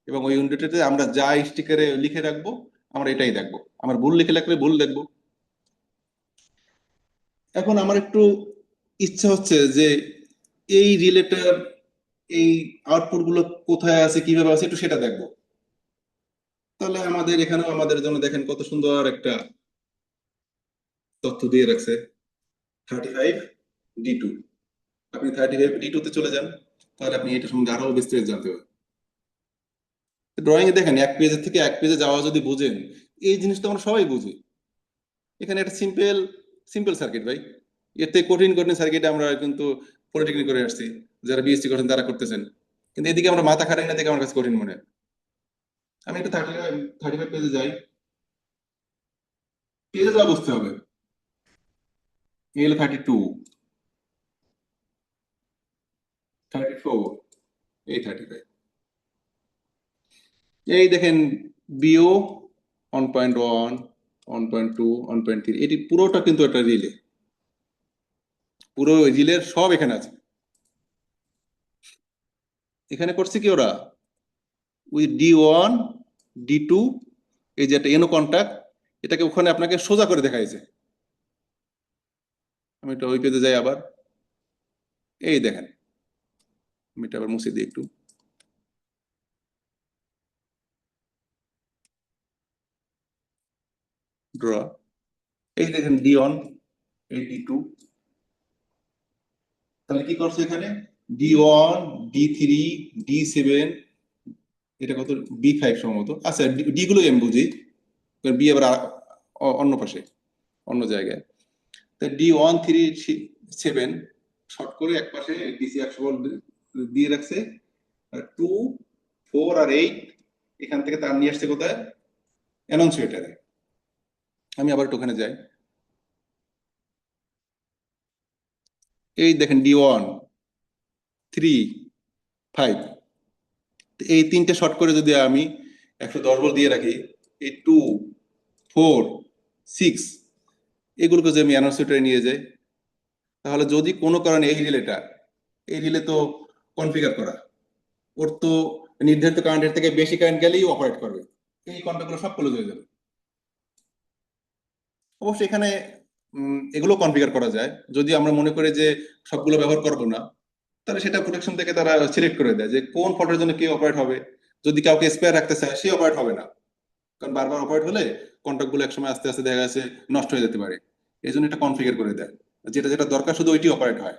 [SPEAKER 6] এবং ওই উইন্ডোটাতে আমরা যা স্টিকারে লিখে রাখবো আমরা এটাই দেখবো। আমার ভুল লিখে রাখলে ভুল দেখবো। এখন আমার একটু ইচ্ছা হচ্ছে যে এই রিলেটার এই আউটপুট গুলো কোথায় আছে, কিভাবে আছে, একটু সেটা দেখবো। তাহলে আমাদের এখানেও আমাদের জন্য দেখেন কত সুন্দর একটা তথ্য দিয়ে রাখছে 35D2। আপনি 35D2 তে চলে যান, তাহলে আপনি এটা সম্বন্ধে আরো বিস্তারিত জানতে পারবেন। ড্রয়িং এ দেখেন এক পেজের থেকে এক পেজে যাওয়া যদি বুঝেন, এই জিনিসটা আমরা সবাই বুঝি। এখানে একটা সিম্পল সার্কিট ভাই, এর থেকে কঠিন কঠিন সার্কিট আমরা কিন্তু পলিটেকনিক করে আসছি, যারা বিএসসি করেন তারা করতেছেন, কিন্তু এদিকে আমরা মাথা খাটাই না, দেখে আমার কাছে কঠিন মনে হয়। আমি একটু 35 পেজে যাই, পেজে যাওয়া বুঝতে হবে। এই হলো 32, 34, এই 35। এই দেখেন বিও 1.1, 1.2, 1.3, এটি পুরোটা কিন্তু একটা রিলে, পুরো রিলের সব এখানে আছে। এখানে করছে কি ওরা, ওই D1 D2 এই যে একটা এনো কন্টাক্ট, এটাকে ওখানে আপনাকে সোজা করে দেখাইছে। আমি এটা ওই পেজে যাই আবার, এই দেখেন, আমি এটা আবার মুছে দিই একটু। ড্র, এই দেখেন D1, এই D2, তাহলে কি করছে এখানে D1 D3 D7, এটা কত B5 সম্ভবত। আচ্ছা ডি গুলো আমি বুঝি, বি আবার অন্য পাশে অন্য জায়গায়। তো D1 3 7 শর্ট করে এক পাশে ডিসি 100 ভোল্ট দিয়ে রাখছে, আর 2 4 আর 8 এখান থেকে তার নিয়ে আসছে কোথায়, অ্যানাউন্সিয়েটারে। আমি আবার একটু ওখানে যাই, এই দেখেন D1 3 5, এই তিনটে শর্ট করে যদি আমি 110 ভোল্ট দিয়ে রাখি, এই 2 4 6 এগুলোকে যদি আমি অ্যানাউন্সিয়েটারে নিয়ে যাই, তাহলে যদি কোনো কারণে এই রিলে তো কনফিগার করা, ওর তো নির্ধারিত কারেন্টের থেকে বেশি কারেন্ট গেলেই অপারেট করবে, এই কন্ট্যাক্টগুলো সব ক্লোজ হয়ে যাবে। অবশ্যই এখানে এগুলো কনফিগার করা যায়, যদি আমরা মনে করি যে সবগুলো ব্যবহার করবো না, তাহলে সেটা প্রোটেকশন থেকে তারা সিলেক্ট করে দেয় যে কোন ফল্টের জন্য কে অপারেট হবে। যদি কাউকে স্পেয়ার রাখতে চায় সে অপারেট হবে না, কারণ বারবার অপারেট হলে কন্ট্যাক্টগুলো একসময় আস্তে আস্তে দেখা যাচ্ছে নষ্ট হয়ে যেতে পারে। এই জন্য এটা কনফিগার করে দেয়, যেটা যেটা দরকার শুধু ওইটি অপারেট হয়।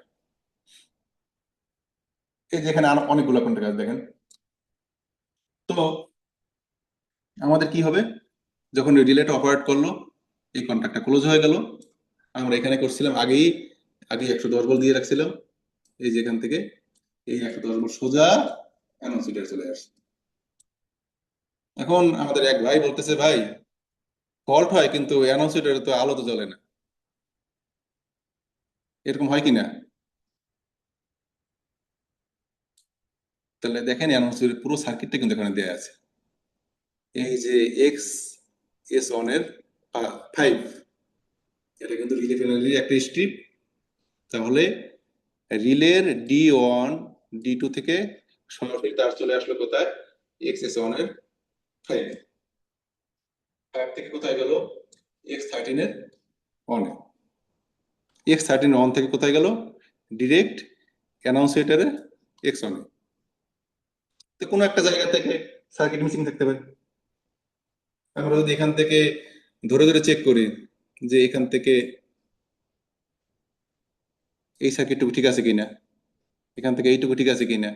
[SPEAKER 6] এই যে এখানে অনেকগুলো কন্ট্যাক্ট আছে দেখেন। তো আমাদের কি হবে, যখন রিলেটা অপারেট করলো এই কন্ট্যাক্টটা ক্লোজ হয়ে গেল। আমরা এখানে করছিলাম আগে 110 ভোল্ট দিয়ে রাখছিলাম, এই যে এখান থেকে এই 110 ভোল্ট সোজা অ্যানাউন্সিয়েটারে চলে আসছে। এখন আমাদের এক ভাই বলতেছে, ভাই ফল্ট হয় কিন্তু অ্যানাউন্সিয়েটারে তো আলো তো জ্বলে না, এরকম হয় কিনা? তাহলে দেখেন অ্যানাউন্সিয়েটার পুরো সার্কিটটা কিন্তু এখানে দেয়া আছে। এই যে XS1 এর 5, এটা কিন্তু রিলে প্যানেলের একটা স্ট্রিপ। তাহলে রিলের D1 D2 থেকে সরাসরি তার চলে আসলো কোথায়, XS1 এর 5 থেকে কোথায় গেল, X13 এর অনে। X13 অন থেকে কোথায় গেল, ডিরেক্ট অ্যানাউন্সিয়েটারে X1 এ। তো কোনো একটা জায়গা থেকে সার্কিট মিসিং থাকতে পারে। আমরা যদি এখান থেকে ধরে ধরে চেক করি যে এখান থেকে এই সার্কিটটুকু ঠিক আছে কিনা, এখান থেকে এইটুকু ঠিক আছে কিনা,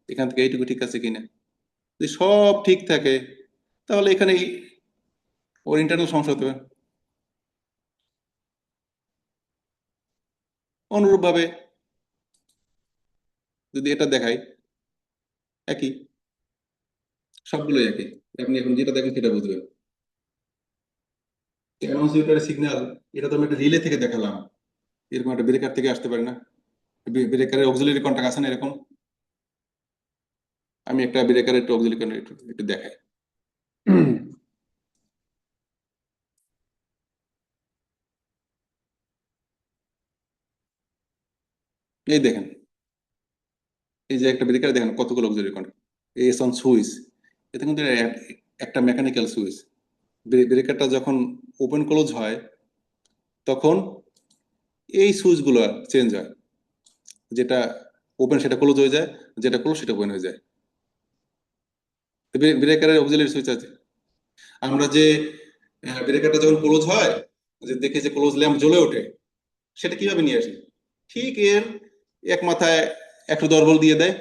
[SPEAKER 6] এখান থেকে এইটুকু ঠিক আছে কিনা। যদি সব ঠিক থাকে তাহলে এখানে ওর ইন্টারনাল সমস্যা হতে হবে। অনুরূপভাবে যদি এটা দেখাই, একই, সবগুলোই একই। আপনি এখন যেটা দেখেন সেটা বুঝবেন। অ্যানাউন্সিয়েটারের সিগন্যাল, এটা তো আমি একটা রিলে থেকে দেখালাম, এরকম একটা ব্রেকার থেকে আসতে পারে না? ব্রেকারের অক্সিলারি কন্টাক্ট আছে না এরকম? আমি একটা ব্রেকারের একটু অক্সিলারি কন্টাক্ট একটু দেখাই। এই দেখেন, এই যে একটা ব্রেকার দেখেন কতগুলো auxiliary contact, S on switch, এটা কিন্তু একটা মেকানিক্যাল সুইচ। ব্রেকারটা যখন ওপেন ক্লোজ হয় তখন এই সুইচগুলো চেঞ্জ হয়, যেটা ওপেন সেটা ক্লোজ হয়ে যায়, যেটা ক্লোজ সেটা ওপেন হয়ে যায়। ব্রেকারের অক্সিলারি সুইচ আছে। আমরা যে ব্রেকারটা যখন ক্লোজ হয়, যে দেখে যে ক্লোজ ল্যাম্প জ্বলে ওঠে, সেটা কিভাবে নিয়ে আসি? ঠিক এর এক মাথায় 110 ভোল্ট দিয়ে দেয়,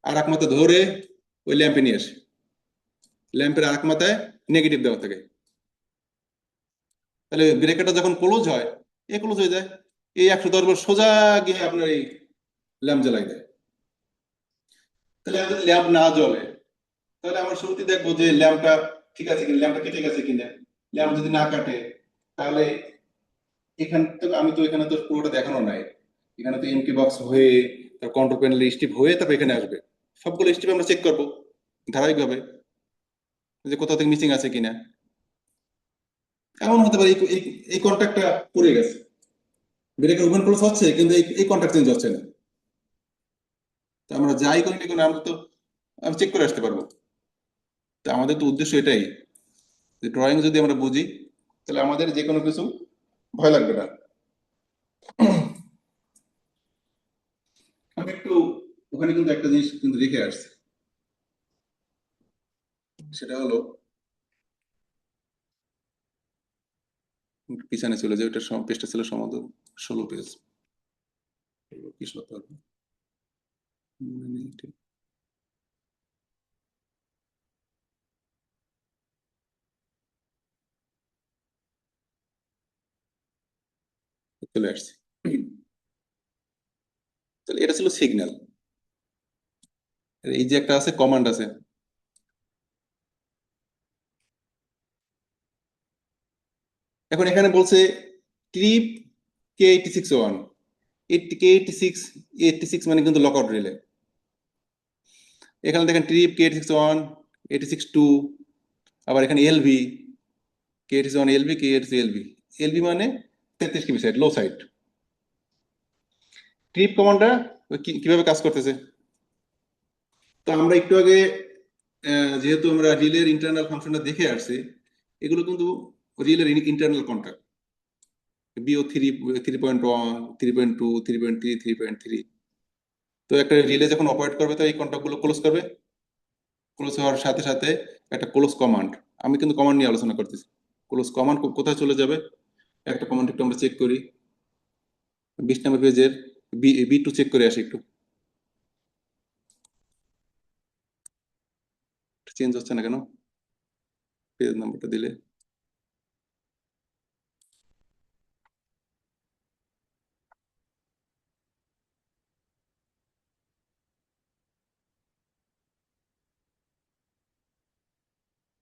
[SPEAKER 6] আর এক মাথা ধরে ওই ল্যাম্পে নিয়ে আসে। ল্যাম্পের আর এক মাথায় নেগেটিভ দেওয়া থাকে। তাহলে ব্রেকারটা যখন ক্লোজ হয়, ক্লোজ হয়ে যায়, এই 110 ভোল্ট সোজা গিয়ে আপনার এই ল্যাম্প জ্বালাই দেয়। তাহলে যদি ল্যাম্প না জ্বলে, তাহলে আমরা শুরুতে দেখবো যে ল্যাম্পটা ঠিক আছে কিনা, ল্যাম্পটা কেটে গেছে কিনা। ল্যাম্প যদি না কাটে, তাহলে এখান তো আমি তো এখানে তো পুরোটা দেখানো নাই, এখানে তো এমটি বক্স হয়ে তার কন্ট্রোল প্যানেল স্টিপ হয়ে তারপর এখানে আসবে। সবগুলো স্টিপ আমরা চেক করবো ধারাবাহিকভাবে, যে কোথাও থেকে মিসিং আছে কিনা। এমন হতে পারে এই কন্ট্যাক্টটা পড়ে গেছে, ব্রেকের ওপেন ক্লোজ হচ্ছে কিন্তু এই কন্ট্যাক্ট চেঞ্জ হচ্ছে না। তো আমরা যাই করি না কেন আমরা তো চেক করে আসতে পারবো। তো আমাদের তো উদ্দেশ্য এটাই, যে ড্রয়িং যদি আমরা বুঝি তাহলে আমাদের যে কোনো কিছু ভয় লাগবে না। আমি একটু ওখানে কিন্তু একটা জিনিস কিন্তু রেখে আসছি, সেটা হলো পিছনে চলে যায়, ওটা পেজটা ছিল সমাধান 16 পেজ। কি সত্য হবে? চলে আসছে। তাহলে এটা ছিল সিগন্যাল। এই যে একটা আছে কমান্ড আছে, এখন এখানে বলছে ট্রিপ K86-1, K86 মানে কিন্তু লকআউট রিলে। এখানে দেখেন ট্রিপ K86-1, 86-2, আবার এখানে LV K86-1 LV, K86 LV. LV মানে 33 কেবি সাইড, লো সাইড। ট্রিপ কমান্ডটা কিভাবে কাজ করতেছে? তো আমরা একটু আগে যেহেতু আমরা রিলের ইন্টারনাল ফাংশনটা দেখে আসছি, এগুলো কিন্তু রিলের ইন্টারনাল কন্ট্যাক্ট, BO 3.1, 3.2, 3.3, 3.3। তো একটা রিলে যখন অপারেট করবে তো এই কন্ট্যাক্টগুলো ক্লোজ করবে। ক্লোজ হওয়ার সাথে সাথে একটা ক্লোজ কমান্ড, আমি কিন্তু কমান্ড নিয়ে আলোচনা করতেছি। ক্লোজ কমান্ড কোথায় চলে যাবে? একটা কমান্ড একটু আমরা চেক করি, 20 নম্বর পেজের B2 চেক করে আসি একটু। চেঞ্জ হচ্ছে না কেন পেজ নাম্বারটা দিলে?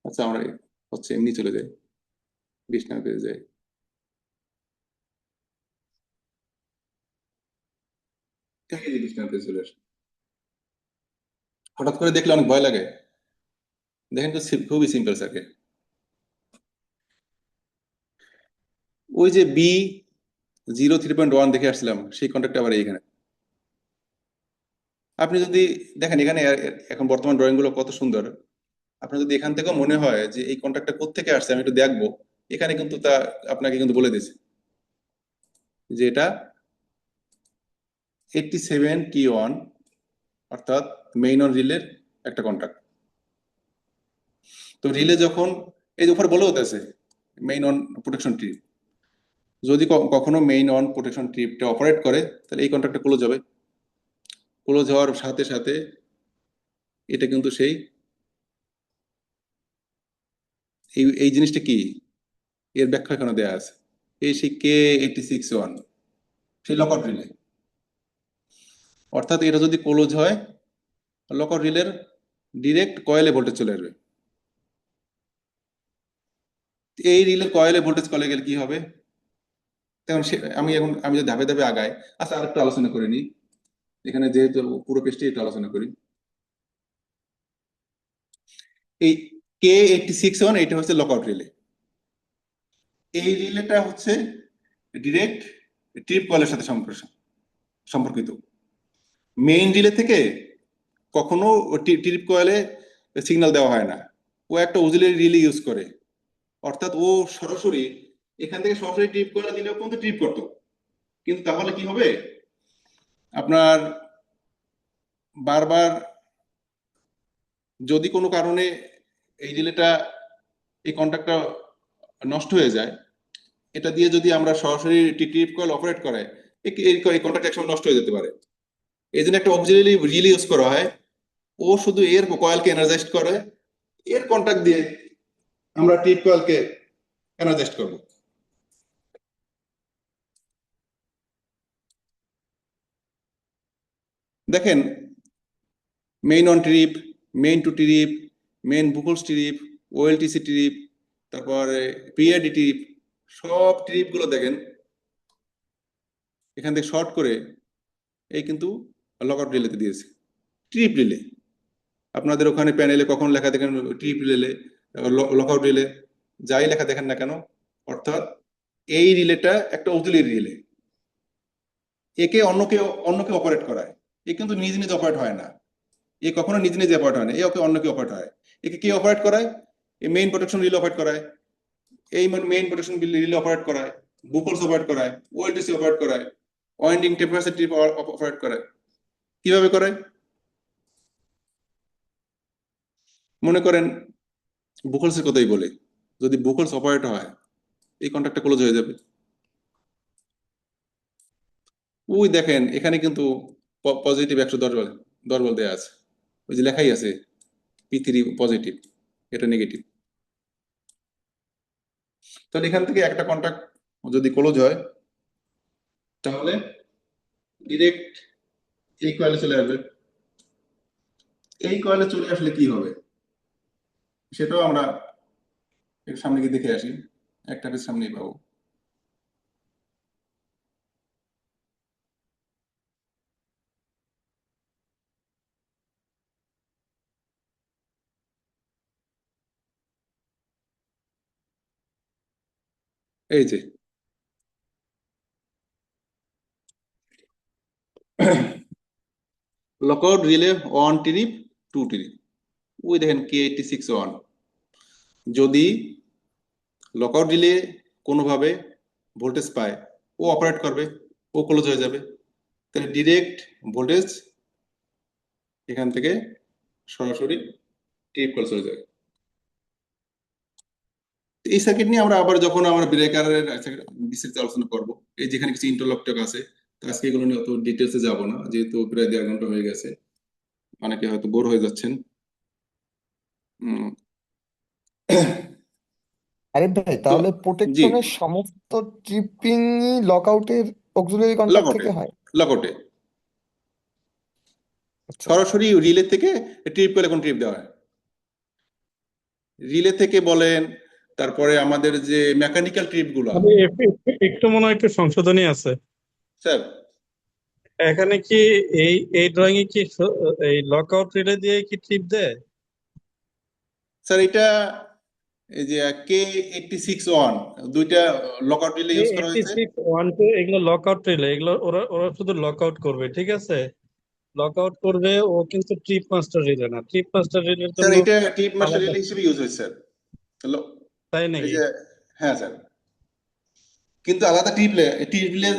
[SPEAKER 6] আচ্ছা, আমরা হচ্ছে এমনি চলে যাই, 20 নম্বর পেজে যাই। চলে আসে, হঠাৎ করে দেখলে অনেক ভয় লাগে। দেখেন তো খুবই সিম্পল সার্কিট। ওই যে B0 3.1 দেখে আসছিলাম, সেই কন্ট্যাক্ট আবার এইখানে। আপনি যদি দেখেন এখানে এখন বর্তমান ড্রয়িং গুলো কত সুন্দর, আপনার যদি এখান থেকেও মনে হয় যে এই কন্ট্যাক্টটা কোত্থেকে আসছে আমি একটু দেখবো, এখানে কিন্তু তা আপনাকে কিন্তু বলে দিয়েছে যে এটা 87T1, অর্থাৎ মেইন অন রিলের একটা কন্ট্যাক্ট। তো রিলে যখন এই যে উপরে বলে হতেছে মেইন অন প্রোটেকশন ট্রি, যদি কখনো মেইন অন প্রোটেকশন ট্রিপটা অপারেট করে তাহলে এই কন্ট্রাক্টটা ক্লোজ হবে। ক্লোজ হওয়ার সাথে সাথে এটা কিন্তু সেই এই জিনিসটা কি, এর ব্যাখ্যা এখানে দেওয়া আছে, এই সেই K86.1 সেই লকআউট রিলে। অর্থাৎ এটা যদি ক্লোজ হয় লকআউট রিলের ডিরেক্ট কয়েলে ভোল্টেজ চলে আসবে। এই রিলের কয়েলে ভোল্টেজ চলে গেলে কি হবে, তেমন আমি যদি ধাপে ধাপে আগাই, আচ্ছা আরেকটু আলোচনা করে নিই এখানে, যেহেতু পুরো পেজটি একটু আলোচনা করি। এই K86.1 এটা হচ্ছে লকআউট রিলে। এই রিলেটা হচ্ছে ডিরেক্ট ট্রিপ কয়েলের সাথে সম্পর্কিত। মেইন রিলে থেকে কখনো ট্রিপ কয়েলে সিগন্যাল দেওয়া হয় না, ও একটা অক্সিলারি রিলে ইউজ করে। অর্থাৎ ও সরাসরি এখান থেকে সরাসরি ট্রিপ কয়েলে দিলেও কিন্তু ট্রিপ করতো, কিন্তু তাহলে কি হবে, আপনার বারবার যদি কোনো কারণে এই রিলেটা এই কন্ট্যাক্টটা নষ্ট হয়ে যায়, এটা দিয়ে যদি আমরা সরাসরি ট্রিপ কয়েল অপারেট করাই, এই কন্ট্যাক্ট একসময় নষ্ট হয়ে যেতে পারে। এই জন্য একটা অক্সিলারি রিলে ইউজ করা হয়, ও শুধু এর কয়েলকে এনার্জাইজ করে, এর কন্ট্যাক্ট দিয়ে আমরা ট্রিপ কয়েলকে এনার্জাইজ করব। দেখেন main one trip, main two trip, main Buchholz trip, OLTC trip, তারপরে পিআইডি ট্রিপ, সব ট্রিপ গুলো দেখেন এখান থেকে শর্ট করে এই কিন্তু লকআউট রিলেতে দিয়েছে। ট্রিপ রিলে আপনাদের ওখানে প্যানেলে কখন লেখা দেখেন ট্রিপ রিলে, লকআউট রিলে, যাই লেখা দেখেন না কেন, অর্থাৎ এই রিলেটা একটা অক্সিলারি রিলে, একে অন্যকে অপারেট করায়। এ কিন্তু নিজে নিজে অপারেট হয় না, এ কখনো নিজে নিজে অপারেট হয় না, ওকে অন্যকে অপারেট হয়। একে কে অপারেট করায়, এই মেইন প্রোটেকশন রিলে অপারেট করায়, এই মেইন প্রোটেকশন রিলে অপারেট করায়, বুকলস অপারেট করায়, ওএলটিসি অপারেট করায়, ওয়াইন্ডিং টেম্পারেচার ট্রিপ অপারেট করায়। কিভাবে করে, মনে করেন বুকলসের কথাই বলে, যদি বুকলস অপারেট হয় এই কন্ট্যাক্টটা ক্লোজ হয়ে যাবে। ওই দেখেন এখানে কিন্তু পজিটিভ 110 ভোল্ট দেওয়া আছে, ওই যে লেখাই আছে P3 পজিটিভ, এটা নেগেটিভ। তাহলে এখান থেকে একটা কন্ট্যাক্ট যদি ক্লোজ হয় তাহলে ডিরেক্ট এই কয়েলে চলে আসবে। এই কয়েলে চলে আসলে কি হবে সেটাও আমরা একটু সামনে গিয়ে দেখে আসি, একটা পেজ সামনেই পাবো। এই যে লকআউট রিলে 1 ট্রিপ 2 ট্রিপ, ওই দেখেন K86.1। যদি লকআউট রিলে কোনোভাবে ভোল্টেজ পায় ও অপারেট করবে, ও ক্লোজ হয়ে যাবে। তাহলে ডিরেক্ট ভোল্টেজ এখান থেকে সরাসরি ট্রিপ কল চলে যাবে। এই সার্কিট নিয়ে আমরা আবার যখন আমরা ব্রেকারের বিস্তারিত আলোচনা করব, এই যেখানে কিছু ইন্টারলকটক আছে, আজকে এগুলো নিয়ে অত ডিটেলসে যাব না, যেহেতু প্রায় 1.5 ঘন্টা হয়ে গেছে, অনেকে হয়তো বোর হয়ে যাচ্ছেন।
[SPEAKER 8] আরে ভাই, তাহলে
[SPEAKER 6] জি,
[SPEAKER 8] প্রোটেকশনের সমস্ত ট্রিপিং লকআউটের অক্সিলারি কন্ট্যাক্ট
[SPEAKER 6] লকআউটে
[SPEAKER 8] থেকে হয়?
[SPEAKER 6] লকআউটে
[SPEAKER 8] আচ্ছা,
[SPEAKER 6] সরাসরি রিলে থেকে ট্রিপ করে কোন ট্রিপ দেওয়া হয়, রিলে থেকে বলেন, তারপরে আমাদের যে মেকানিক্যাল ট্রিপ গুলো।
[SPEAKER 2] একটু মনে হয় একটু সংশোধনী আছে
[SPEAKER 6] স্যার।
[SPEAKER 2] এখানে কি এই ড্রয়িং এ কি এই লকআউট রিলে দিয়ে কি ট্রিপ দেয়?
[SPEAKER 6] স্যার এটা এই যে K86.1 দুইটা লকআউট রিলে ইউজ করা হয়েছে।
[SPEAKER 2] 86, 1, 2 এগুলো লকআউট রিলে, এগুলো ওরা শুধু লকআউট করবে, ঠিক আছে, লকআউট করবে, ও কিন্তু ট্রিপ মাস্টার রিলে না। ট্রিপ মাস্টার রিলের
[SPEAKER 6] স্যার
[SPEAKER 2] জন্য
[SPEAKER 6] এটা ট্রিপ মাস্টার
[SPEAKER 2] আলাদা,
[SPEAKER 6] রিলে হিসেবে ইউজ হয়েছে স্যার।
[SPEAKER 2] তাই
[SPEAKER 6] এই
[SPEAKER 2] নাকি?
[SPEAKER 6] যে হ্যাঁ স্যার, কিন্তু আলাদা ট্রিপ রিলে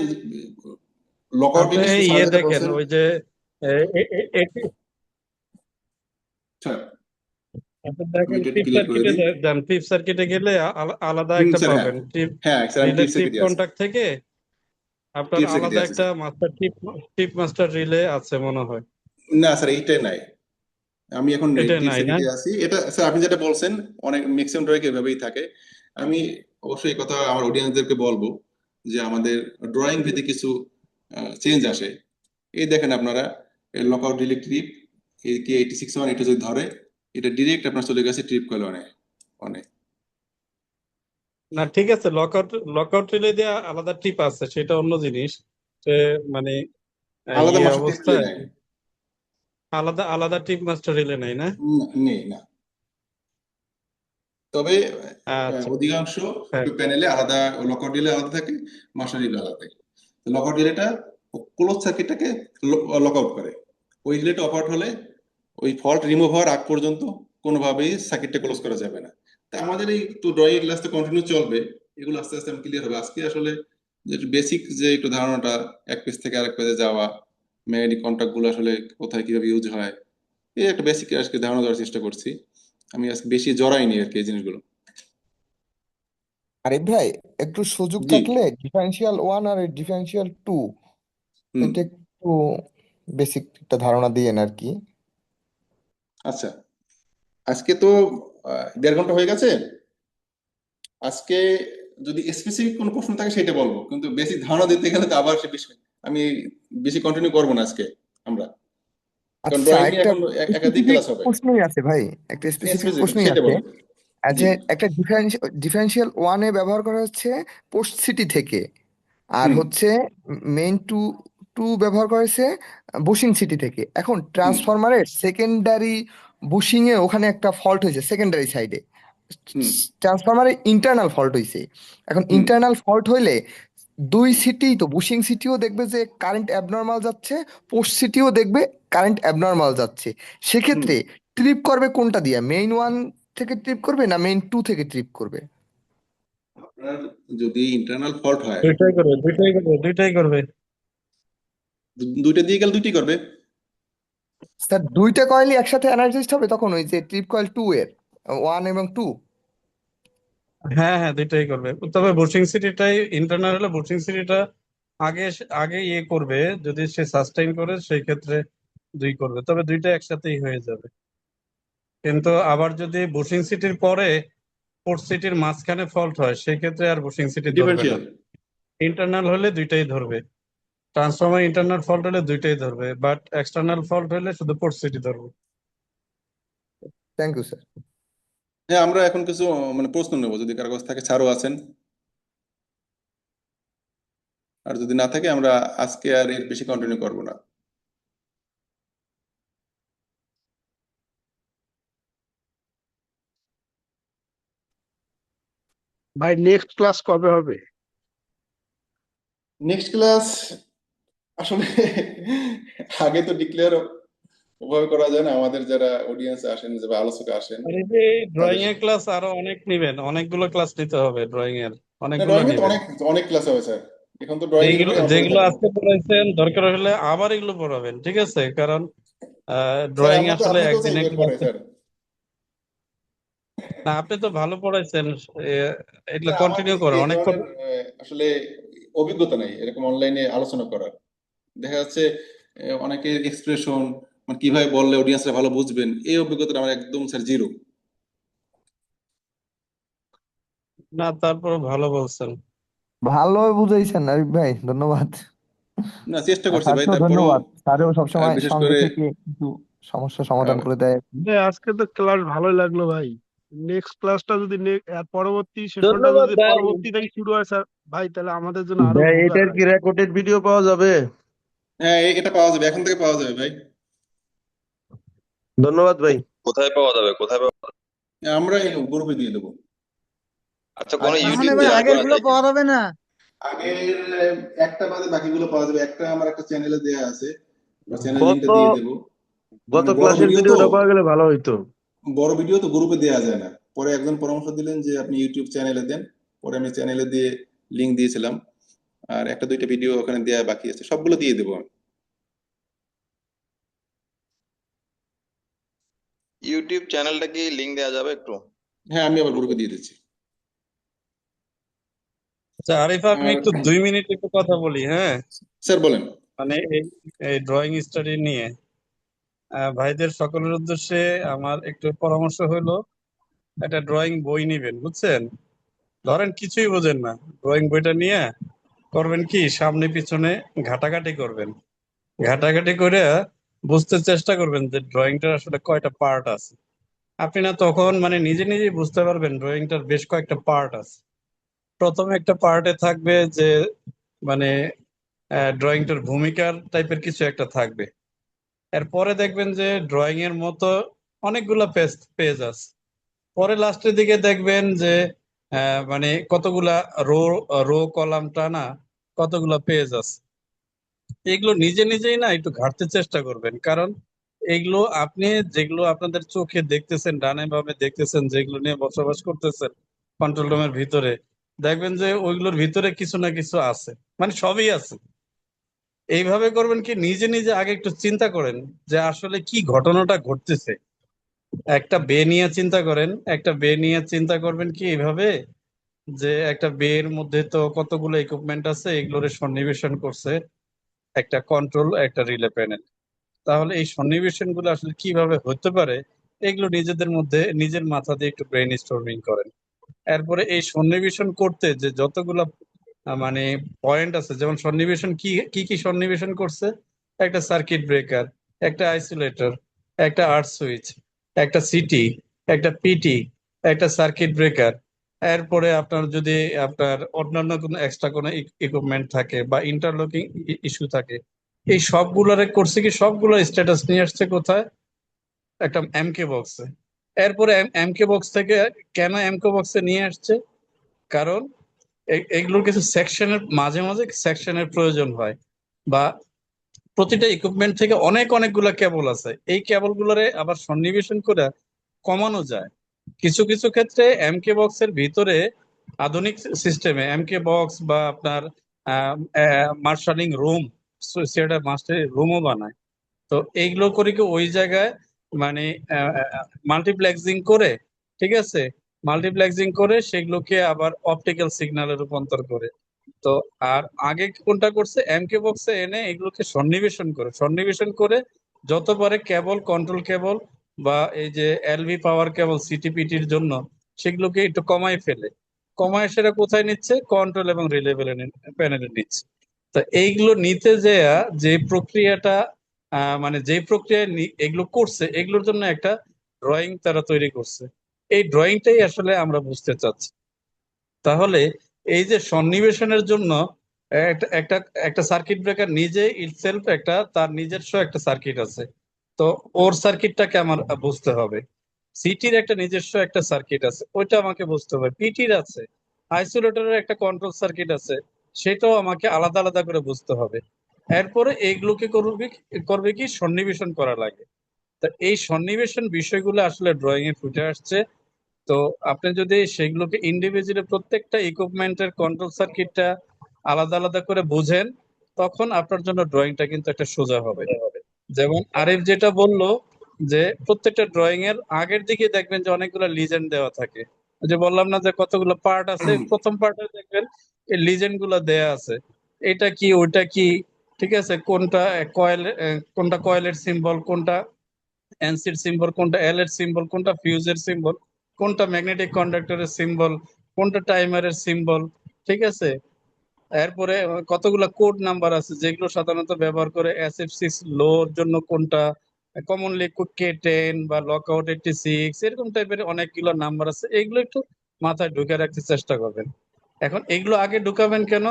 [SPEAKER 6] লকআউট
[SPEAKER 2] আপনি
[SPEAKER 6] রিলে
[SPEAKER 2] ইয়ে
[SPEAKER 6] যেটা
[SPEAKER 2] দেখেন
[SPEAKER 6] বলছেন
[SPEAKER 2] ওই যে এ- এ- এ- এ-
[SPEAKER 6] স্যার।
[SPEAKER 2] আপনি
[SPEAKER 6] আমি
[SPEAKER 2] দেখেন
[SPEAKER 6] এটা একটু
[SPEAKER 2] টিপ
[SPEAKER 6] ক্লিয়ার করে
[SPEAKER 2] সার্কিটে
[SPEAKER 6] দিই।
[SPEAKER 2] যান, টিপ সার্কিটে গেলে আলাদা একটা
[SPEAKER 6] স্যার, হ্যাঁ
[SPEAKER 2] পাবেন টিপ
[SPEAKER 6] হ্যাঁ স্যার, আমি
[SPEAKER 2] রিলে
[SPEAKER 6] টিপ
[SPEAKER 2] টিপ
[SPEAKER 6] সার্কিটে আছি,
[SPEAKER 2] কন্টাক্ট থেকে আপনার
[SPEAKER 6] টিপ সার্কিটে
[SPEAKER 2] আলাদা
[SPEAKER 6] আছি
[SPEAKER 2] একটা
[SPEAKER 6] স্যার।
[SPEAKER 2] মাস্টার টিপ মাস্টার রিলে আছে মনে হয়।
[SPEAKER 6] না স্যার, এইটাই নাই, আমি এখন
[SPEAKER 2] এটা
[SPEAKER 6] টিপ
[SPEAKER 2] নাই না?
[SPEAKER 6] সার্কিটে আছি। এটা স্যার আপনি যেটা বলছেন অনেক ম্যাক্সিমাম ড্রয়িং এভাবেই থাকে। আমি অবশ্যই এই কথা আমার অডিয়েন্সদেরকে বলবো যে আমাদের ড্রয়িং ভিত্তিক কিছু চেঞ্জ আসে। এই দেখেন আপনারা লকআউট ডিলিট ট্রিপ, এই কি 86 এটা যদি ধরে, এটা ডিরেক্ট আপনার চলে গেছে ট্রিপ কয়েল অনে অনে।
[SPEAKER 2] না ঠিক আছে, লকআউট রিলে দিয়ে আলাদা টিপ আছে, সেটা অন্য জিনিস। সে মানে
[SPEAKER 6] আলাদা
[SPEAKER 2] ইয়ে
[SPEAKER 6] মাস্টার টিপ রিলে
[SPEAKER 2] অবস্থায়
[SPEAKER 6] নাই।
[SPEAKER 2] আলাদা টিপ মাস্টার রিলে নাই না?
[SPEAKER 6] নেই না। তবে
[SPEAKER 2] আচ্ছা।
[SPEAKER 6] অধিকাংশ
[SPEAKER 2] হ্যাঁ।
[SPEAKER 6] প্যানেলে আলাদা লকআউট ডিলে আলাদা থাকে, মাস্টার ডিলে আলাদা থাকে। লকআউট ডিলেটা ক্লোজ সার্কিটটাকে লকআউট করে। ওই রিলেটা অফ আউট হলে ওই ফল্ট রিমুভ হওয়ার আগ পর্যন্ত কোনোভাবেই সার্কিটটা ক্লোজ করা যাবে না। তা আমাদের এই তো ড্রয়িং ক্লাস তো কন্টিনিউ চলবে, এগুলো আস্তে আস্তে ক্লিয়ার হবে। আজকে আসলে যে বেসিক যে একটু ধারণাটা, এক পেজ থেকে আরেক পেজে যাওয়া, ম্যাগনেটিক কন্টাক্ট গুলো আসলে কোথায় কিভাবে ইউজ হয়, এই একটা বেসিক আজকে ধারণা দেওয়ার চেষ্টা করছি। আমি আজকে বেশি জড়াইনি আর কি এই জিনিসগুলো।
[SPEAKER 8] আরে ভাই, একটু সুযোগ
[SPEAKER 6] জি।
[SPEAKER 8] থাকলে ডিফারেন্সিয়াল 1 আর ডিফারেন্সিয়াল 2
[SPEAKER 6] হুম।
[SPEAKER 8] এটা একটু বেসিক একটা ধারণা দিয়েন আর কি।
[SPEAKER 6] আচ্ছা, আজকে তো 1.5 ঘন্টা হয়ে গেছে। আজকে যদি স্পেসিফিক কোনো প্রশ্ন থাকে সেটা বলবো, কিন্তু বেসিক ধারণা দিতে গেলে তো আবার সে আমি বেশি কন্টিনিউ করবো না আজকে আমরা, কারণ
[SPEAKER 8] আচ্ছা,
[SPEAKER 6] ড্রয়িং নিয়ে
[SPEAKER 8] একটা
[SPEAKER 6] এখন একাধিক
[SPEAKER 8] স্পেসিফিক
[SPEAKER 6] ক্লাস হবে।
[SPEAKER 8] প্রশ্নই আছে ভাই, একটা স্পেসিফিক
[SPEAKER 6] স্পেসিফিক
[SPEAKER 8] প্রশ্নই
[SPEAKER 6] সেটা
[SPEAKER 8] আছে।
[SPEAKER 6] বলুন। জি।
[SPEAKER 8] যে একটা ডিফারেন্সিয়াল 1-এ ব্যবহার করা হচ্ছে পোস্ট সিটি থেকে, আর
[SPEAKER 6] হুম
[SPEAKER 8] হচ্ছে মেইন টু টু ব্যবহার করেছে বুশিং সিটি থেকে। এখন
[SPEAKER 6] হুম
[SPEAKER 8] ট্রান্সফরমারের সেকেন্ডারি বুশিং এ ওখানে একটা ফল্ট হয়েছে সেকেন্ডারি সাইডে,
[SPEAKER 6] হুম
[SPEAKER 8] ট্রান্সফরমারের ইন্টারনাল ফল্ট হয়েছে। এখন
[SPEAKER 6] হুম
[SPEAKER 8] ইন্টারনাল ফল্ট হইলে দুই সিটি তো বুশিং সিটিও দেখবে যে কারেন্ট অ্যাবনর্মাল যাচ্ছে, পোস্ট সিটিও দেখবে কারেন্ট অ্যাবনর্মাল যাচ্ছে।
[SPEAKER 6] হুম।
[SPEAKER 8] সেক্ষেত্রে ট্রিপ করবে কোনটা দিয়ে, মেইন 1 থেকে ট্রিপ করবে না মেইন 2 থেকে ট্রিপ করবে?
[SPEAKER 6] আপনার যদি ইন্টারনাল ফল্ট হয়,
[SPEAKER 2] দুইটাই করবে।
[SPEAKER 6] দুইটা দিয়ে গেলে দুইটি করবে।
[SPEAKER 8] স্যার দুইটা কয়েলই একসাথে এনার্জাইজড হবে তখন, ওই যে ট্রিপ কয়েল 2 এর 1 এবং 2।
[SPEAKER 2] হ্যাঁ হ্যাঁ, দুইটাই করবে। তবে বুশিং সিটিটাই ইন্টারনাল হলে বুশিং সিটিটা আগে ইয়ে করবে, যদি সে সাস্টেইন করে সেই ক্ষেত্রে দুই করবে, তবে দুইটা একসাথেই হয়ে যাবে। কিন্তু আবার যদি বুশিং সিটির পরে পোর্ট সিটির মাঝখানে ফল্ট হয়, সেই ক্ষেত্রে আর বুশিং সিটি ধরবে না।
[SPEAKER 6] ডিফারেন্সিয়াল।
[SPEAKER 2] ইন্টারনাল হলে দুইটাই ধরবে, ট্রান্সফরমার ইন্টারনাল ফল্ট হলে দুইটাই ধরবে, বাট এক্সটার্নাল ফল্ট হলে শুধু পোর্ট সিটি ধরবে।
[SPEAKER 8] Thank you sir.
[SPEAKER 6] হ্যাঁ, আমরা এখন কিছু মানে প্রশ্ন নেবো, যদি কারো কাছে থাকে ছাড়ও আছেন, আর যদি না থাকে আমরা আজকে আর এর বেশি কন্টিনিউ করবো না।
[SPEAKER 9] ভাই নেক্সট ক্লাস কবে হবে?
[SPEAKER 6] নেক্সট ক্লাস আসলে আগে তো ডিক্লেয়ার ওভাবে করা যায় না। আমাদের যারা অডিয়েন্স আসেন, যারা আলোচক আসেন,
[SPEAKER 2] আর এই যে
[SPEAKER 6] তাদের
[SPEAKER 2] ড্রয়িং এর ক্লাস আরো অনেক নিবেন, অনেকগুলো ক্লাস নিতে হবে ড্রয়িং এর, অনেকগুলো
[SPEAKER 6] ড্রয়িং এ তো
[SPEAKER 2] নিবেন।
[SPEAKER 6] অনেক অনেক ক্লাস হবে স্যার, এখন তো ড্রয়িং এর
[SPEAKER 2] যেগুলো
[SPEAKER 6] উপরে আমরা পড়ে
[SPEAKER 2] যেগুলো
[SPEAKER 6] থাকবো।
[SPEAKER 2] আজকে পড়াইছেন দরকার হলে আবার এগুলো পড়াবেন, ঠিক আছে? কারণ
[SPEAKER 6] স্যার
[SPEAKER 2] ড্রয়িং
[SPEAKER 6] আমরা তো,
[SPEAKER 2] আসলে
[SPEAKER 6] আপনি তো
[SPEAKER 2] একদিনে
[SPEAKER 6] পড়াই
[SPEAKER 2] ক্লাস
[SPEAKER 6] স্যার।
[SPEAKER 2] না। আপনি তো ভালো পড়াইছেন, এগুলো
[SPEAKER 6] স্যার আমার
[SPEAKER 2] কন্টিনিউ করেন
[SPEAKER 6] এই
[SPEAKER 2] অনেক
[SPEAKER 6] ধরনের আসলে অভিজ্ঞতা নেই এরকম অনলাইনে আলোচনা করার। দেখা যাচ্ছে অনেকের এক্সপ্রেশন মানে কিভাবে বললে অডিয়েন্সরা ভালো বুঝবেন, এই অভিজ্ঞতাটা আমার একদম স্যার জিরো।
[SPEAKER 2] না, তারপর ভালো বলছেন।
[SPEAKER 8] ভালো বুঝাইছেন আরিফ ভাই, ধন্যবাদ।
[SPEAKER 6] না, চেষ্টা
[SPEAKER 8] আর
[SPEAKER 6] করছি ভাই,
[SPEAKER 8] স্যারকেও
[SPEAKER 6] তারপরও
[SPEAKER 8] ধন্যবাদ, স্যারও সবসময়
[SPEAKER 6] বিশেষ
[SPEAKER 8] সঙ্গে
[SPEAKER 6] করে
[SPEAKER 8] থেকে কিছু সমস্যা সমাধান করে দেয়।
[SPEAKER 9] আজকে তো ক্লাস ভালোই লাগলো ভাই। নেক্সট ক্লাসটা যদি পরবর্তী সেশনটা
[SPEAKER 2] ধন্যবাদ
[SPEAKER 9] যদি
[SPEAKER 2] ভাই।
[SPEAKER 9] পরবর্তী থেকে শুরু হয় স্যার, ভাই তাহলে আমাদের জন্য আরো
[SPEAKER 13] ভাই
[SPEAKER 9] উপকার
[SPEAKER 13] এটার
[SPEAKER 9] হয়।
[SPEAKER 13] কি রেকর্ডেড ভিডিও পাওয়া যাবে?
[SPEAKER 6] হ্যাঁ, এটা পাওয়া যাবে, এখন থেকে পাওয়া যাবে ভাই।
[SPEAKER 13] ধন্যবাদ ভাই।
[SPEAKER 14] কোথায় পাওয়া যাবে, কোথায় পাওয়া যাবে?
[SPEAKER 6] আমরা এই গ্রুপে দিয়ে দেবো।
[SPEAKER 14] আচ্ছা,
[SPEAKER 6] আর
[SPEAKER 14] কোনো
[SPEAKER 12] তার মানে
[SPEAKER 14] ইউটিউব
[SPEAKER 12] ভাই
[SPEAKER 14] চ্যানেল
[SPEAKER 12] আগের
[SPEAKER 14] করা
[SPEAKER 12] গুলো
[SPEAKER 14] যায় কি?
[SPEAKER 12] পাওয়া যাবে না?
[SPEAKER 6] আগের একটা বাদে বাকিগুলো পাওয়া যাবে। একটা আমার একটা চ্যানেলে দেয়া আছে, চ্যানেল
[SPEAKER 13] গত
[SPEAKER 6] লিংকটা দিয়ে দেবো।
[SPEAKER 13] গত
[SPEAKER 6] মানে বড়
[SPEAKER 13] ক্লাসের
[SPEAKER 6] ভিডিও তো,
[SPEAKER 13] ভিডিওটা পাওয়া গেলে ভালো হইতো।
[SPEAKER 6] বড় ভিডিও তো গ্রুপে দেওয়া যায় না। পরে একজন পরামর্শ দিলেন যে আপনি ইউটিউব চ্যানেলে দেন, পরে আমি চ্যানেলে দিয়ে লিংক দিয়েছিলাম। আর একটা দুইটা ভিডিও ওখানে দেয়া বাকি আছে, সবগুলো দিয়ে দেবো আমি।
[SPEAKER 14] ইউটিউব চ্যানেলটা কি লিংক দেওয়া যাবে একটু?
[SPEAKER 6] হ্যাঁ, আমি আবার গ্রুপে দিয়ে দিচ্ছি।
[SPEAKER 2] আচ্ছা আরিফ, আমি
[SPEAKER 6] আর
[SPEAKER 2] একটু 2 মিনিট একটু কথা বলি, হ্যাঁ?
[SPEAKER 6] স্যার বলেন।
[SPEAKER 2] মানে এই ড্রয়িং স্টাডি নিয়ে ভাইদের সকলের উদ্দেশ্যে আমার একটু পরামর্শ হলো, একটা ড্রয়িং বই নিবেন, বুঝছেন? ধরেন কিছুই বোঝেন না, ড্রয়িং বইটা নিয়ে করবেন কি, সামনে পিছনে ঘাটাঘাটি করবেন। ঘাটাঘাটি করে বুঝতে চেষ্টা করবেন যে ড্রয়িংটার আসলে কয়টা পার্ট আছে। আপনি না তখন মানে নিজে নিজেই বুঝতে পারবেন ড্রয়িংটার বেশ কয়েকটা পার্ট আছে। প্রথমে একটা পার্টে থাকবে যে মানে ড্রয়িংটার ভূমিকার টাইপের কিছু একটা থাকবে। এরপরে দেখবেন যে ড্রয়িং এর মতো অনেকগুলা পেজ আছে। পরে লাস্টের দিকে দেখবেন যে মানে কতগুলা রো রো কলাম টানা কতগুলা পেজ আছে। এগুলো নিজে নিজেই না একটু ঘাঁটতে চেষ্টা করবেন, কারণ এগুলো আপনি যেগুলো আপনাদের চোখে দেখতেছেন, ডানে বামে দেখতেছেন, যেগুলো নিয়ে বসবাস করতেছেন কন্ট্রোল রুমের ভিতরে, দেখবেন যে ওইগুলোর ভিতরে কিছু না কিছু আছে, মানে সবই আছে। এইভাবে করবেন কি, নিজে নিজে আগে একটু চিন্তা করেন যে আসলে কি ঘটনাটা ঘটতেছে। একটা বে নিয়ে চিন্তা করেন, একটা বে নিয়ে চিন্তা করবেন কি এইভাবে যে একটা বে এর মধ্যে তো কতগুলো ইকুইপমেন্ট আছে, এগুলোর সন্নিবেশন করছে একটা কন্ট্রোল একটা রিলে প্যানেল। তাহলে এই সন্নিবেশন গুলো আসলে কিভাবে হতে পারে, এগুলো নিজেদের মধ্যে নিজের মাথা দিয়ে একটু ব্রেন স্টর্মিং করেন। এরপরে এই সন্নিবেশন করতে যে যতগুলা মানে পয়েন্ট আছে, যেমন সন্নিবেশন কি কি কি সন্নিবেশন করছে, একটা সার্কিট ব্রেকার, একটা আইসোলেটর, একটা আর্ট সুইচ, একটা সিটি, একটা পিটি, একটা সার্কিট ব্রেকার। এরপরে আপনার যদি আপনার অন্যান্য কোনো এক্সট্রা কোনো ইকুইপমেন্ট থাকে বা ইন্টারলকিং ইস্যু থাকে, এই সবগুলোরে করছে কি, সবগুলো স্ট্যাটাস নিয়ে আসছে কোথায়, একটা এমকে বক্সে। এরপরে এমকে বক্স থেকে কেন এমকে বক্সে নিয়ে আসছে, কারণ এগুলোর কিছু সেকশনের মাঝে মাঝে সেকশনের প্রয়োজন হয়, বা প্রতিটা ইকুইপমেন্ট থেকে অনেকগুলা কেবল আছে, এই কেবল গুলোরে আবার সন্নিবেশন করে কমানো যায়। কিছু কিছু ক্ষেত্রে এমকে বক্সের ভিতরে আধুনিক সিস্টেমে এমকে বক্স বা আপনার মার্শালিং রুম, সেটা মাস্টার রুমও বানায়। তো এইগুলো করে কি ওই জায়গায় মানে মাল্টিপ্লেক্সিং করে, ঠিক আছে, মাল্টিপ্লেক্সিং করে সেগুলোকে আবার অপটিক্যাল সিগন্যালে রূপান্তর করে। তো আর আগে কোনটা করছে, এমকে বক্সে এনে এগুলোকে সন্নিবেশন করে যত পারে কেবল, কন্ট্রোল কেবল বা এই যে এলভি পাওয়ার কেবল সিটিপিটির জন্য, সেগুলোকে একটু কমায় সেটা কোথায় নিচ্ছে, কন্ট্রোল এবং রিলে প্যানেলে নিচ্ছে। তো এইগুলো নিতে যেয়া যে প্রক্রিয়াটা মানে যে প্রক্রিয়ায় এগুলো করছে, এগুলোর জন্য একটা ড্রয়িং তারা তৈরি করছে। এই ড্রয়িংটাই আসলে আমরা বুঝতে চাচ্ছি। তাহলে এই যে সন্নিবেশনের জন্য একটা একটা একটা সার্কিট ব্রেকার নিজে ইটসেলফ একটা তার নিজস্ব একটা সার্কিট আছে। তো ওর সার্কিটটাকে আমার বুঝতে হবে। সিটির একটা নিজস্ব একটা সার্কিট আছে, ওইটা আমাকে বুঝতে হবে। পিটির আছে, আইসোলেটরের একটা কন্ট্রোল সার্কিট আছে, সেটাও আমাকে আলাদা আলাদা করে বুঝতে হবে। এরপরে এইগুলোকে করবে কি সন্নিবেশন করা লাগে। তা এই সন্নিবেশন বিষয়গুলো আসলে ড্রয়িং এ ফুটে আসছে। তো আপনি যদি সেগুলোকে ইন্ডিভিজুয়ালি প্রত্যেকটা ইকুইপমেন্টের কন্ট্রোল সার্কিটটা আলাদা আলাদা করে বুঝেন, তখন আপনার জন্য ড্রয়িংটা কিন্তু একটা সোজা হবে। যেমন আরিফ যেটা বললো যে প্রত্যেকটা ড্রয়িং এর আগের দিকে দেখবেন যে অনেকগুলো লিজেন্ড দেওয়া থাকে। ওই যে বললাম না যে কতগুলো পার্ট আছে, প্রথম পার্টে দেখবেন এই লিজেন্ড গুলো দেয়া আছে, এটা কি ওইটা কি, ঠিক আছে, কোনটা কয়েলের সিম্বল, কোনটা এনসির সিম্বল, কোনটা এল এর সিম্বল, কোনটা ফিউজের সিম্বল, কোনটা ম্যাগনেটিক কন্ডাক্টরের সিম্বল, কোনটা টাইমারের সিম্বল, ঠিক আছে। এরপরে কতগুলা কোড নাম্বার আছে যেগুলো সাধারণত ব্যবহার করে SF6 লোর জন্য, কোনটা কমনলি K10 বা লকআউট 86, এরকম টাইপের অনেকগুলো নাম্বার আছে। এগুলো একটু মাথায় ঢুকে রাখতে চেষ্টা করবেন। এখন এগুলো আগে ঢুকাবেন কেন,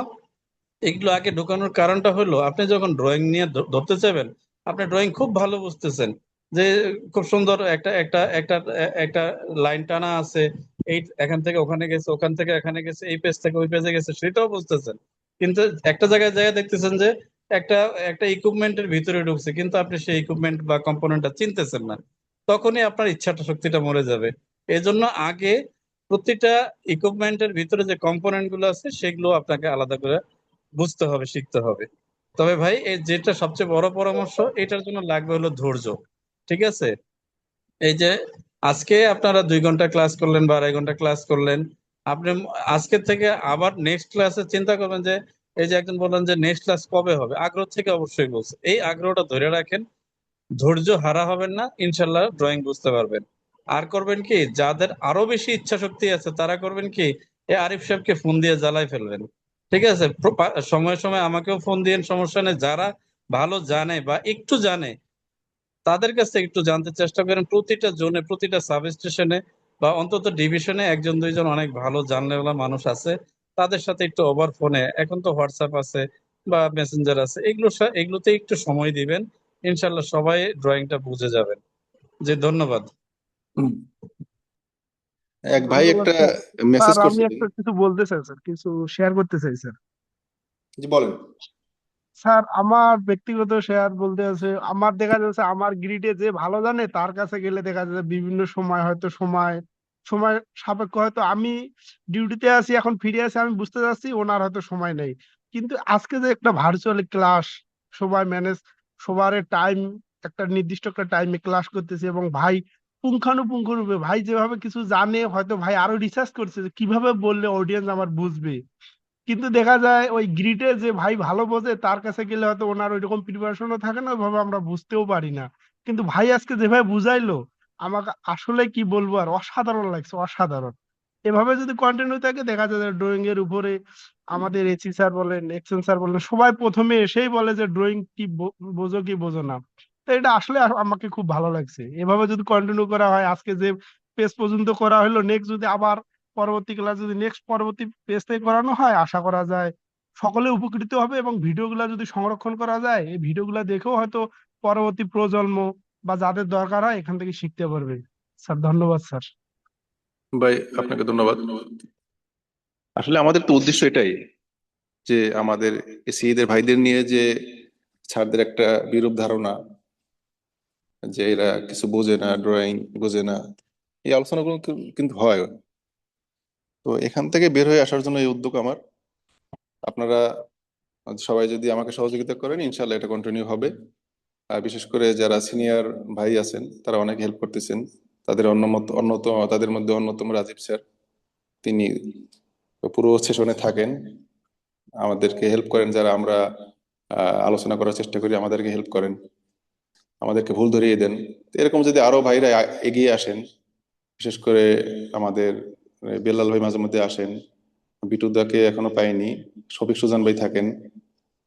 [SPEAKER 2] এগুলো আগে ঢোকানোর কারণটা হলো, আপনি যখন ড্রয়িং নিয়ে ধরতে চাইবেন, আপনি ড্রয়িং খুব ভালো বুঝতেছেন যে খুব সুন্দর একটা একটা একটা একটা লাইন টানা আছে, এই এখান থেকে ওখানে গেছে, ওখান থেকে এখানে গেছে, এই পেজ থেকে ওই পেজে গেছে, সেটাও বুঝতেছেন। কিন্তু একটা জায়গায় দেখতেছেন যে একটা একটা ইকুইপমেন্টের ভিতরে ঢুকছে, কিন্তু আপনি সেই ইকুইপমেন্ট বা কম্পোনেন্টটা চিনতেছেন না। তখনই আপনার ইচ্ছাটা শক্তিটা মরে যাবে। এজন্য আগে প্রতিটা ইকুইপমেন্টের ভিতরে যে কম্পোনেন্ট গুলো আছে সেগুলো আপনাকে আলাদা করে বুঝতে হবে, শিখতে হবে। তবে ভাই এই যেটা সবচেয়ে বড় পরামর্শ, এটার জন্য লাগবে হলো ধৈর্য, ঠিক আছে। এই যে আজকে আপনারা 2 ঘন্টা ক্লাস করলেন বা 2.5 ঘন্টা ক্লাস করলেন, আপনি আজকের থেকে আবার নেক্সট ক্লাসে চিন্তা করবেন যে এই যে একজন বললেন যে নেক্সট ক্লাস কবে হবে, আগ্রহ থেকে অবশ্যই বলছে, এই আগ্রহটা ধরে রাখেন, ধৈর্য হারা হবেন না, ইনশাল্লাহ ড্রয়িং বুঝতে পারবেন। আর করবেন কি, যাদের আরো বেশি ইচ্ছা শক্তি আছে তারা করবেন কি, এই আরিফ সাহেবকে ফোন দিয়ে জ্বালাই ফেলবেন। ঠিক আছে, সময় সময় আমাকেও ফোন দিয়েন, সমস্যা নেই। যারা ভালো জানে বা একটু জানে তাদের কাছে একটু জানতে চেষ্টা করেন। প্রতিটা জোনে, প্রতিটা সাব স্টেশনে বা অন্তত ডিভিশনে একজন দুইজন অনেক ভালো জানলেওয়ালা মানুষ আছে, তাদের সাথে একটু ওভার ফোনে, এখন তো হোয়াটসঅ্যাপ আছে বা মেসেঞ্জার আছে, এগুলোতে একটু সময় দিবেন, ইনশাল্লাহ সবাই ড্রয়িংটা বুঝে যাবেন। জি, ধন্যবাদ।
[SPEAKER 6] হুম। এক ভাই
[SPEAKER 9] ধন্যবাদ
[SPEAKER 6] একটা
[SPEAKER 9] স্যার।
[SPEAKER 6] মেসেজ
[SPEAKER 9] স্যার আমি
[SPEAKER 6] করছিল।
[SPEAKER 9] একটা কিছু বলতে চাই স্যার, কিছু শেয়ার করতে চাই স্যার।
[SPEAKER 6] জি বলেন।
[SPEAKER 9] স্যার আমার ব্যক্তিগত শেয়ার বলতে আছে, আমার দেখা যাচ্ছে আমার গ্রিডে যে ভালো জানে তার কাছে গেলে দেখা যাচ্ছে বিভিন্ন সময় হয়তো সময় সময় সাপেক্ষ, হয়তো আমি ডিউটিতে আছি এখন ফিরে আসি, আমি বুঝতে পারছি ওনার হয়তো সময় নেই, কিন্তু আজকে যে একটা ভার্চুয়ালি ক্লাস সবাই ম্যানেজ, সবার টাইম একটা নির্দিষ্ট একটা টাইমে ক্লাস করতেছে, এবং ভাই পুঙ্খানুপুঙ্খ রূপে ভাই যেভাবে কিছু জানে, হয়তো ভাই আরো রিসার্চ করছে যে কিভাবে বললে অডিয়েন্স আমার বুঝবে, কিন্তু দেখা যায় ওই গ্রিটে যে ভাই ভালো বোঝে তার কাছে গেলে হয়তো ওনার ওইরকম প্রিপারেশনও থাকে না, ওইভাবে আমরা বুঝতেও পারি না। কিন্তু ভাই আজকে যেভাবে বুঝাইলো আমাকে আসলে কি বলবো, আর অসাধারণ লাগছে, অসাধারণ। এভাবে যদি কন্টিনিউ থাকে দেখা যায় ড্রয়িং এর উপরে আমাদের এসি স্যার বলেন, এক্সেন স্যার বলেন, সবাই প্রথমে এসেই বলে যে ড্রয়িং কি বোঝো কি বোঝো না। তো এটা আসলে আমাকে খুব ভালো লাগছে। এভাবে যদি কন্টিনিউ করা হয়, আজকে যে পেজ পর্যন্ত করা হলো, নেক্সট যদি আবার পরবর্তী ক্লাস যদি নেক্সট পরবর্তী পেজ থেকে করানো হয়, আশা করা যায় সকলে উপকৃত হবে, এবং ভিডিওগুলা যদি সংরক্ষণ করা যায় এই ভিডিওগুলা দেখেও হয়তো পরবর্তী প্রজন্ম বা যাদের দরকার হয় এখান থেকে শিখতে পারবে। স্যার ধন্যবাদ স্যার।
[SPEAKER 6] ভাই আপনাকে ধন্যবাদ। আসলে আমাদের তো উদ্দেশ্য এটাই যে আমাদের এসিদের ভাইদের নিয়ে যে স্যারদের একটা বিরূপ ধারণা যে এরা কিছু বোঝে না, ড্রয়িং বোঝে না, এই আলোচনাগুলো কিন্তু হয়। তো এখান থেকে বের হয়ে আসার জন্য এই উদ্যোগ আমার। আপনারা সবাই যদি আমাকে সহযোগিতা করেন ইনশাল্লাহ এটা কন্টিনিউ হবে। আর বিশেষ করে যারা সিনিয়র ভাই আছেন তারা অনেক হেল্প করতেছেন। তাদের মধ্যে অন্যতম রাজীব স্যার, তিনি পুরো সেশনে থাকেন, আমাদেরকে হেল্প করেন। যারা আমরা আলোচনা করার চেষ্টা করি আমাদেরকে হেল্প করেন, আমাদেরকে ভুল ধরিয়ে দেন। তো এরকম যদি আরো ভাইরা এগিয়ে আসেন, বিশেষ করে আমাদের বেলাল ভাই মাঝে মধ্যে আসেন, বিটুদাকে এখনো পাইনি, শফিক সুজান ভাই থাকেন,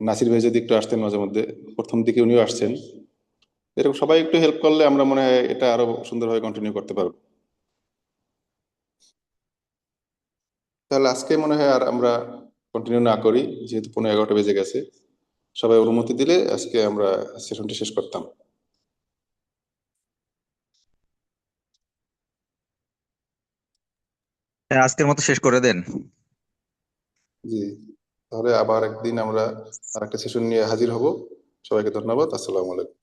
[SPEAKER 6] নাসির ভাই যদি একটু আসতেন মাঝে মধ্যে, প্রথম দিকে উনিও আসছেন। এরকম সবাই একটু হেল্প করলে আমরা মনে হয় এটা আরো সুন্দরভাবে কন্টিনিউ করতে পারবো। তাহলে আজকে মনে হয় আর আমরা কন্টিনিউ না করি, যেহেতু 11:15 বেজে গেছে। সবাই অনুমতি দিলে আজকে আমরা সেশনটি শেষ করতাম।
[SPEAKER 7] হ্যাঁ, আজকের মতো শেষ করে দেন।
[SPEAKER 6] জি, তাহলে আবার একদিন আমরা আরেকটা সেশন নিয়ে হাজির হব। সবাইকে ধন্যবাদ। আসসালামু আলাইকুম।